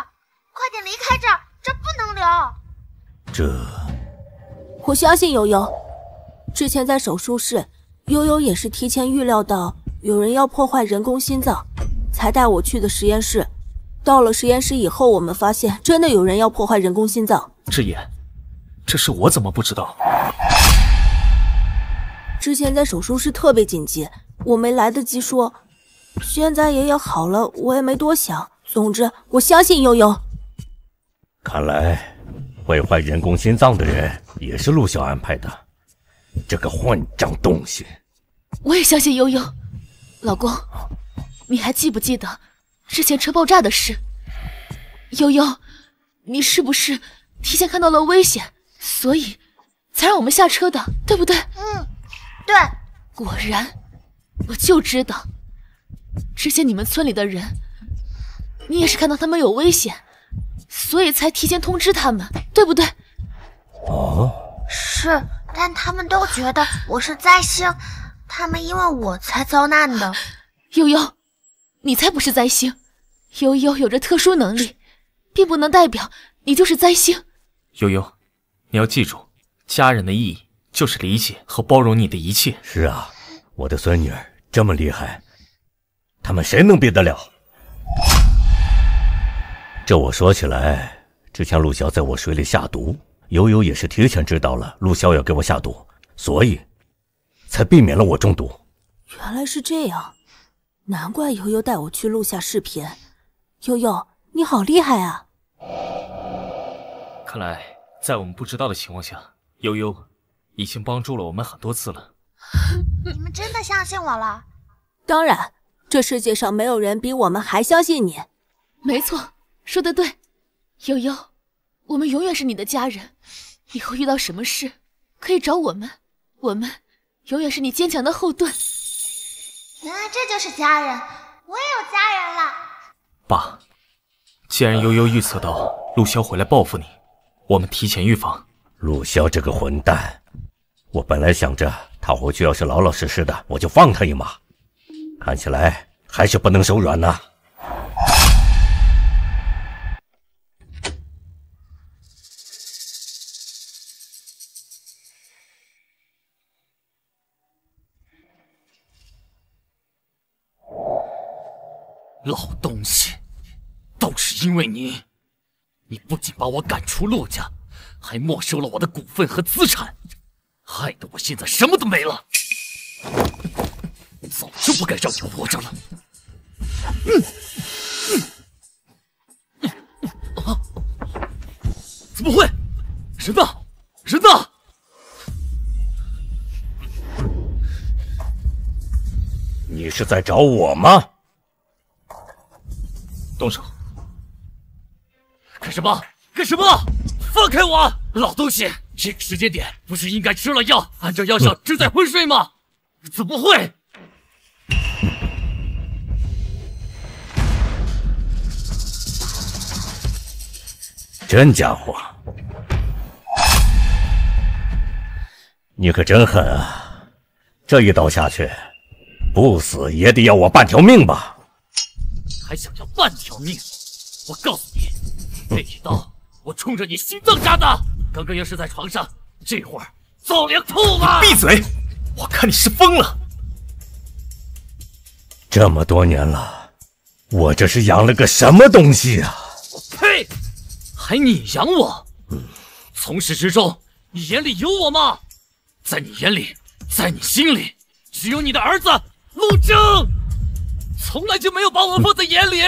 B: 快点离开这儿，这不能留。
H: 我相信悠悠。之前在手术室，悠悠也是提前预料到有人要破坏人工心脏，才带我去的实验室。到了实验室以后，我们发现真的有人要破坏人工心脏。
F: 智妍，这事我怎么不知道？
H: 之前在手术室特别紧急，我没来得及说。现在爷爷好了，我也没多想。总之，我相信悠悠。
K: 看来毁坏人工心脏的人也是陆骁安排的，这个混账东西！
E: 我也相信悠悠。老公，你还记不记得之前车爆炸的事？悠悠，你是不是提前看到了危险，所以才让我们下车的，对不对？
B: 对。
E: 果然，我就知道，之前你们村里的人，你也是看到他们有危险，所以才提前通知他们，对不对？
B: 是，但他们都觉得我是灾星，他们因为我才遭难的。
E: 悠悠，你才不是灾星，悠悠有着特殊能力，并不能代表你就是灾星。
F: 悠悠，你要记住，家人的意义就是理解和包容你的一切。
K: 是啊，我的孙女这么厉害，他们谁能比得了？这我说起来，之前陆骁在我水里下毒，悠悠也是提前知道了陆骁要给我下毒，所以才避免了我中毒。
H: 原来是这样，难怪悠悠带我去录下视频。悠悠，你好厉害啊！
F: 看来在我们不知道的情况下，悠悠已经帮助了我们很多次了。
B: 你们真的相信我了？
H: 当然，这世界上没有人比我们还相信你。
E: 没错，说得对。悠悠，我们永远是你的家人，以后遇到什么事可以找我们，我们永远是你坚强的后盾。
B: 原来这就是家人，我也有家人了。
F: 爸，既然悠悠预测到陆骁回来报复你，我们提前预防。
K: 陆骁这个混蛋，我本来想着他回去要是老老实实的，我就放他一马，看起来还是不能手软呐。
D: 老东西，都是因为你！你不仅把我赶出陆家，还没收了我的股份和资产，害得我现在什么都没了。早就不该让你活着了。怎么会？人呢？人呢？
K: 你是在找我吗？
F: 动手！
D: 干什么？干什么？放开我！老东西，这个时间点不是应该吃了药，按照药效治在昏睡吗？怎么会？
K: 真家伙，你可真狠啊！这一刀下去，不死也得要我半条命吧？
D: 还想要半条命？我告诉你，这一刀我冲着你心脏扎的。刚刚要是在床上，这会儿早凉透了。
F: 闭嘴！我看你是疯了。
K: 这么多年了，我这是养了个什么东西啊？
D: 呸！还你养我？从始至终，你眼里有我吗？在你眼里，在你心里，只有你的儿子陆征，从来就没有把我放在眼里。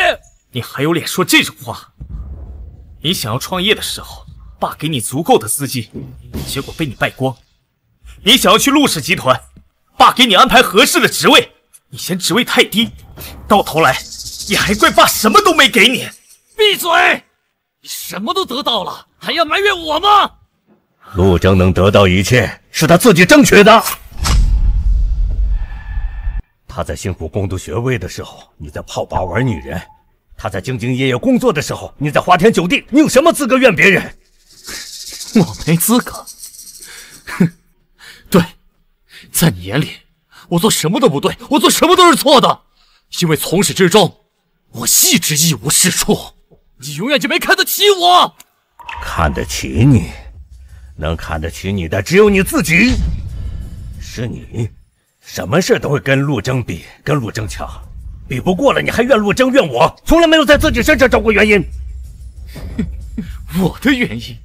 F: 你还有脸说这种话？你想要创业的时候，爸给你足够的资金，结果被你败光。你想要去陆氏集团，爸给你安排合适的职位，你嫌职位太低，到头来你还怪爸什么都没给你。
D: 闭嘴！你什么都得到了，还要埋怨我吗？
K: 陆征能得到一切，是他自己争取的。他在辛苦攻读学位的时候，你在泡吧玩女人；他在兢兢业业工作的时候，你在花天酒地。你有什么资格怨别人？
D: 我没资格。哼，对，在你眼里，我做什么都不对，我做什么都是错的，因为从始至终，我一直一无是处。你永远就没看得起我。
K: 看得起你，能看得起你的只有你自己。是你，什么事都会跟陆征比，跟陆征抢，比不过了你还怨陆征怨我，从来没有在自己身上找过原因。
D: 我的原因？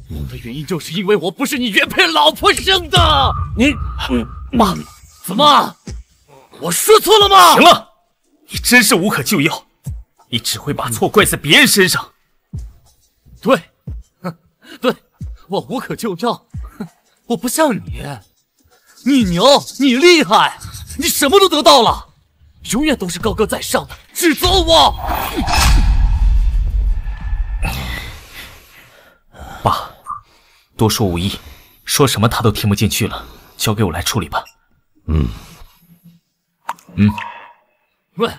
D: 我的原因就是因为我不是你原配老婆生的。
F: 妈，
D: 怎么？我说错了吗？
F: 行了，你真是无可救药，你只会把错怪在别人身上。
D: 对，对，我无可救药。我不像你，你牛，你厉害，你什么都得到了，永远都是高高在上的指责我。
F: 爸，多说无益，说什么他都听不进去了，交给我来处理吧。
D: 喂，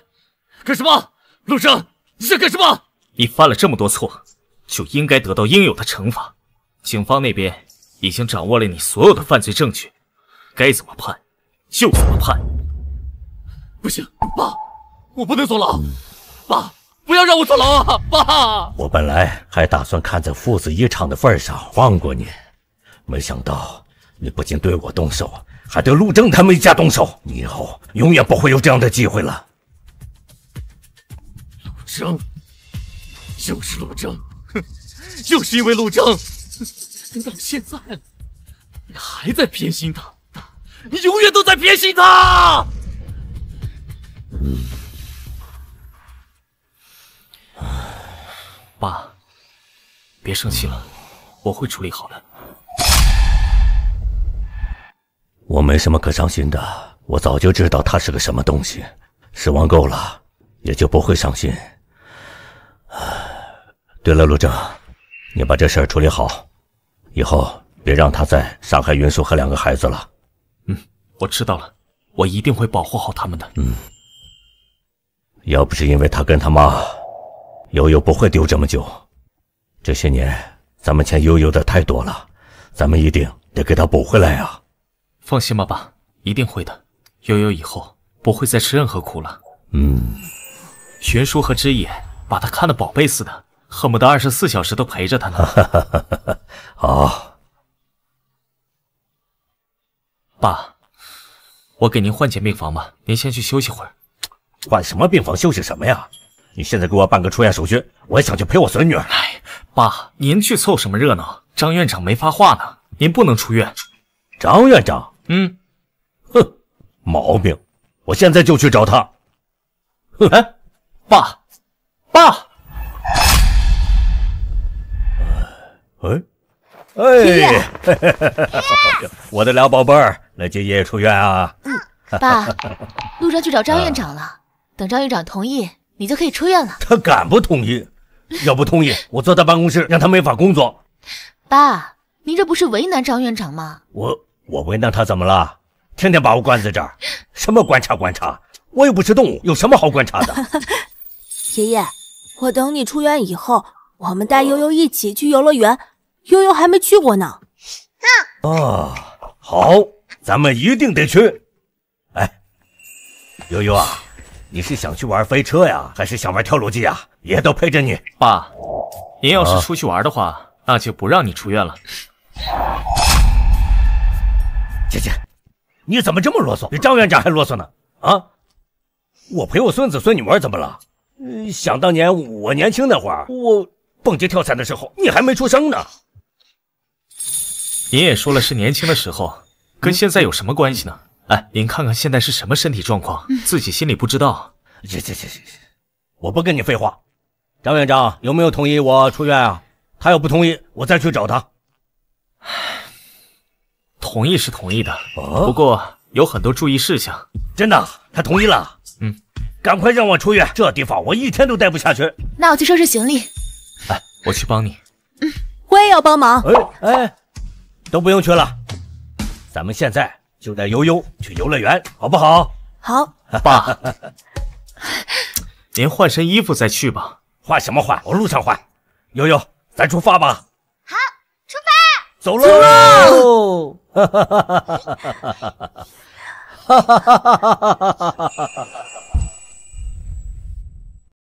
D: 干什么？陆征，你想干什么？
F: 你犯了这么多错，就应该得到应有的惩罚。警方那边已经掌握了你所有的犯罪证据，该怎么判就怎么判。
D: 不行，爸，我不能坐牢。爸，不要让我坐牢啊！爸，
K: 我本来还打算看在父子一场的份上放过你，没想到你不仅对我动手，还对陆征他们一家动手。你以后永远不会有这样的机会了。
D: 陆征，又是陆征，哼，又是因为陆征，到现在了，你还在偏心他，你永远都在偏心他。
F: 爸，别生气了，我会处理好的。
K: 我没什么可伤心的，我早就知道他是个什么东西，失望够了，也就不会伤心。对了，陆征，你把这事儿处理好，以后别让他在伤害云舒和2个孩子了。
F: 我知道了，我一定会保护好他们的。
K: 要不是因为他跟他妈，悠悠不会丢这么久。这些年咱们欠悠悠的太多了，咱们一定得给他补回来啊！
F: 放心吧，爸，一定会的。悠悠以后不会再吃任何苦了。云舒和枝野把他看得宝贝似的，恨不得24小时都陪着他呢。
K: 好，
F: 爸，我给您换间病房吧，您先去休息会儿。
K: 换什么病房休息什么呀？你现在给我办个出院手续，我也想去陪我孙女。
F: 爸，您去凑什么热闹？张院长没发话呢，您不能出院。
K: 张院长？
F: 哼，
K: 毛病！我现在就去找他。
F: 爸，
K: 我的俩宝贝儿，来接爷爷出院啊！
E: 爸，陆征去找张院长了，等张院长同意，你就可以出院了。
K: 他敢不同意？要不同意，我坐在办公室让他没法工作。
E: 爸，您这不是为难张院长吗？
K: 我为难他怎么了？天天把我关在这儿，什么观察？我又不是动物，有什么好观察的？
H: 爷爷，我等你出院以后，我们带悠悠一起去游乐园，悠悠还没去过呢。
K: 好，咱们一定得去。悠悠啊，你是想去玩飞车呀，还是想玩跳楼机呀？爷都陪着你。
F: 爸，您要是出去玩的话，那就不让你出院了。
K: 姐，你怎么这么啰嗦？比张院长还啰嗦呢？我陪我孙子孙女玩怎么了？想当年我年轻那会儿，我蹦极跳伞的时候，你还没出生呢。
F: 您也说了是年轻的时候，跟现在有什么关系呢？您看看现在是什么身体状况，自己心里不知道。
K: 我不跟你废话。张院长有没有同意我出院啊？他要不同意，我再去找他。
F: 同意是同意的，不过有很多注意事项。
K: 真的？他同意了？赶快让我出院，这地方我一天都待不下去。
E: 那我去收拾行李。
F: 我去帮你。
H: 我也要帮忙。
K: 都不用去了，咱们现在就带悠悠去游乐园，好不好？
H: 好，
F: 爸，您换身衣服再去吧。
K: 换什么换？我路上换。悠悠，咱出发吧。
B: 好，出发。
K: 走喽！
M: 哈哈哈哈哈哈！哈哈哈哈哈哈！